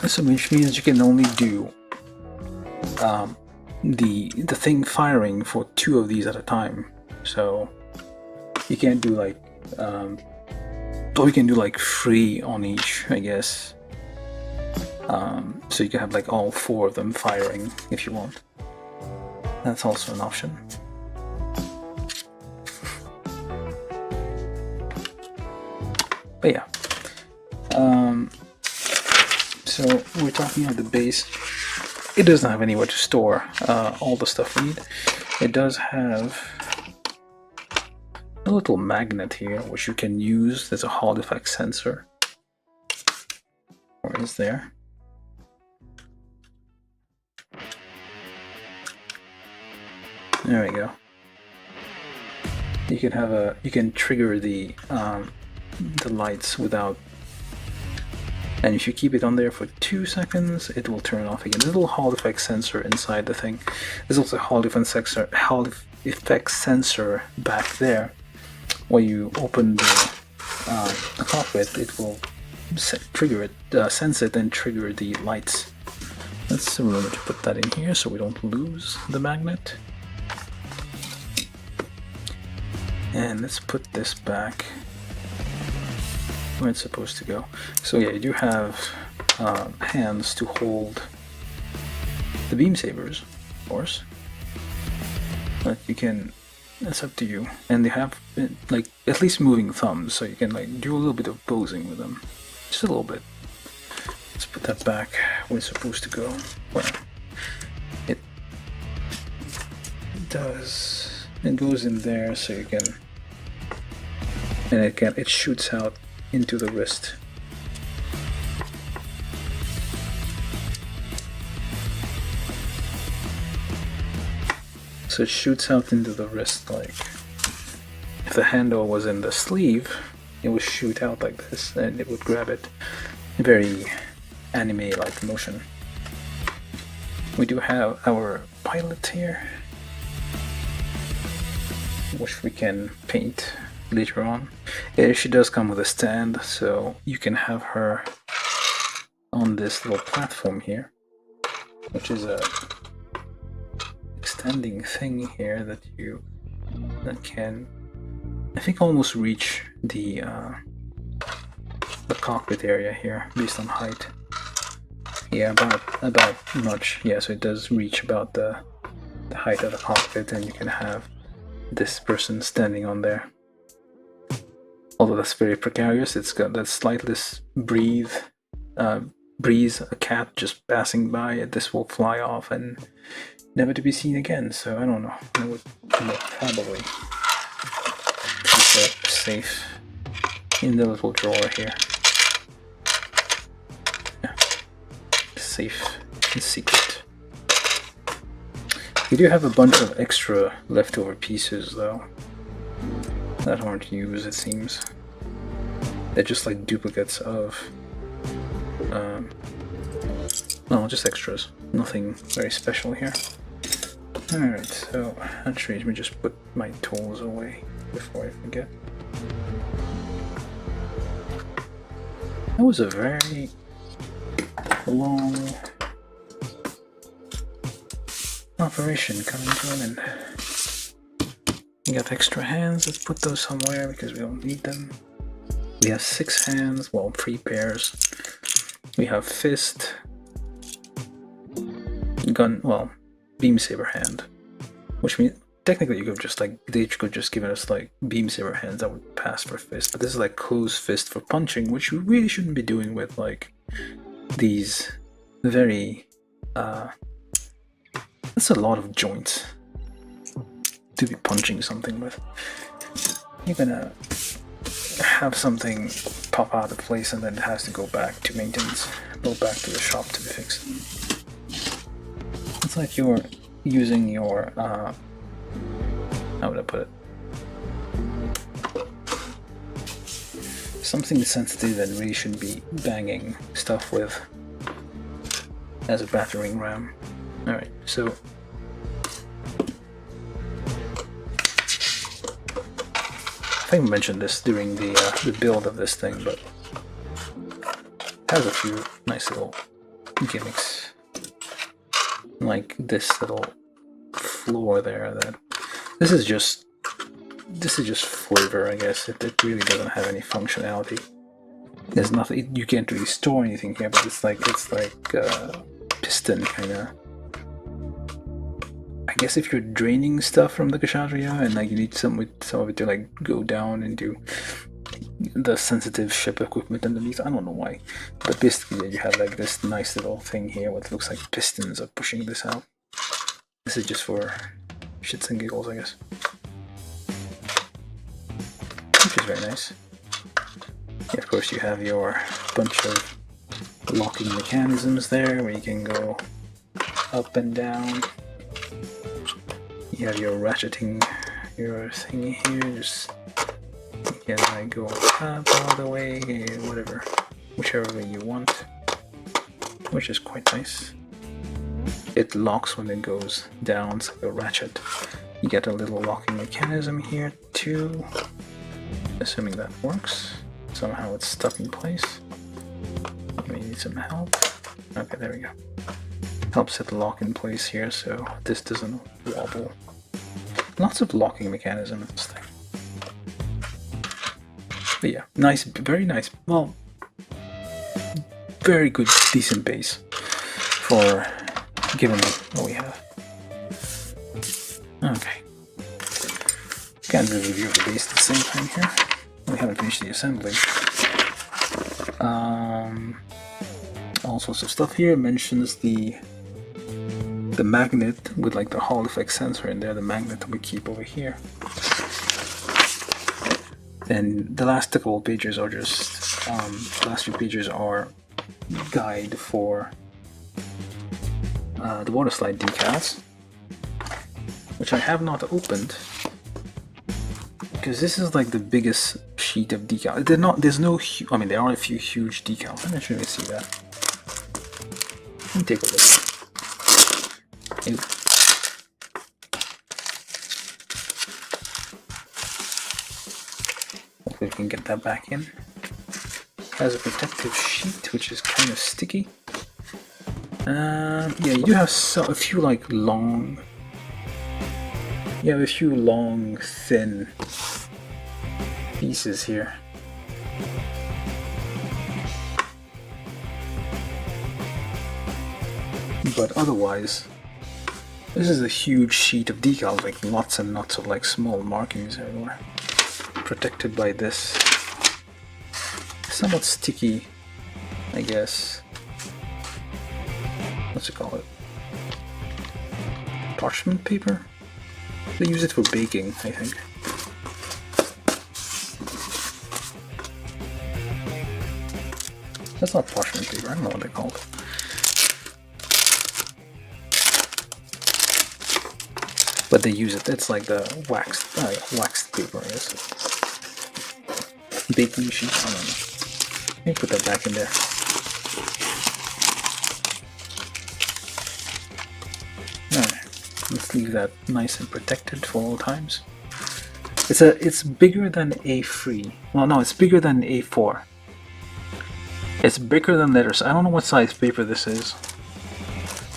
So which means you can only do the thing firing for 2 of these at a time. So you can't do like or you can do like 3 on each, I guess. So you can have like all 4 of them firing if you want. That's also an option. But yeah, so we're talking about the base. It doesn't have anywhere to store all the stuff we need. It does have a little magnet here which you can use. There's a Hall effect sensor. Or is there? There we go. You can have you can trigger the lights without, and if you keep it on there for 2 seconds, it will turn off again. There's a little Hall effect sensor inside the thing. There's also a Hall effect sensor back there. When you open the cockpit, it will trigger it, sense it, and trigger the lights. Let's remember to put that in here so we don't lose the magnet. And let's put this back where it's supposed to go. So yeah, you do have hands to hold the beam sabers, of course. But you can, that's up to you. And they have like at least moving thumbs, so you can like do a little bit of posing with them, just a little bit. Let's put that back where it's supposed to go. Where it does. It goes in there, so you can, and it shoots out into the wrist. So it shoots out into the wrist, like if the handle was in the sleeve, it would shoot out like this, and it would grab it. Very anime-like motion. We do have our pilot here, which we can paint later on. She does come with a stand, so you can have her on this little platform here, which is a extending thing here that can, I think, almost reach the cockpit area here based on height. Yeah, about much. Yeah, so it does reach about the height of the cockpit, and you can have this person standing on there. Although that's very precarious. It's got that slightless breeze, a cat just passing by, this will fly off and never to be seen again. So I don't know. I would probably keep it safe in the little drawer here. Yeah. Safe and secret. We do have a bunch of extra leftover pieces though that aren't used, it seems. They're just like duplicates of no, just extras. Nothing very special here. Alright, so actually let me just put my tools away before I forget. That was a very long operation coming to an end. We got extra hands, let's put those somewhere because we don't need them. We have 6 hands, well, 3 pairs. We have fist, gun, well, beam saber hand, which means technically you could just like, they could just give us like beam saber hands that would pass for fist, but this is like closed fist for punching, which we really shouldn't be doing with like these very that's a lot of joints to be punching something with. You're gonna have something pop out of place and then it has to go back to maintenance, go back to the shop to be fixed. It's like you're using your, how would I put it? Something sensitive that really shouldn't be banging stuff with as a battering ram. Alright, so I think I mentioned this during the build of this thing, but it has a few nice little gimmicks, like this little floor there. That this is just flavor, I guess. It really doesn't have any functionality. There's nothing, you can't really store anything here, but it's like piston kind of. I guess if you're draining stuff from the Kshatriya and like you need some of it to like go down into the sensitive ship equipment underneath, I don't know why, but basically you have like this nice little thing here what looks like pistons are pushing this out. This is just for shits and giggles, I guess, which is very nice. Yeah, of course you have your bunch of locking mechanisms there where you can go up and down. You have your ratcheting, your thingy here, just you can like go up all the way, whatever, whichever way you want, which is quite nice. It locks when it goes down, it's like a ratchet. You get a little locking mechanism here too, assuming that works. Somehow it's stuck in place. We need some help. Okay, there we go. Helps it lock in place here so this doesn't wobble. Lots of locking mechanism in this thing. But yeah, nice, very nice. Well, very good, decent base for given what we have. Okay. Can't really review the base at the same time here. We haven't finished the assembly. All sorts of stuff here. It mentions the magnet with like the Hall effect sensor in there, the magnet that we keep over here. And the last couple of pages are just the last few pages are guide for the water slide decals, which I have not opened because this is like the biggest sheet of decals. There's no I mean, there are a few huge decals. I'm not sure if you see that. Let me take a look. Hopefully we can get that back in. It has a protective sheet which is kind of sticky. Yeah, you do have a few like long. You have a few long, thin pieces here. But otherwise, this is a huge sheet of decals, like lots and lots of like small markings everywhere, protected by this somewhat sticky, I guess, what's it called? Parchment paper? They use it for baking, I think. That's not parchment paper, I don't know what they're called. But they use it, it's like the waxed paper, I guess. Baking sheet, I don't know. Let me put that back in there. Alright, let's leave that nice and protected for all times. It's bigger than A3. Well, no, it's bigger than A4. It's bigger than letters. I don't know what size paper this is.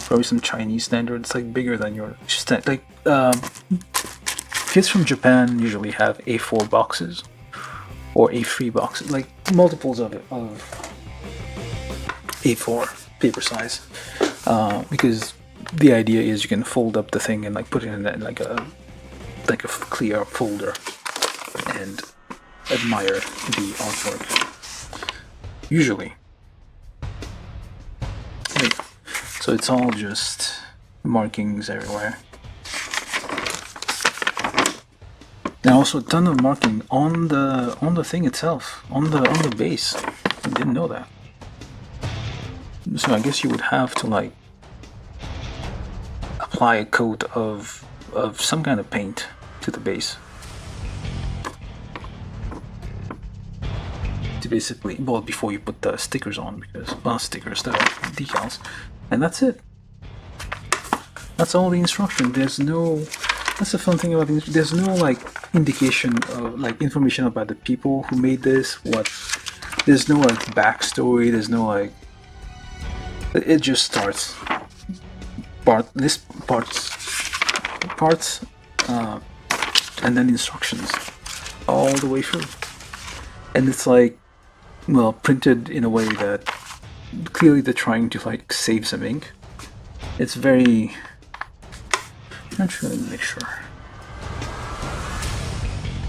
Probably some Chinese standard. It's like bigger than your like kids from Japan usually have A4 boxes or A3 boxes, like multiples of A4 paper size, because the idea is you can fold up the thing and like put it in like a clear folder and admire the artwork. Usually. So it's all just markings everywhere. And also a ton of marking on the thing itself, on the base. I didn't know that. So I guess you would have to like apply a coat of some kind of paint to the base to basically, well, before you put the stickers on, because, well, stickers, the decals, and that's it. That's all the instruction. There's no, that's the fun thing about this, there's no like indication of like information about the people who made this, there's no like backstory, there's no like, it just starts parts and then instructions all the way through, and it's like, well, printed in a way that clearly they're trying to like save some ink. It's very, I'm trying to make sure,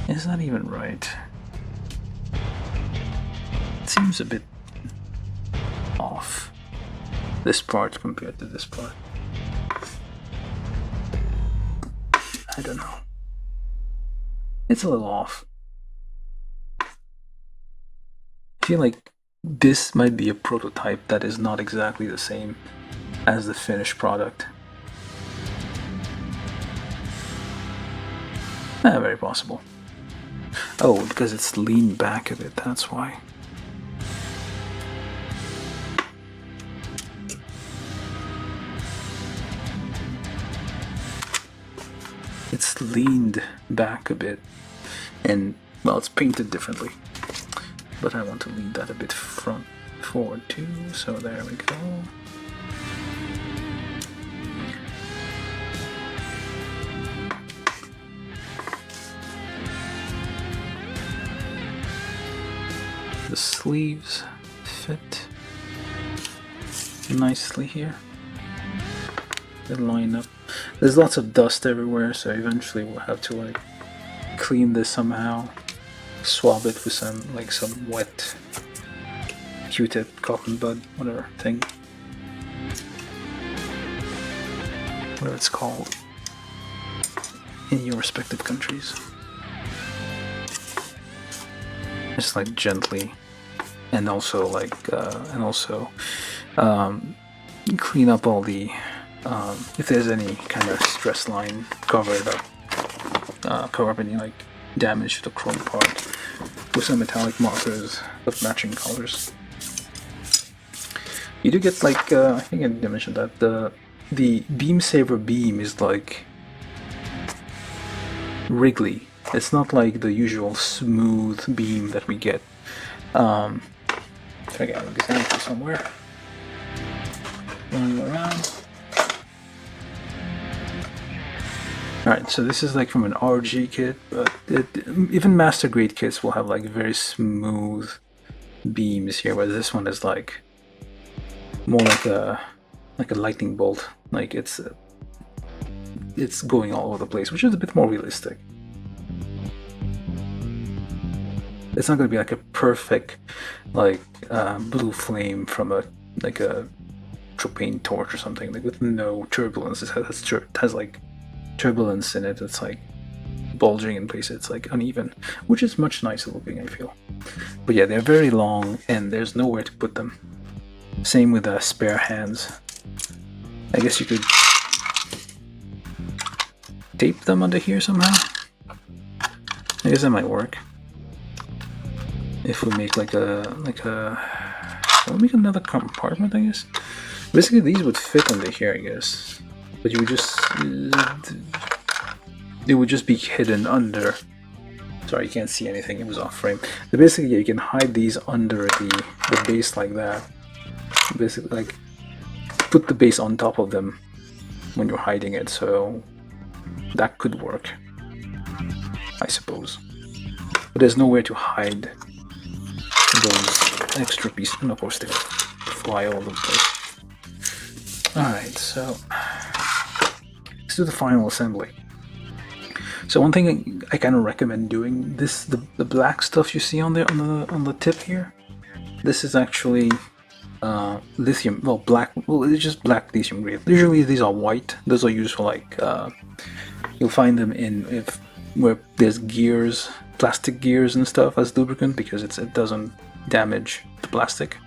is that even right? It seems a bit off, this part compared to this part. I don't know. It's a little off. I feel like this might be a prototype that is not exactly the same as the finished product. Very possible. Oh, because it's leaned back a bit, that's why. It's leaned back a bit, and well, it's painted differently, but I want to lean that a bit forward too, so there we go. The sleeves fit nicely here. They line up. There's lots of dust everywhere, so eventually we'll have to like clean this somehow, swab it with some wet Q-tip, cotton bud, whatever thing, whatever it's called in your respective countries. Just like gently, and also like clean up all the if there's any kind of stress line, cover it up, cover up any like damage to the chrome part with some metallic markers of matching colors. You do get like I think I did mention that the beam saver beam is like wriggly. It's not like the usual smooth beam that we get. If I get an example somewhere. Going around. Alright, so this is like from an RG kit, but even master grade kits will have like very smooth beams here, whereas this one is like more like a lightning bolt. Like it's going all over the place, which is a bit more realistic. It's not going to be like a perfect like blue flame from a propane torch or something, like with no turbulence. It has like turbulence in it. It's like bulging in places. It's like uneven, which is much nicer looking, I feel. But yeah, they're very long and there's nowhere to put them. Same with spare hands. I guess you could tape them under here somehow. I guess that might work. If we make we'll make another compartment, I guess. Basically, these would fit under here, I guess. But you would just, they would just be hidden under. Sorry, you can't see anything. It was off frame. So basically, yeah, you can hide these under the base like that. Basically, like put the base on top of them when you're hiding it. So that could work, I suppose. But there's nowhere to hide those extra pieces, and of course they fly all over the place. Alright, so let's do the final assembly. So one thing I kind of recommend doing, this the black stuff you see on the tip here, this is actually lithium, it's just black lithium grade. Usually these are white. Those are used for like you'll find them in where there's gears, plastic gears and stuff as lubricant, because it doesn't damage the plastic.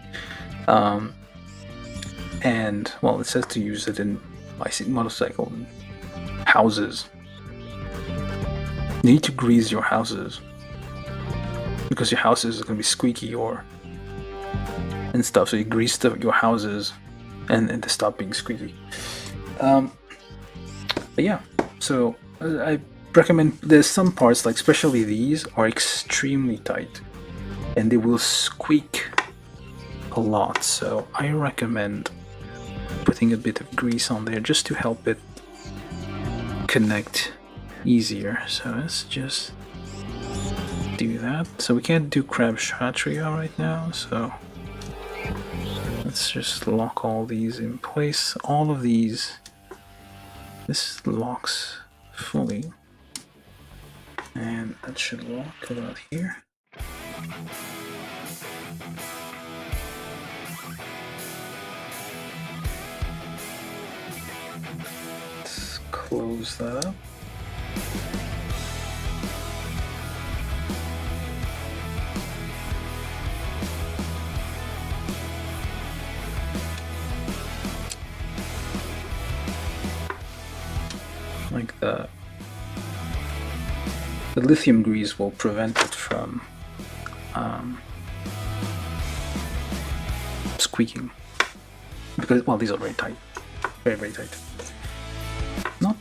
And well, it says to use it in motorcycle houses. You need to grease your houses because your houses are gonna be squeaky and stuff. So you grease your houses and to stop being squeaky. But yeah, so I recommend. There's some parts, like especially these, are extremely tight and they will squeak a lot. So I recommend putting a bit of grease on there just to help it connect easier. So let's just do that. So we can't do Kshatriya right now, so let's just lock all these in place. All of these, this locks fully, and that should lock about here. Let's close that up. Like the lithium grease will prevent it from squeaking, because well, these are very tight, very tight.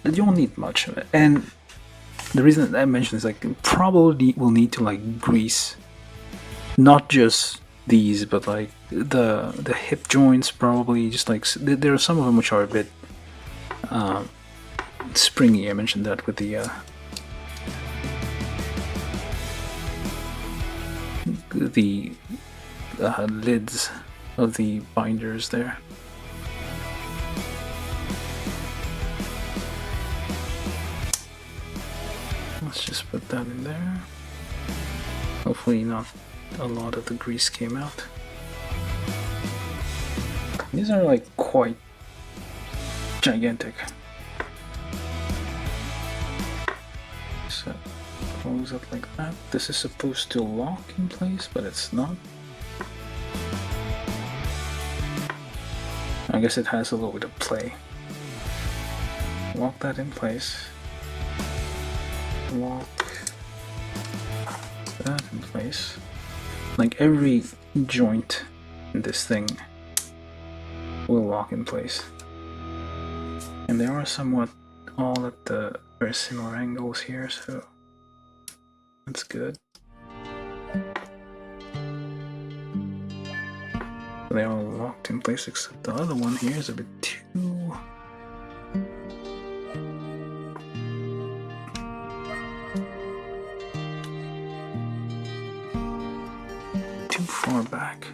You don't need much of it, and the reason that I mentioned is like probably will need to like grease not just these, but like the hip joints, probably just like there are some of them which are a bit springy. I mentioned that with the lids of the binders there. Let's just put that in there. Hopefully not a lot of the grease came out. These are like quite gigantic. So close it like that. This is supposed to lock in place, but it's not. I guess it has a little bit of play. Lock that in place. Lock that in place. Like every joint in this thing will lock in place. And they are somewhat all at the very similar angles here, so that's good. They all locked in place, except the other one here is a bit too far back.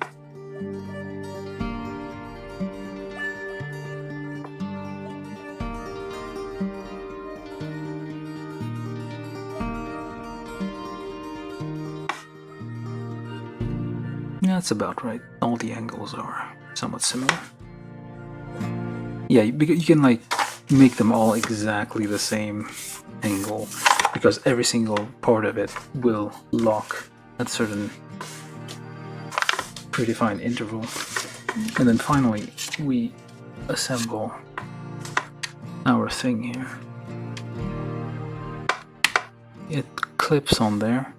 Yeah, that's about right. All the angles are somewhat similar. Yeah, you can like make them all exactly the same angle, because every single part of it will lock at certain predefined interval. And then finally we assemble our thing here. It clips on there.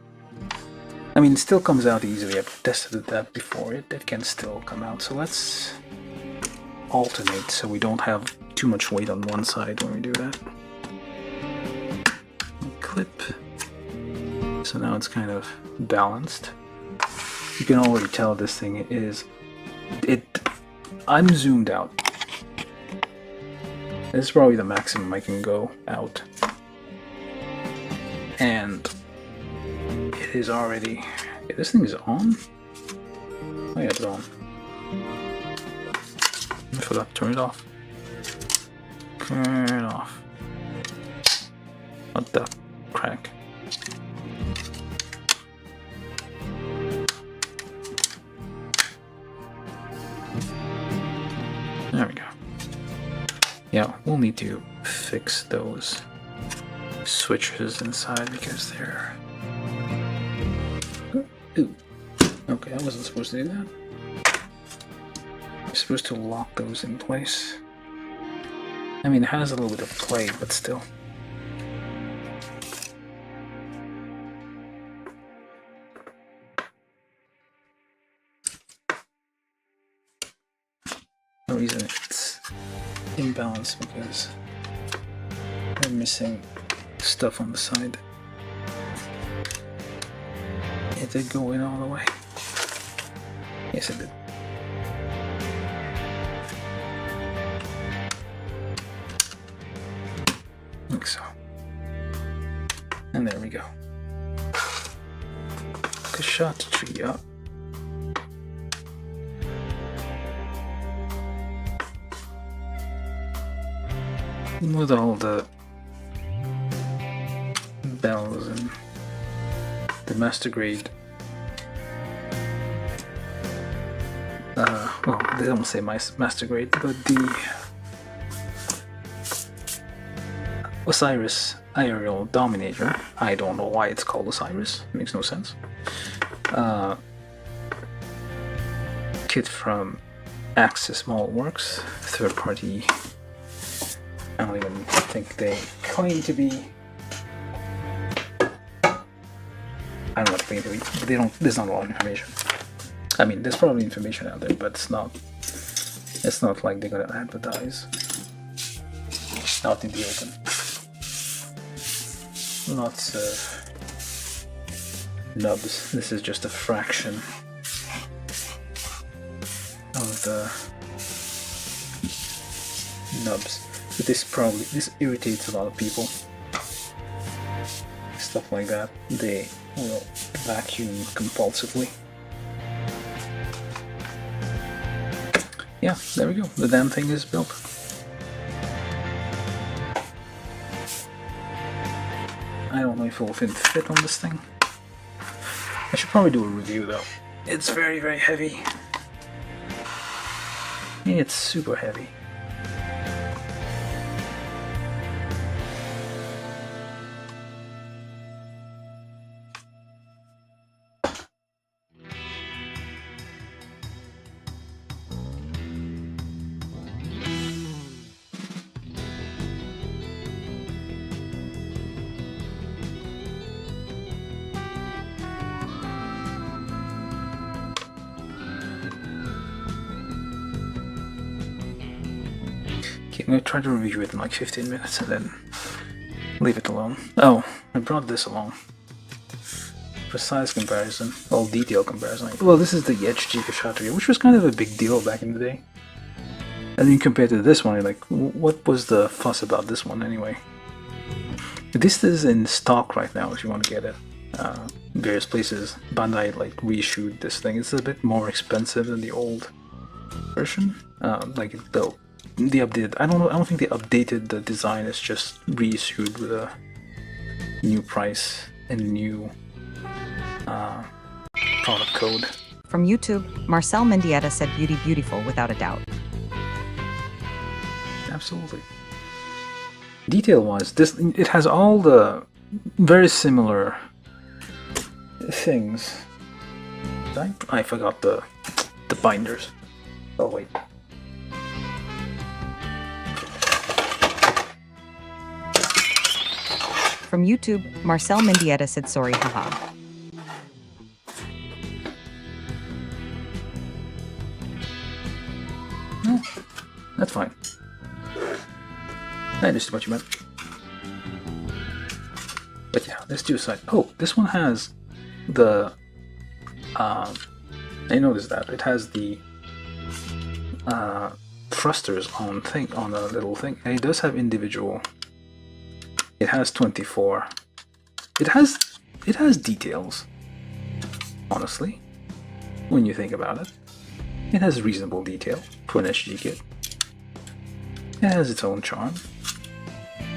I mean, it still comes out easily. I've tested that before. It can still come out. So let's alternate so we don't have too much weight on one side when we do that. Clip. So now it's kind of balanced. You can already tell this thing is I'm zoomed out. This is probably the maximum I can go out. And it is already... Yeah, this thing is on? Oh yeah, it's on. I forgot to turn it off. Turn it off. What the crack? There we go. Yeah, we'll need to fix those switches inside because they're... Ooh. Okay, I wasn't supposed to do that. You're supposed to lock those in place. I mean, it has a little bit of play, but still. No reason it's imbalanced because we're missing stuff on the side. It did go in all the way. Yes, it did. Like so. And there we go. Kshatriya. With all the bells and the master grade. Well, they don't say master grade, but the Osiris aerial Dominator. I don't know why it's called Osiris. It makes no sense. Kit from Axis Works, third party. I don't even think they claim to be. I don't know what they claim to be, but they don't. There's not a lot of information. I mean, there's probably information out there, but it's not. It's not like they're gonna advertise out in the open. Lots of nubs. This is just a fraction of the nubs. But this irritates a lot of people. Stuff like that. They will vacuum compulsively. Yeah, there we go. The damn thing is built. I don't know if it will fit on this thing. I should probably do a review though. It's very, very heavy. It's super heavy. Okay, I'm gonna try to review it in like 15 minutes and then leave it alone. Oh, I brought this along. For size comparison, well, detail comparison. Well, this is the HG Kshatriya, which was kind of a big deal back in the day. And then compared to this one, you're like, what was the fuss about this one anyway? This is in stock right now if you want to get it. Various places. Bandai like reissued this thing. It's a bit more expensive than the old version. Like the updated. I don't know. I don't think they updated the design. It's just reissued with a new price and new product code. From YouTube, Marcel Mendieta said beauty beautiful without a doubt. Absolutely. Detail-wise, it has all the very similar things. I forgot the binders. Oh wait. From YouTube, Marcel Mendieta said sorry, haha. No, that's fine. I understood what you meant. But yeah, let's do a side. Oh, this one has the... I noticed that. It has the thrusters on a little thing. And it does have individual... It has 24. It has details. Honestly. When you think about it. It has reasonable detail for an SG kit. It has its own charm.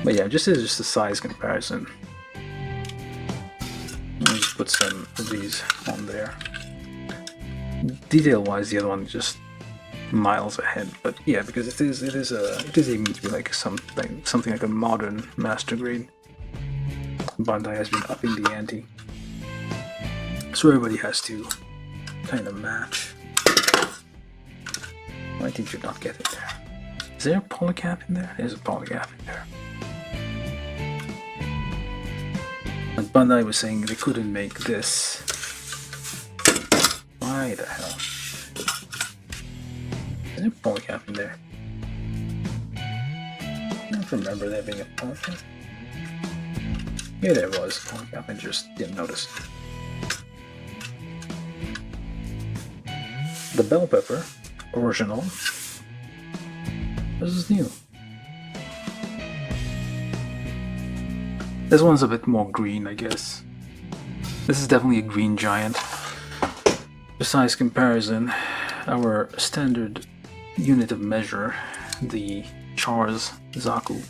But yeah, just a size comparison. Let me just put some of these on there. Detail-wise, the other one is just miles ahead. But yeah, because it is aiming to be like something like a modern master grade. Bandai has been upping the ante. So everybody has to kind of match. Why did you not get it there? Is there a polycap in there? There's a polycap in there. Like Bandai was saying they couldn't make this. Why the hell? Is there a polycap in there? I don't remember there being a polycap. Yeah, there was a polycap, I just didn't notice. The bell pepper, original. This is new. This one's a bit more green, I guess. This is definitely a green giant. Besides comparison, our standard unit of measure, the Char's Zaku.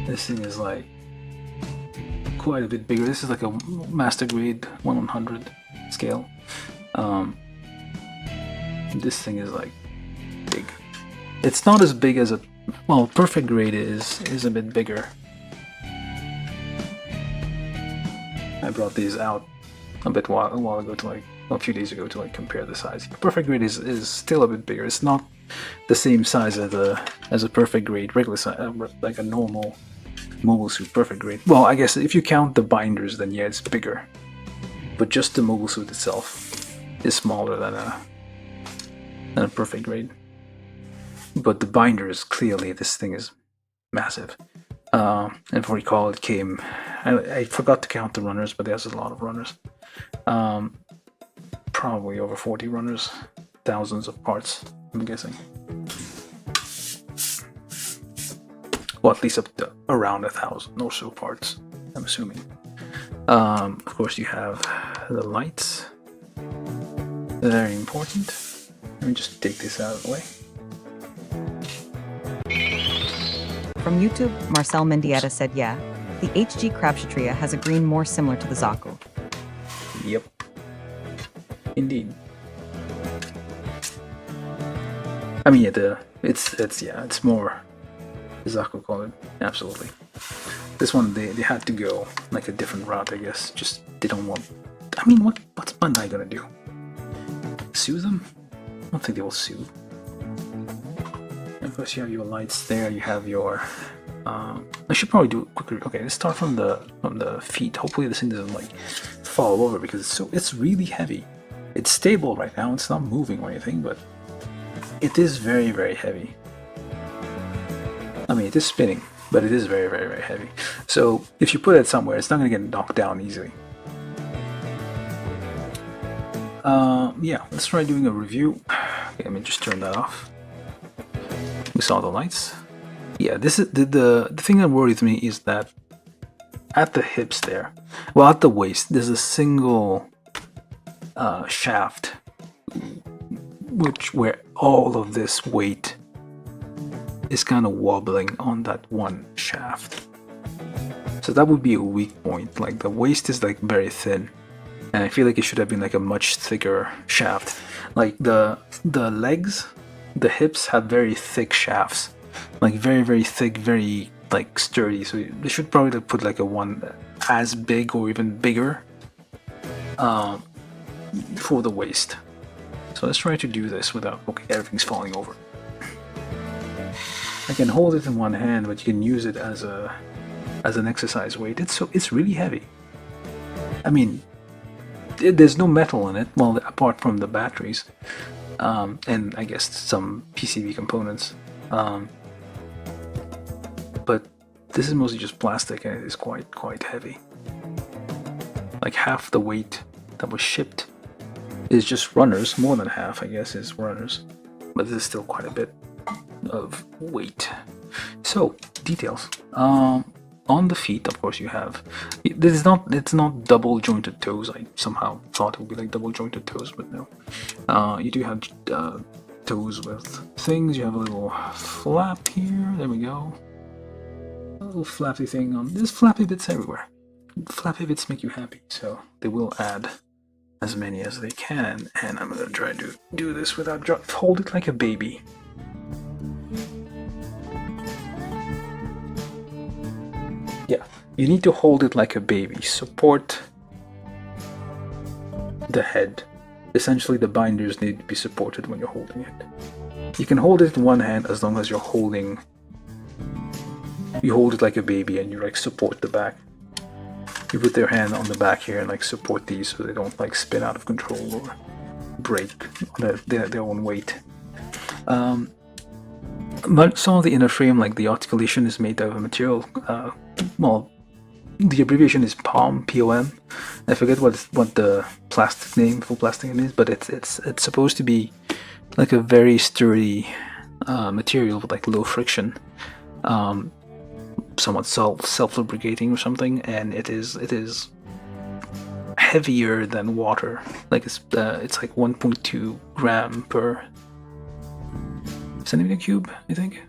This thing is like quite a bit bigger. This is like a master grade 1/100 scale. This thing is like big. It's not as big as a, well, perfect grade is a bit bigger. I brought these out a while ago to like a few days ago to like compare the size. Perfect grade is still a bit bigger. It's not the same size as a perfect grade regular size, like a normal mobile suit perfect grade. Well, I guess if you count the binders, then yeah, it's bigger. But just the mobile suit itself is smaller than a perfect grade. But the binders, clearly, this thing is massive. And if I recall, it came. I forgot to count the runners, but there's a lot of runners. Probably over 40 runners, thousands of parts, I'm guessing. Well, at least up to around 1,000 or so parts, I'm assuming. Of course, you have the lights. Very important. Let me just take this out of the way. From YouTube, Marcel Mendieta said, yeah, the HG Kshatriya has a green more similar to the Zaku. Yep. Indeed. I mean, yeah, it's more Zaku colored. Absolutely. This one, they had to go like a different route, I guess. Just they don't want. I mean, what's Bandai gonna do? Sue them? I don't think they will sue. Of course, you have your lights there. You have your. I should probably do it quicker. Okay, let's start from the feet. Hopefully, this thing doesn't like fall over because it's really heavy. It's stable right now. It's not moving or anything, but it is very, very heavy. I mean, it is spinning, but it is very, very, very heavy. So if you put it somewhere, it's not going to get knocked down easily. Yeah, let's try doing a review. Okay, let me just turn that off. We saw the lights. Yeah, this is the thing that worries me is that at the hips there, well, at the waist, there's a single shaft, where all of this weight is kind of wobbling on that one shaft. So that would be a weak point. Like the waist is like very thin, and I feel like it should have been like a much thicker shaft. Like the legs, the hips have very thick shafts, like very, very thick, very like sturdy. So they should probably put like a one as big or even bigger for the waist. So let's try to do this without, okay, everything's falling over. I can hold it in one hand, but you can use it as an exercise weight. It's really heavy. I mean, there's no metal in it, well, apart from the batteries, and I guess some PCB components. But this is mostly just plastic, and it is quite heavy. Like half the weight that was shipped is just runners. More than half, I guess, is runners. But this is still quite a bit of weight. So details. On the feet, of course, you have. It's not double jointed toes. I somehow thought it would be like double jointed toes, but no. You do have toes with things. You have a little flap here. There we go. A little flappy thing on. There's flappy bits everywhere. Flappy bits make you happy, so they will add as many as they can. And I'm gonna try to do this without hold it like a baby. Yeah, you need to hold it like a baby. Support the head. Essentially, the binders need to be supported when you're holding it. You can hold it in one hand as long as you're holding. You hold it like a baby and you like support the back. You put their hand on the back here and like support these so they don't like spin out of control or break their own weight. But some of the inner frame, like the articulation, is made out of a material. Well, the abbreviation is POM, P-O-M. I forget what the plastic name for plastic is, but it's supposed to be like a very sturdy material with like low friction, somewhat self-lubricating or something, and it is heavier than water. Like it's like 1.2 gram per centimeter cube, I think.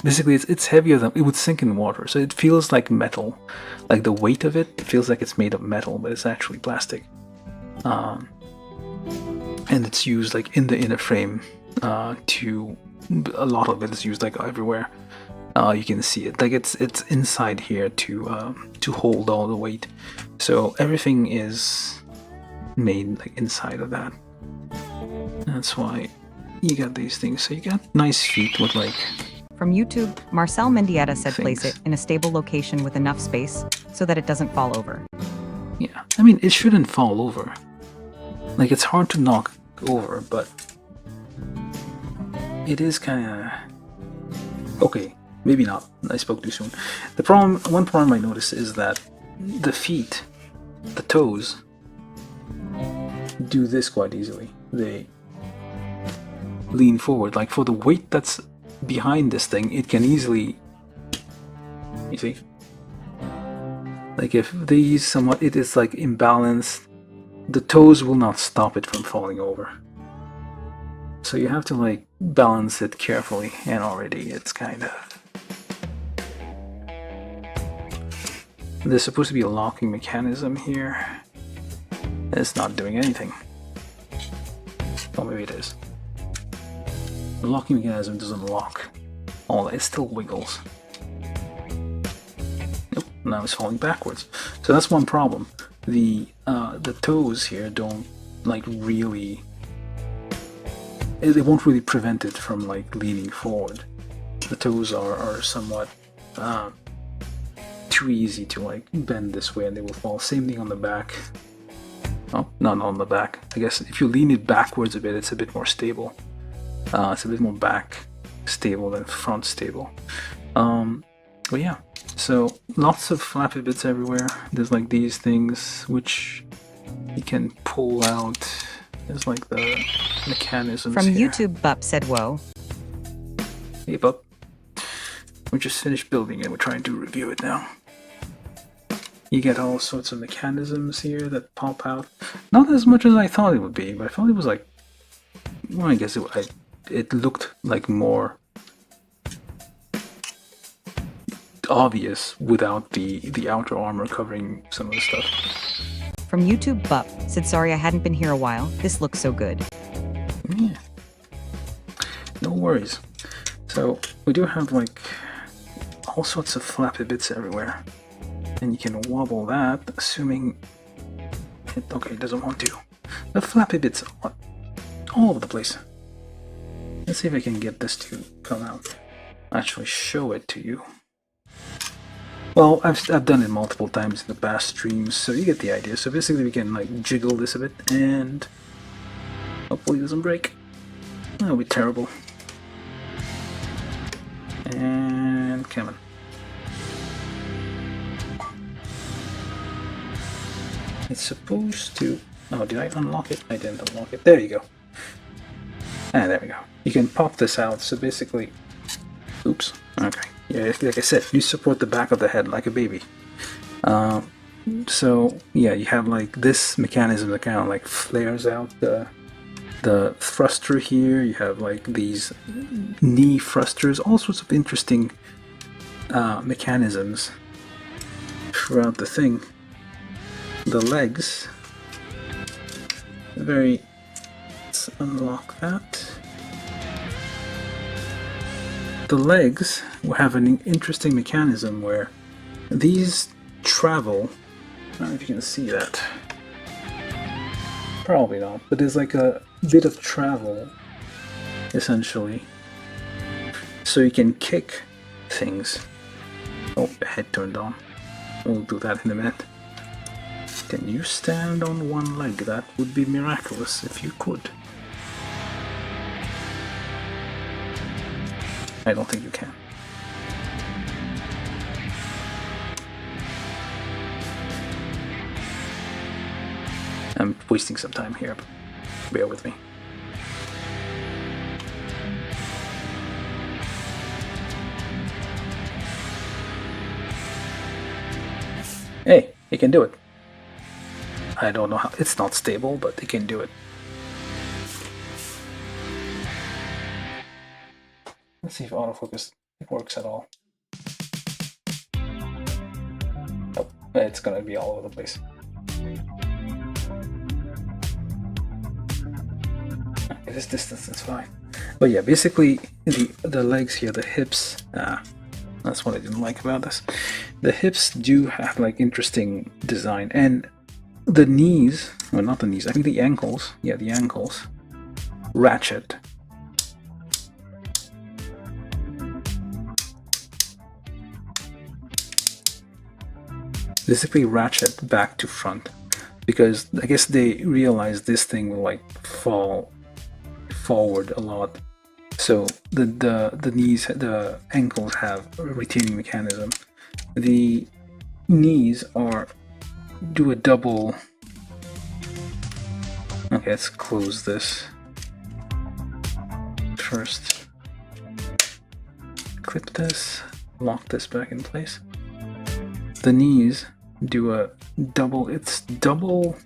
Basically, it's heavier than it would sink in water, so it feels like metal. Like the weight of it feels like it's made of metal, but it's actually plastic. And it's used like in the inner frame. To a lot of it is used like everywhere. You can see it, like it's inside here to hold all the weight. So everything is made like inside of that. That's why you got these things. So you got nice feet with like. From YouTube, Marcel Mendieta said Things. place it in a stable location with enough space so that it doesn't fall over. Yeah, I mean, it shouldn't fall over. Like, it's hard to knock over, but it is kind of... Okay, maybe not. I spoke too soon. One problem I noticed is that the feet, the toes, do this quite easily. They lean forward. Like, for the weight that's behind this thing, it can easily... You see? Like, if these somewhat... It is, like, imbalanced, the toes will not stop it from falling over. So you have to like balance it carefully, and already it's kind of... There's supposed to be a locking mechanism here. It's not doing anything. Oh, maybe it is. The locking mechanism doesn't lock. Oh, it still wiggles. Nope, now it's falling backwards. So that's one problem. The toes here don't like really... They won't really prevent it from like leaning forward. The toes are somewhat too easy to like bend this way and they will fall. Same thing on the back. Oh, not on the back. I guess if you lean it backwards a bit, it's a bit more stable. It's a bit more back stable than front stable. But yeah, so lots of flappy bits everywhere. There's like these things which you can pull out. There's like the mechanisms From here. YouTube, Bup said, whoa. Hey Bup. We just finished building it, we're trying to review it now. You get all sorts of mechanisms here that pop out. Not as much as I thought it would be, but I thought it was like... Well, I guess it looked like more obvious without the outer armor covering some of the stuff. From YouTube, Bup said, sorry I hadn't been here a while. This looks so good. Yeah. No worries. So we do have like all sorts of flappy bits everywhere. And you can wobble that, assuming it doesn't want to. The flappy bits are all over the place. Let's see if I can get this to come out. Actually show it to you. Well, I've done it multiple times in the past streams, so you get the idea. So basically we can like jiggle this a bit and hopefully it doesn't break. That would be terrible. And come on. It's supposed to... Oh, did I unlock it? I didn't unlock it. There you go. Ah, there we go. You can pop this out, so basically... Oops. Okay. Yeah, like I said, you support the back of the head like a baby. So, yeah, you have like this mechanism that kind of like flares out the thruster here. You have like these knee thrusters, all sorts of interesting mechanisms throughout the thing. The legs, let's unlock that. The legs will have an interesting mechanism where these travel. I don't know if you can see that. Probably not, but there's like a bit of travel, essentially. So you can kick things. Oh, the head turned on. We'll do that in a minute. Can you stand on one leg? That would be miraculous if you could. I don't think you can. I'm wasting some time here, but bear with me. Hey, you can do it. I don't know how. It's not stable, but you can do it. Let's see if autofocus works at all. Oh, it's gonna be all over the place. Okay, this distance is fine. But yeah, basically the legs here, the hips, that's what I didn't like about this. The hips do have like interesting design, and the knees, well, not the knees, I think the ankles, yeah, the ankles ratchet. Basically ratchet back to front, because I guess they realized this thing will like fall forward a lot. So the knees, the ankles have a retaining mechanism. The knees do a double. Okay, let's close this first. Clip this, lock this back in place. The knees do a double. It's double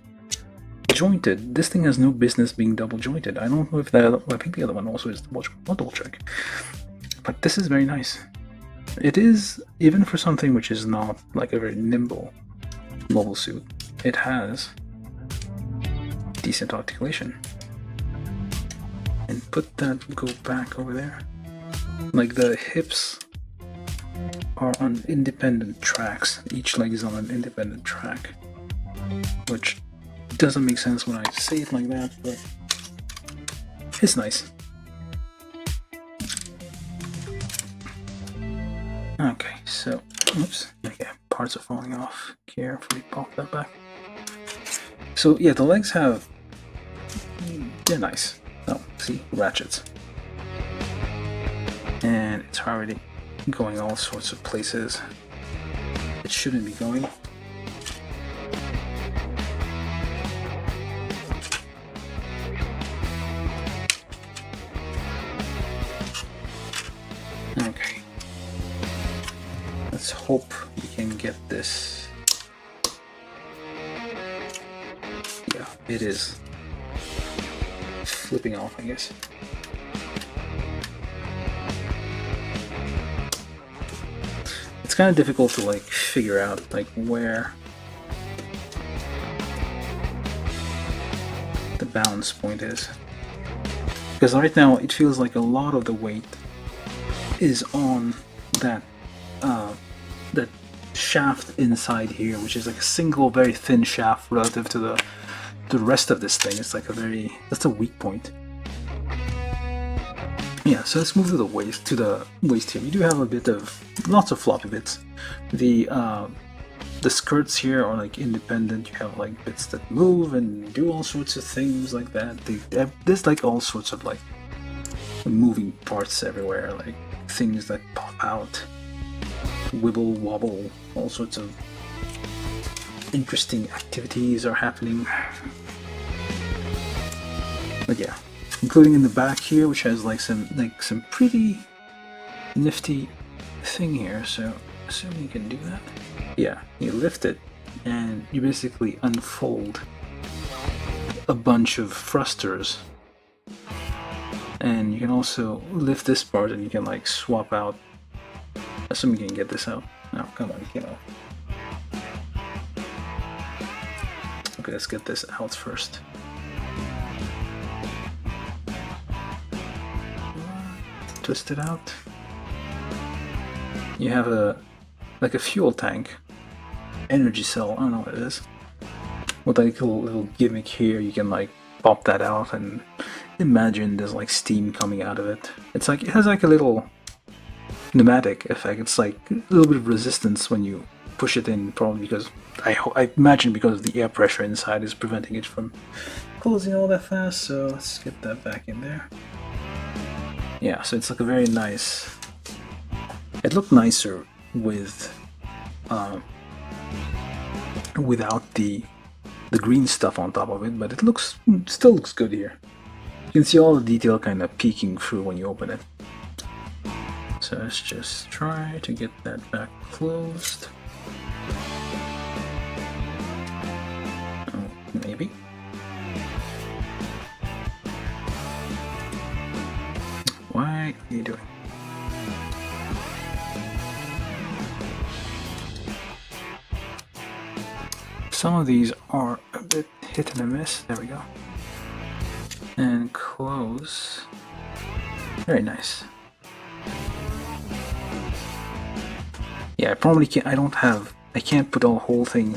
jointed. This thing has no business being double jointed. I don't know if that. I think the other one also is double check. But this is very nice. It is, even for something which is not like a very nimble mobile suit, it has decent articulation. And put that, go back over there. Like the hips are on independent tracks. Each leg is on an independent track, which doesn't make sense when I say it like that, but it's nice. Okay, so, oops, okay, parts are falling off. Carefully pop that back. So yeah, the legs they're nice. Oh, see, ratchets. And it's already going all sorts of places it shouldn't be going. Okay. Let's hope we can get this. Yeah, it is flipping off, I guess. It's kind of difficult to like figure out like where the balance point is, because right now it feels like a lot of the weight is on that that shaft inside here, which is like a single very thin shaft relative to the rest of this thing. It's like that's a weak point. Yeah, so let's move to the waist here. You do have a bit of lots of floppy bits. The skirts here are like independent. You have like bits that move and do all sorts of things like that. There's like all sorts of like moving parts everywhere, like things that pop out, wibble wobble, all sorts of interesting activities are happening. But yeah, including in the back here, which has like some pretty nifty thing here. So assuming you can do that, yeah, you lift it and you basically unfold a bunch of thrusters, and you can also lift this part and you can like swap out. Assuming you can get this out. No, come on, get out. Okay, let's get this out first. Twist it out. You have a like a fuel tank, energy cell. I don't know what it is. With like a little gimmick here, you can like pop that out and imagine there's like steam coming out of it. It's like it has like a little pneumatic effect. It's like a little bit of resistance when you push it in, probably because I imagine because the air pressure inside is preventing it from closing all that fast. So let's get that back in there. Yeah, so it's like a very nice. It looked nicer with without the green stuff on top of it, but it still looks good here. You can see all the detail kind of peeking through when you open it. So let's just try to get that back closed. Oh, maybe. Why are you doing? Some of these are a bit hit and a miss. There we go. And close. Very nice. Yeah, I probably can't. I can't put the whole thing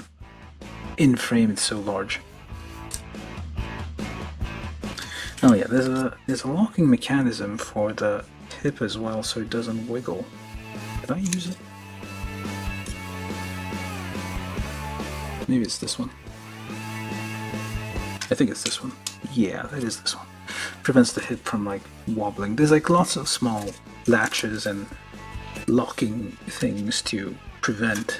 in frame. It's so large. Oh yeah, there's a locking mechanism for the tip as well, so it doesn't wiggle. Did I use it? Maybe it's this one. I think it's this one. Yeah, that is this one. Prevents the hip from like wobbling. There's like lots of small latches and locking things to prevent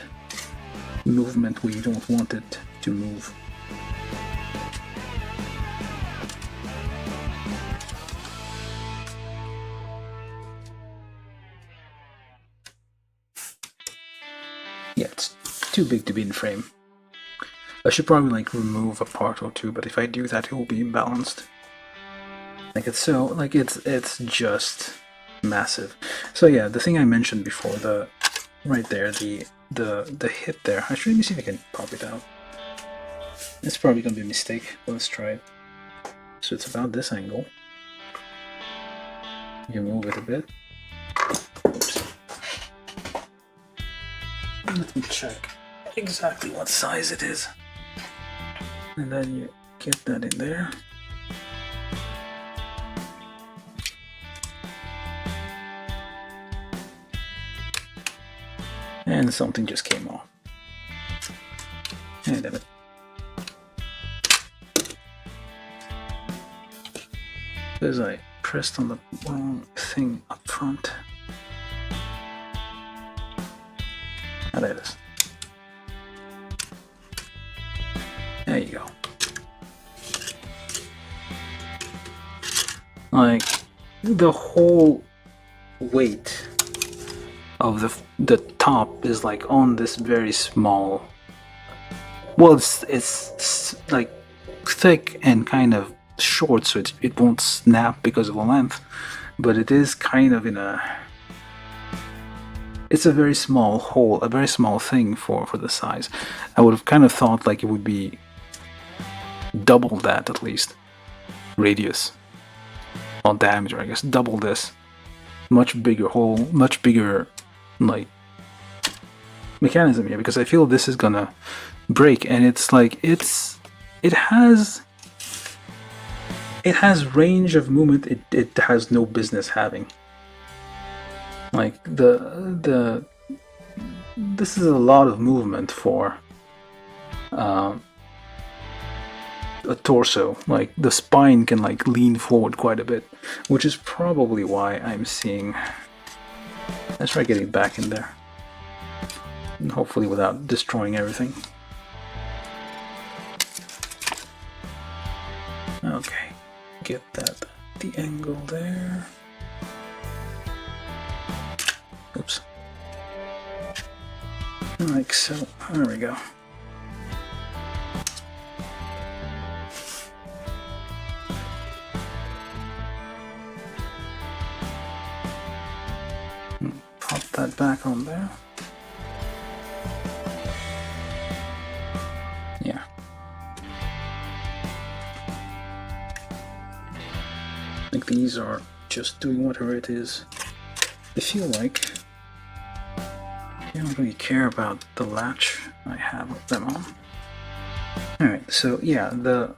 movement where you don't want it to move. Yeah, it's too big to be in frame. I should probably like remove a part or two, but if I do that, it will be imbalanced. Like it's so, like it's just massive. So yeah, the thing I mentioned before, right there, the hip there. Actually, let me see if I can pop it out. It's probably gonna be a mistake, but let's try it. So it's about this angle. You move it a bit. Oops. Let me check exactly what size it is. And then you get that in there. And something just came off. And damn it. Because I pressed on the wrong thing up front. Ah, there it is. There you go. Like the whole weight of the top is like on this very small. Well, it's like thick and kind of short, so it won't snap because of the length, but it is kind of in a. It's a very small hole, a very small thing for the size. I would have kind of thought like it would be double that at least. Radius. Or diameter, I guess. Double this. Much bigger hole, much bigger like mechanism here, because I feel this is gonna break, and it's like it has range of movement it has no business having. Like this is a lot of movement for a torso. Like the spine can like lean forward quite a bit, which is probably why I'm seeing. Let's try getting back in there, and hopefully without destroying everything. Okay, get that the angle there. Oops. Like so. There we go. Pop that back on there. Yeah. I think these are just doing whatever it is they feel like. I don't really care about the latch I have them on. Alright, so yeah, the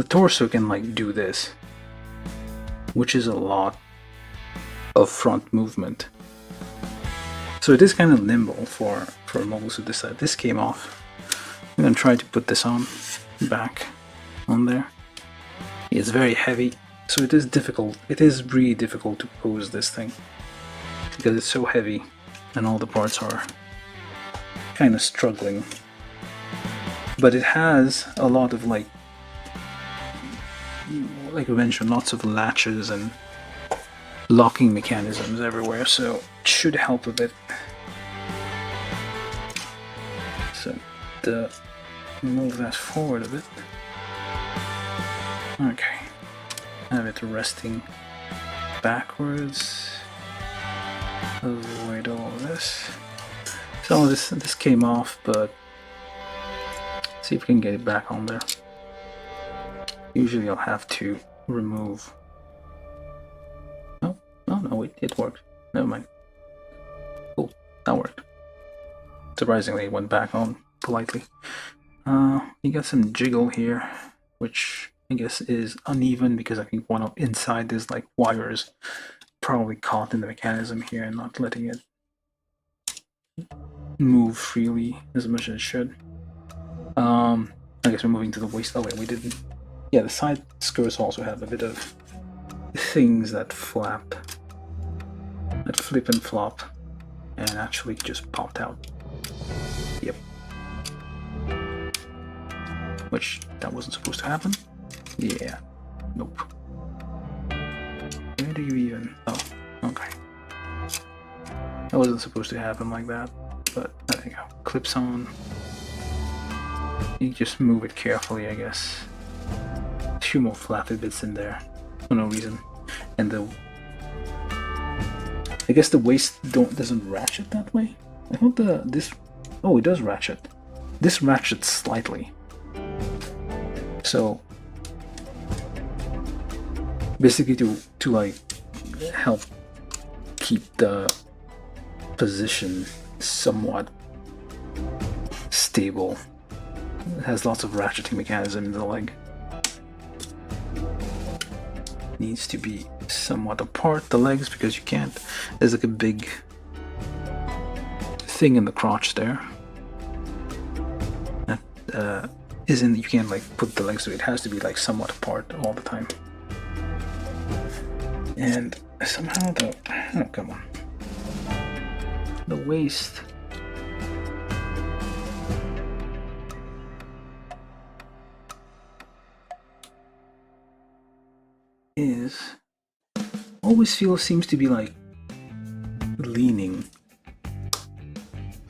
torso can like do this, which is a lot of front movement. So it is kind of nimble for a mobile suit this side. This came off. I'm gonna try to put this on back on there. It's very heavy, so it is difficult. It is really difficult to pose this thing because it's so heavy and all the parts are kind of struggling. But it has a lot of like I mentioned, lots of latches and locking mechanisms everywhere, so it should help a bit. So move that forward a bit. Okay, have it resting backwards. Avoid all of this. So this came off, but see if we can get it back on there. Usually I'll have to remove. Oh no, wait, it worked. Never mind. Cool, that worked. Surprisingly, it went back on politely. You got some jiggle here, which I guess is uneven because I think one up inside there's like wires probably caught in the mechanism here and not letting it move freely as much as it should. I guess we're moving to the waist. Oh wait, we didn't. Yeah, the side skirts also have a bit of things that flap, that flip and flop, and actually just popped out. Yep. Which, that wasn't supposed to happen. Yeah. Nope. Where do you even... Oh, okay. That wasn't supposed to happen like that, but there you go. Clips on. You just move it carefully, I guess. A few more flappy bits in there for no reason. And I guess the waist doesn't ratchet that way. I thought this... Oh, it does ratchet. This ratchets slightly. So basically to like help keep the position somewhat stable. It has lots of ratcheting mechanism in the leg. Needs to be somewhat apart, the legs, because you can't. There's like a big thing in the crotch there. That you can't like put the legs to it. It has to be like somewhat apart all the time. And somehow oh come on. The waist seems to be like leaning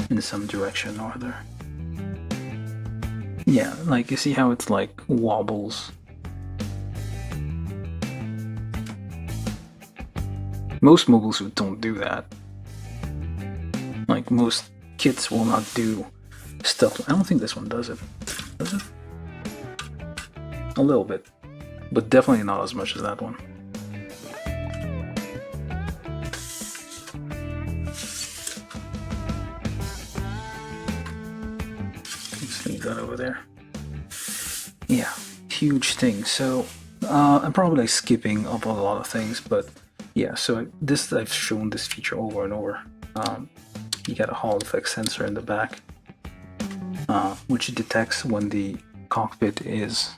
in some direction or other. Yeah, like you see how it's like wobbles. Most mobile suits don't do that. Like most kits will not do stuff. I don't think this one does it. Does it? A little bit, but definitely not as much as that one. Let's leave that over there. Yeah, huge thing. So I'm probably like skipping up on a lot of things, but yeah. So I've shown this feature over and over. You got a Hall effect sensor in the back, which detects when the cockpit is.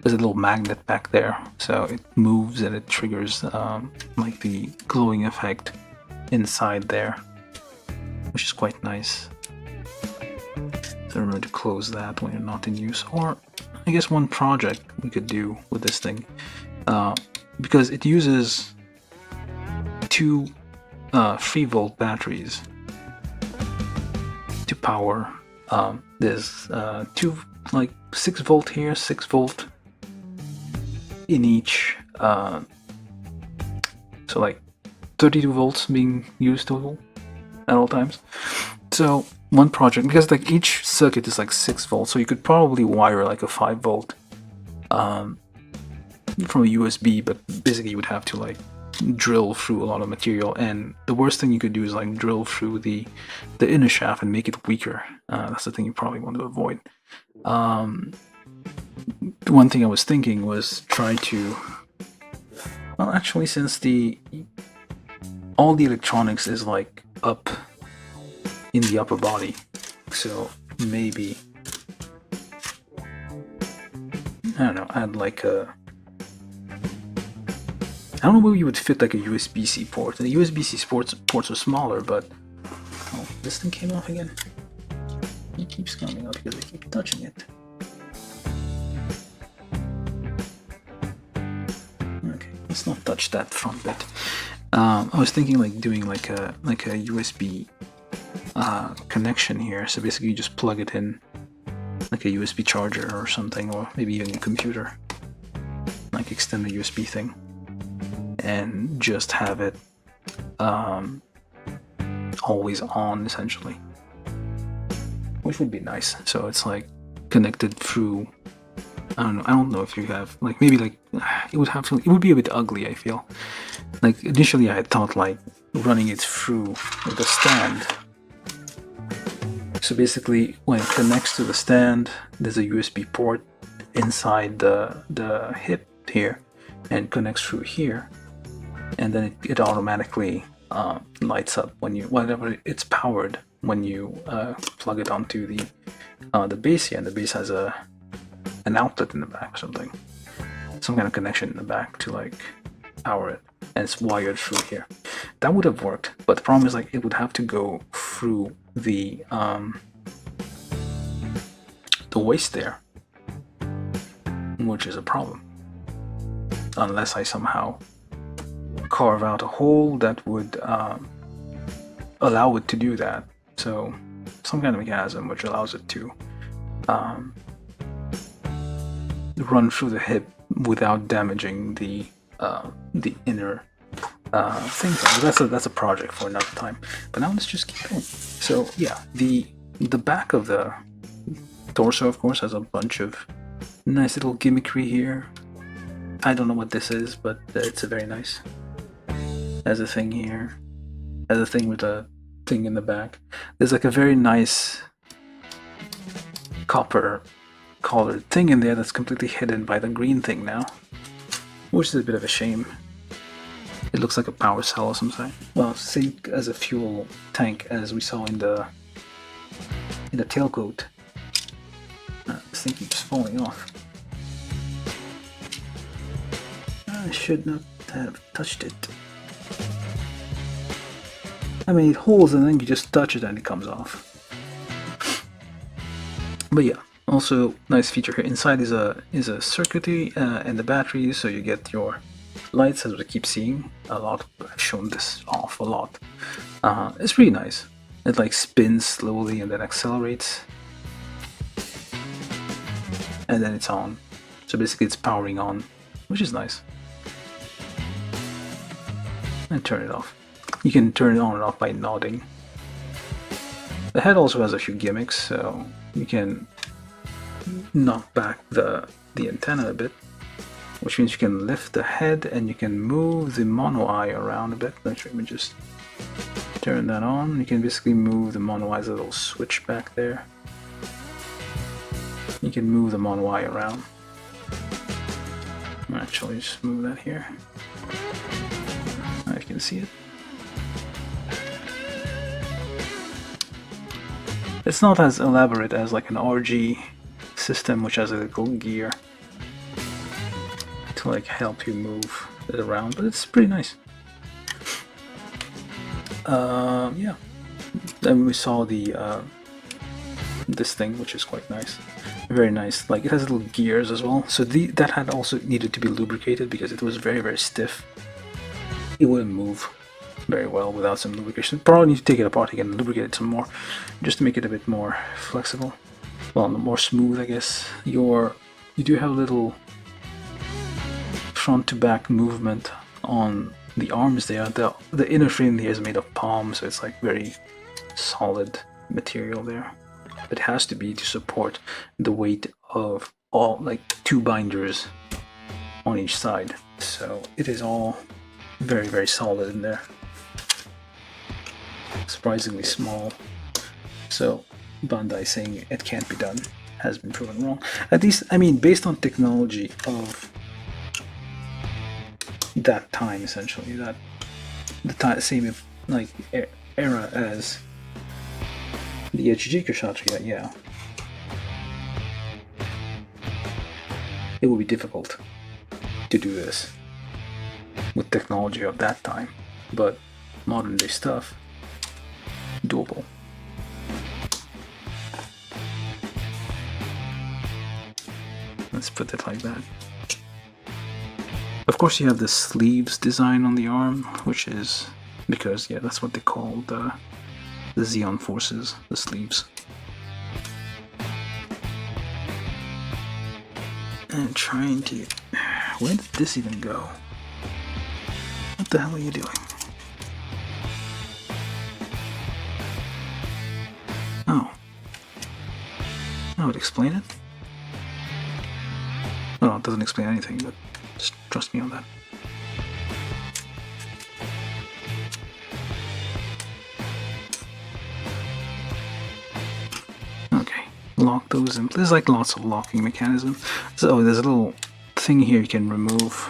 There's a little magnet back there, so it moves and it triggers like the glowing effect inside there, which is quite nice. So remember to close that when you're not in use. Or I guess one project we could do with this thing, because it uses two 3-volt batteries to power. There's two, like 6 volt here, 6 volt in each, so like 32 volts being used total at all times. So one project, because like each circuit is like 6 volts, so you could probably wire like a 5 volt from a USB, but basically you would have to like drill through a lot of material, and the worst thing you could do is like drill through the inner shaft and make it weaker. That's the thing you probably want to avoid. One thing I was thinking was try to, well, actually, since all the electronics is like up in the upper body, so maybe, I don't know, add like a, I don't know where you would fit like a USB-C port. The USB-C ports are smaller, but oh, this thing came off again. It keeps coming up because I keep touching it. Okay, let's not touch that front bit. I was thinking like doing like a USB connection here. So basically, you just plug it in like a USB charger or something, or maybe even a computer, like extend the USB thing, and just have it always on essentially, which would be nice. So it's like connected through, I don't know if you have like, maybe like it would be a bit ugly, I feel. Like initially I had thought like running it through the stand. So basically when it connects to the stand, there's a USB port inside the hip here and connects through here, and then it automatically lights up whenever it's powered when you plug it onto the base here. And the base has an outlet in the back or something, some kind of connection in the back to like power it, and it's wired through here. That would have worked, but the problem is like it would have to go through the waist there, which is a problem, unless I somehow carve out a hole that would allow it to do that. So some kind of mechanism which allows it to run through the hip without damaging the inner thing. That's a project for another time. But now let's just keep going. So yeah, the back of the torso, of course, has a bunch of nice little gimmickry here. I don't know what this is, but it's a very nice. Has a thing here. Has a thing with a thing in the back. There's like a very nice copper colored thing in there that's completely hidden by the green thing now, which is a bit of a shame. It looks like a power cell or something. Well, same as a fuel tank as we saw in the tailcoat. This thing keeps falling off. I should not have touched it. I mean, it holds and then you just touch it and it comes off. But yeah, also nice feature here. Inside is a circuitry and the battery, so you get your lights, as we keep seeing a lot. I've shown this off a lot. It's really nice. It like spins slowly and then accelerates, and then it's on. So basically, it's powering on, which is nice. And turn it off. You can turn it on and off by nodding. The head also has a few gimmicks, so you can knock back the antenna a bit, which means you can lift the head and you can move the mono eye around a bit. Let me just turn that on. You can basically move the mono eye's little switch back there. You can move the mono eye around. Actually, just move that here. Now you can see it. It's not as elaborate as like an RG system, which has a little gear to like help you move it around, but it's pretty nice. Yeah. Then we saw the this thing, which is quite nice, very nice. Like it has little gears as well. So that had also needed to be lubricated because it was very, very stiff. It wouldn't move very well without some lubrication. Probably need to take it apart again and lubricate it some more, just to make it a bit more flexible. Well, more smooth, I guess. You do have a little front to back movement on the arms there. The inner frame here is made of palm, so it's like very solid material there. It has to be to support the weight of all like 2 binders on each side. So it is all very, very solid in there. Surprisingly small. So Bandai saying it can't be done has been proven wrong. At least, I mean, based on technology of that time, essentially, that the same like era as the HG Kshatriya, yeah, it will be difficult to do this with technology of that time, but modern day stuff, doable. Let's put it like that. Of course, you have the sleeves design on the arm, which is because, yeah, that's what they call the Xeon forces, the sleeves. And trying to... Where did this even go? What the hell are you doing? Oh. That would explain it? Well, it doesn't explain anything, but just trust me on that. Okay, lock those in. There's like lots of locking mechanism. So there's a little thing here you can remove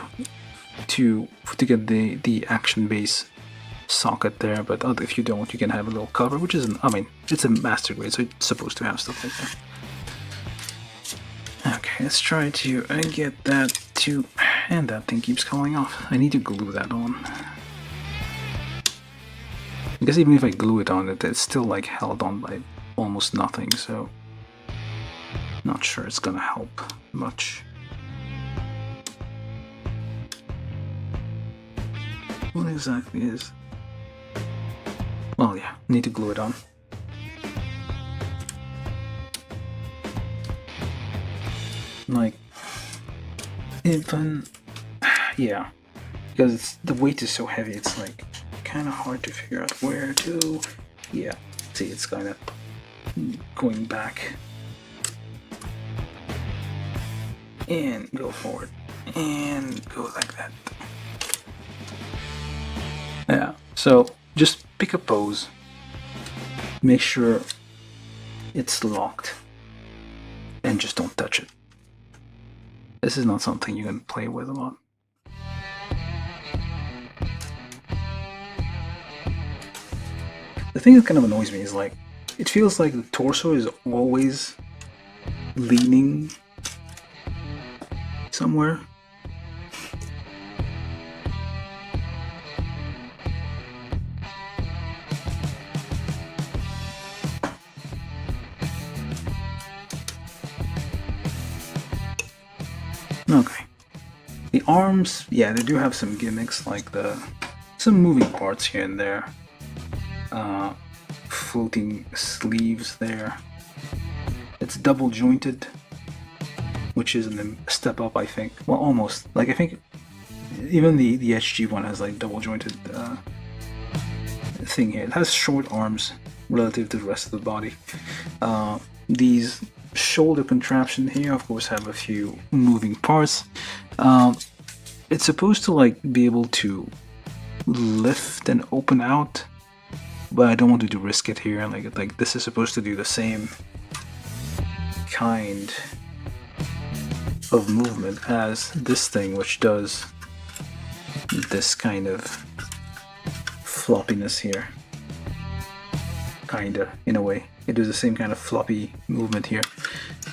to get the action base socket there, but if you don't, you can have a little cover, which isn't, I mean, it's a master grade, so it's supposed to have stuff like that. Okay, let's try to get that to, and that thing keeps falling off. I need to glue that on. Because even if I glue it on, it's still like held on by almost nothing, so not sure it's gonna help much. What exactly is? Well, yeah, need to glue it on. Like, even, yeah, because the weight is so heavy, it's like kind of hard to figure out where to, yeah, see, it's kind of going back and go forward and go like that. Yeah, so just pick a pose, make sure it's locked, and just don't touch it. This is not something you can play with a lot. The thing that kind of annoys me is like, it feels like the torso is always leaning somewhere. Okay. The arms, yeah, they do have some gimmicks, like some moving parts here and there. Floating sleeves there. It's double jointed, which is a step up, I think. Well, almost. Like, I think even the HG one has like double jointed thing here. It has short arms relative to the rest of the body. These shoulder contraption here, of course, have a few moving parts. It's supposed to like be able to lift and open out, but I don't want to risk it here. Like this is supposed to do the same kind of movement as this thing, which does this kind of floppiness here. Kinda, in a way. It does the same kind of floppy movement here,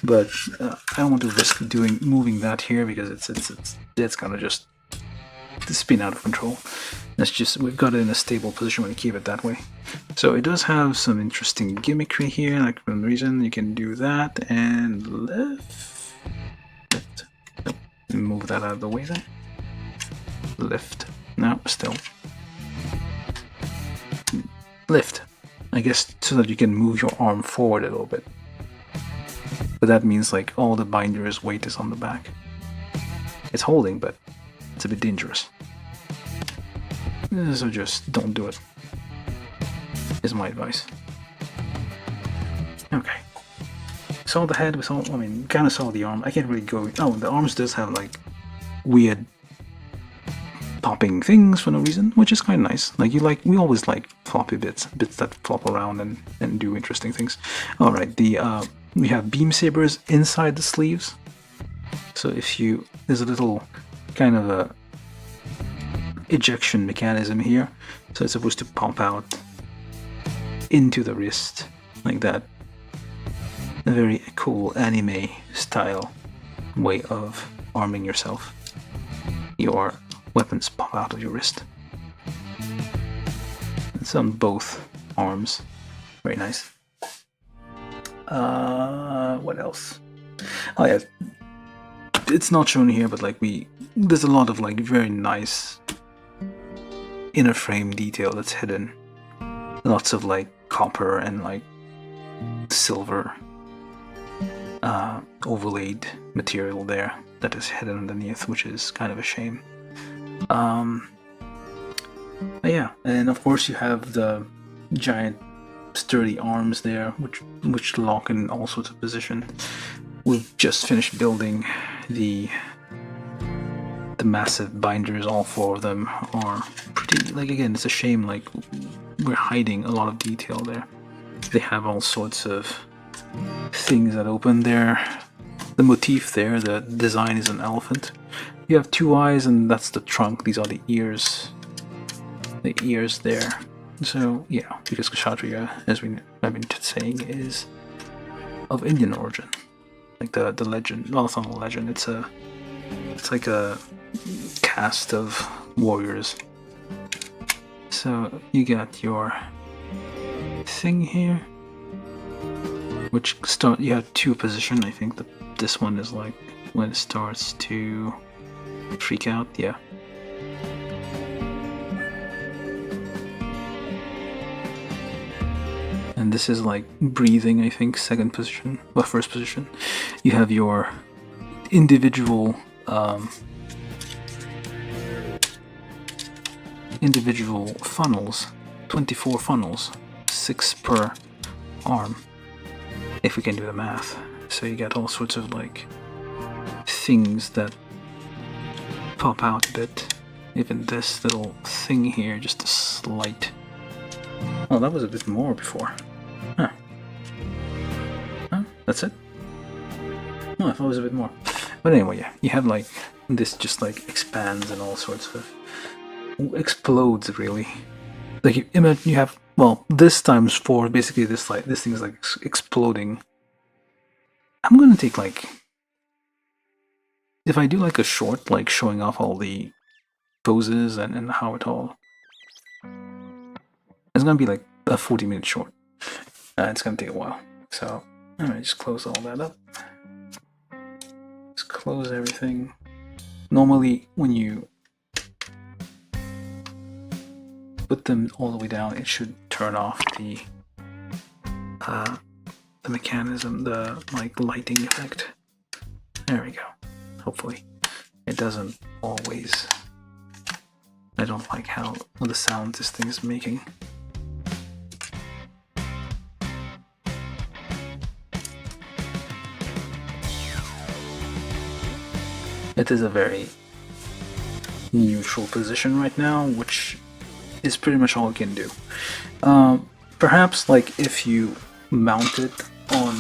but I don't want to risk moving that here because it's gonna just spin out of control. We've got it in a stable position when we keep it that way. So it does have some interesting gimmickry here. Like, for some reason you can do that and lift. Move that out of the way there. Lift. No, still. Lift. I guess so that you can move your arm forward a little bit. But that means like all the binder's weight is on the back. It's holding, but it's a bit dangerous. So just don't do it, is my advice. Okay. Saw the head, kind of saw the arm. I can't really go... Oh, the arms does have like weird popping things for no reason, which is kind of nice. Like we always like floppy bits that flop around and do interesting things. All right, we have beam sabers inside the sleeves. So there's a little kind of a ejection mechanism here, so it's supposed to pump out into the wrist like that. A very cool anime style way of arming yourself. Your weapons pop out of your wrist. It's on both arms. Very nice. What else? Oh yeah, it's not shown here, but like there's a lot of like very nice inner frame detail that's hidden. Lots of like copper and like silver overlaid material there that is hidden underneath, which is kind of a shame. Yeah, and of course you have the giant sturdy arms there, which lock in all sorts of position. We've just finished building the massive binders. All four of them are pretty, like, again, it's a shame, like, we're hiding a lot of detail there. They have all sorts of things that open there. The motif there, the design is an elephant. You have two eyes, and that's the trunk. These are the ears. The ears there. So yeah, because Kshatriya, as I've been saying, is of Indian origin. Like the legend. Well, it's not a legend. It's like a caste of warriors. So you got your thing here, which you have two position. I think that this one is like when it starts to freak out. Yeah. And this is like breathing, I think, second position, well, first position. You have your individual funnels, 24 funnels, 6 per arm, if we can do the math. So you get all sorts of like things that pop out a bit. Even this little thing here, just a slight. Oh, that was a bit more before. Huh. Huh? That's it? Oh, I thought it was a bit more. But anyway, yeah, you have like, this just like expands and all sorts of, explodes really. Like you have, well, this times 4, basically this thing is like exploding. I'm gonna take like, if I do like a short, like showing off all the poses and how it all, it's gonna be like a 40-minute short. It's gonna take a while. So, alright, just close all that up. Just close everything. Normally, when you put them all the way down, it should turn off the mechanism, the like lighting effect. There we go. Hopefully, it doesn't always. I don't like how the sound this thing is making. It is a very neutral position right now, which is pretty much all it can do. Perhaps like if you mount it on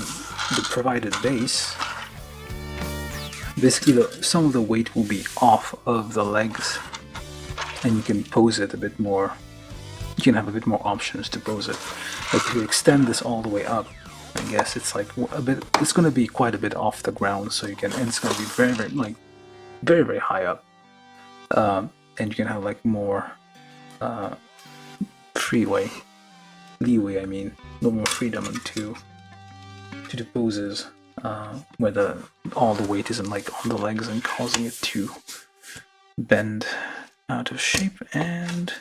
the provided base, basically some of the weight will be off of the legs, and you can pose it a bit more. You can have a bit more options to pose it. Like if you extend this all the way up, I guess it's like a bit. It's going to be quite a bit off the ground, so you can. And it's going to be very, very like very high up, and you can have like more leeway. I mean, a little more freedom to do poses where all the weight isn't like on the legs and causing it to bend out of shape. And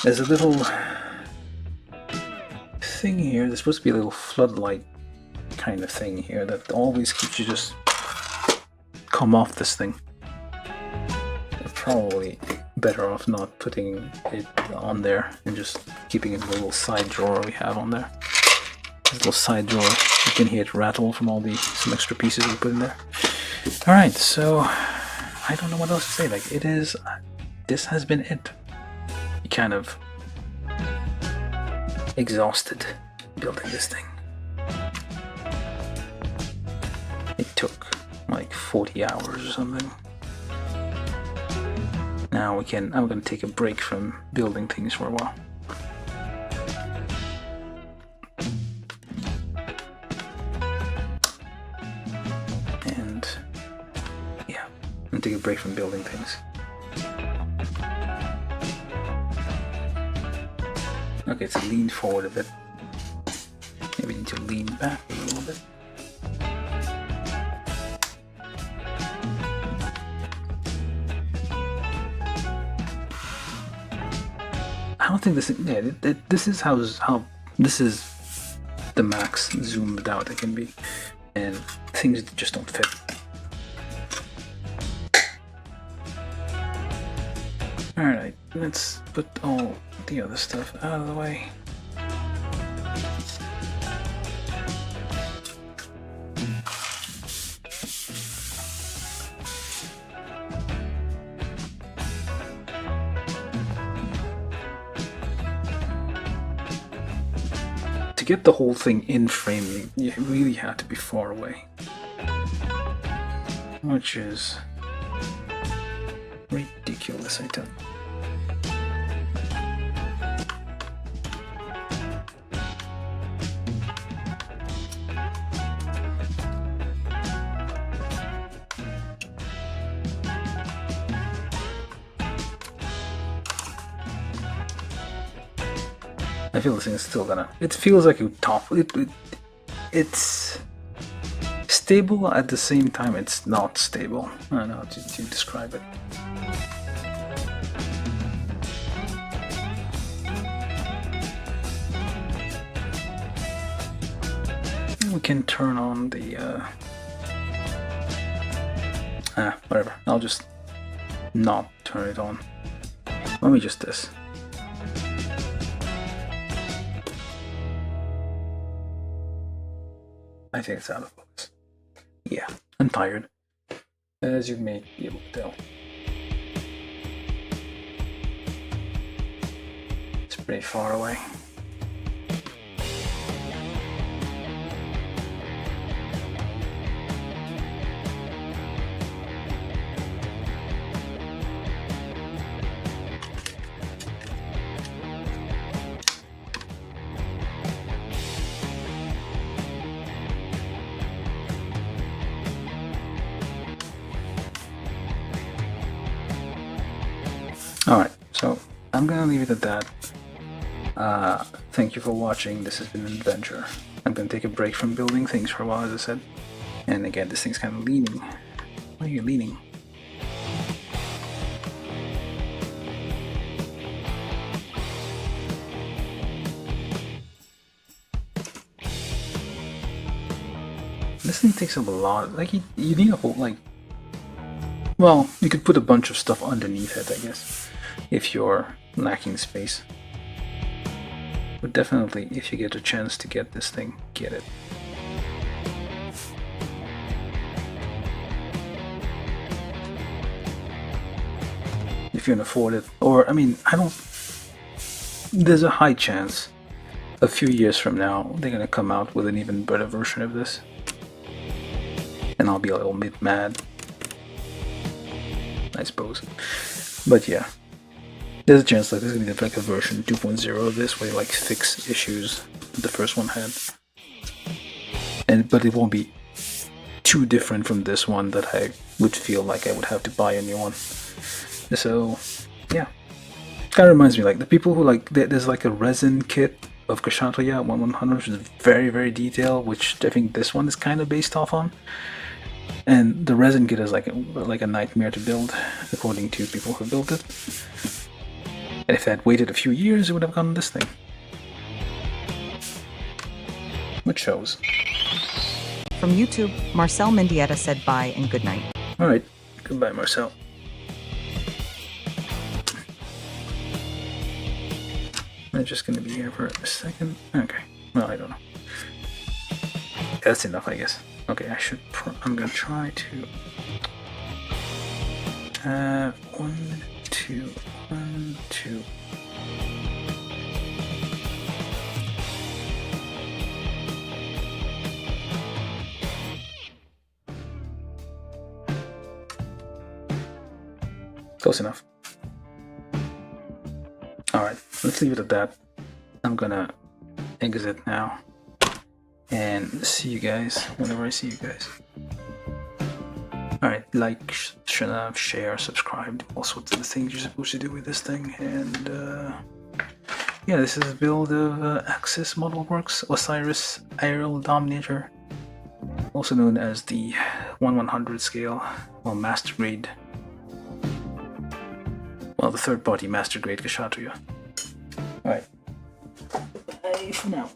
there's a little thing here. There's supposed to be a little floodlight kind of thing here that always keeps you just come off this thing. Probably better off not putting it on there and just keeping it in the little side drawer we have on there. This little side drawer, you can hear it rattle from all some extra pieces we put in there. Alright, so I don't know what else to say. Like, it is. This has been it. You kind of exhausted building this thing. It took like 40 hours or something. Now I'm gonna take a break from building things for a while. And yeah, I'm gonna take a break from building things. Okay, it's leaned forward a bit. Maybe need to lean back a little bit. I don't think this. Yeah, this is how this is the max zoomed out it can be, and things just don't fit. All right, let's put all the other stuff out of the way. To get the whole thing in frame, you really have to be far away, which is ridiculous, I tell you. I feel this thing is still gonna. It feels like it topple. It's stable at the same time. It's not stable. I don't know how to describe it. We can turn on the. Whatever. I'll just not turn it on. Let me just this. I think it's out of focus. Yeah, I'm tired, as you may be able to tell. It's pretty far away. Alright, so I'm gonna leave it at that. Thank you for watching. This has been an adventure. I'm gonna take a break from building things for a while, as I said. And again, this thing's kind of leaning. Why are you leaning? This thing takes up a lot. Like, you need a whole, like... Well, you could put a bunch of stuff underneath it, I guess, if you're lacking space. But definitely, if you get a chance to get this thing, get it. If you can afford it. Or, I mean, there's a high chance a few years from now they're gonna come out with an even better version of this. And I'll be a little bit mad, I suppose. But yeah, there's a chance like there's gonna be like a version 2.0 of this where you like fix issues the first one had. But it won't be too different from this one that I would feel like I would have to buy a new one. So yeah, kind of reminds me like the people who like there's like a resin kit of Kshatriya 1100, which is very, very detailed, which I think this one is kind of based off on. And the resin kit is like a nightmare to build, according to people who built it. And if I had waited a few years, it would have gotten this thing. Which shows. From YouTube, Marcel Mendieta said bye and good night. Alright, goodbye Marcel. I'm just gonna be here for a second. Okay, well, I don't know. That's enough, I guess. Okay, I'm gonna try to 1, 2, 1, 2. Close enough. Alright, let's leave it at that. I'm gonna exit now and see you guys whenever I see you guys. Alright, like, share, subscribe, all sorts of the things you're supposed to do with this thing. And yeah, this is a build of Axis Model Works Osiris Aerial Dominator, also known as the 1/100 scale, well, master grade. Well, the third party master grade Kshatriya. Alright. Bye for now.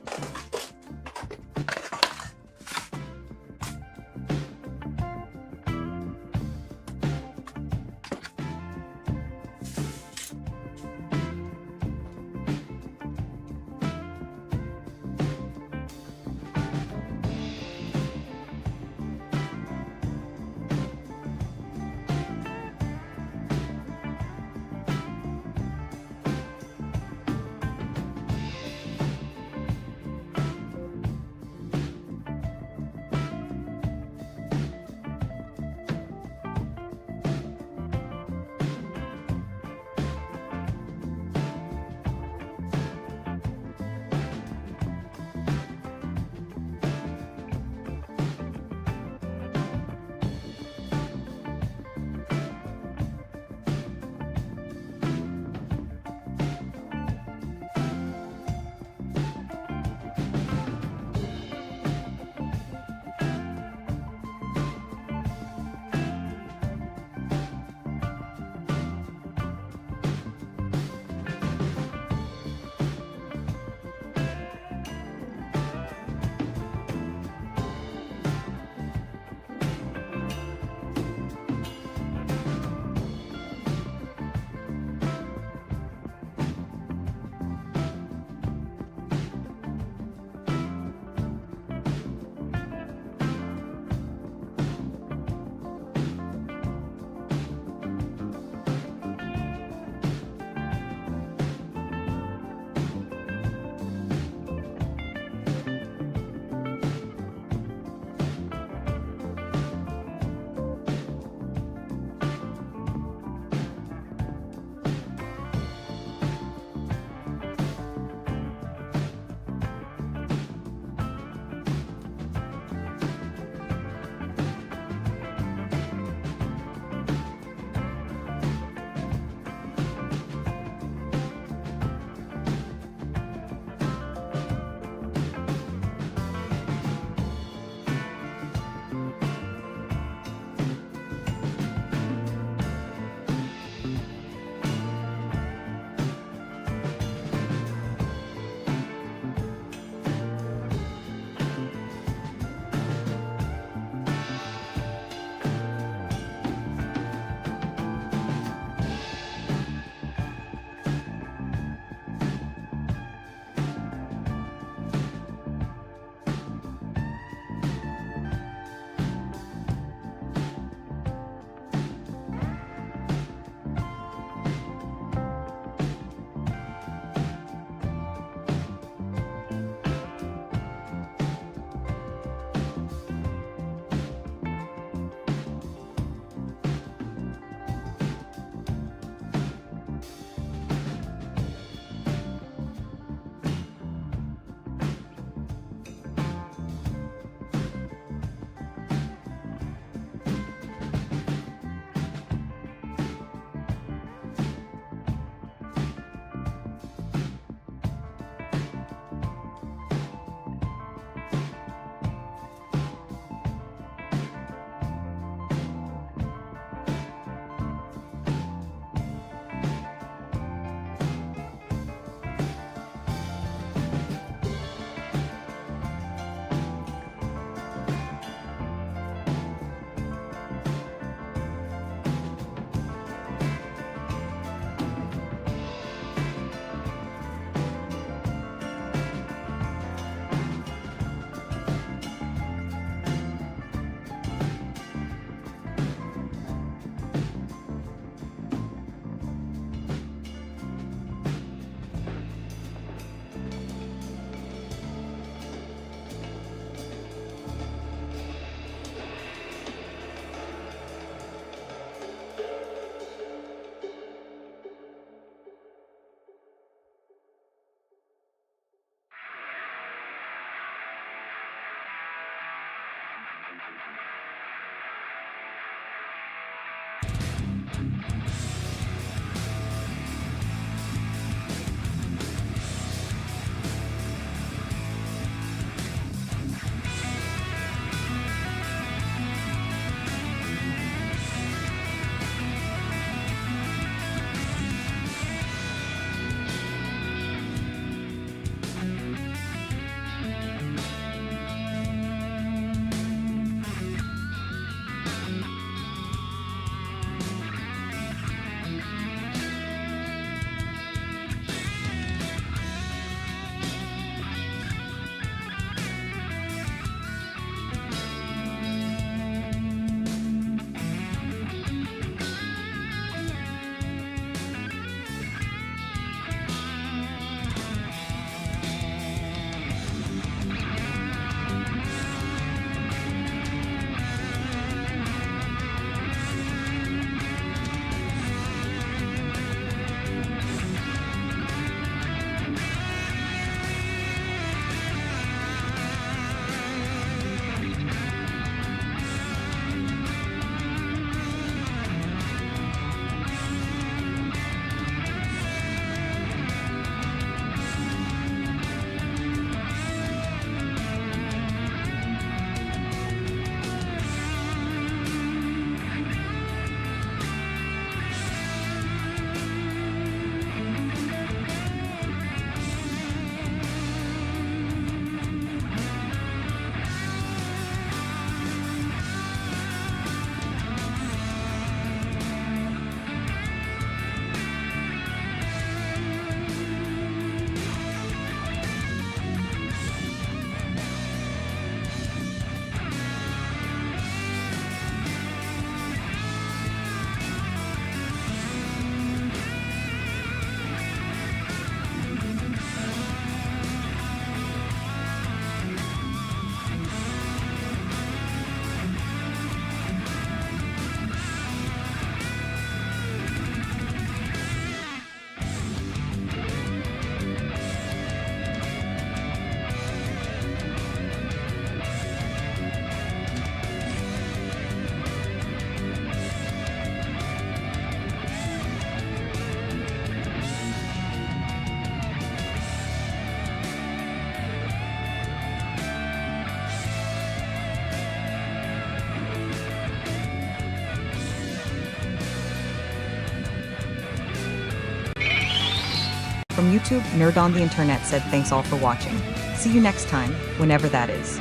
From YouTube, Nerd on the Internet said thanks all for watching. See you next time, whenever that is.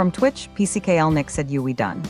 From Twitch, PCKL Nick said you we done.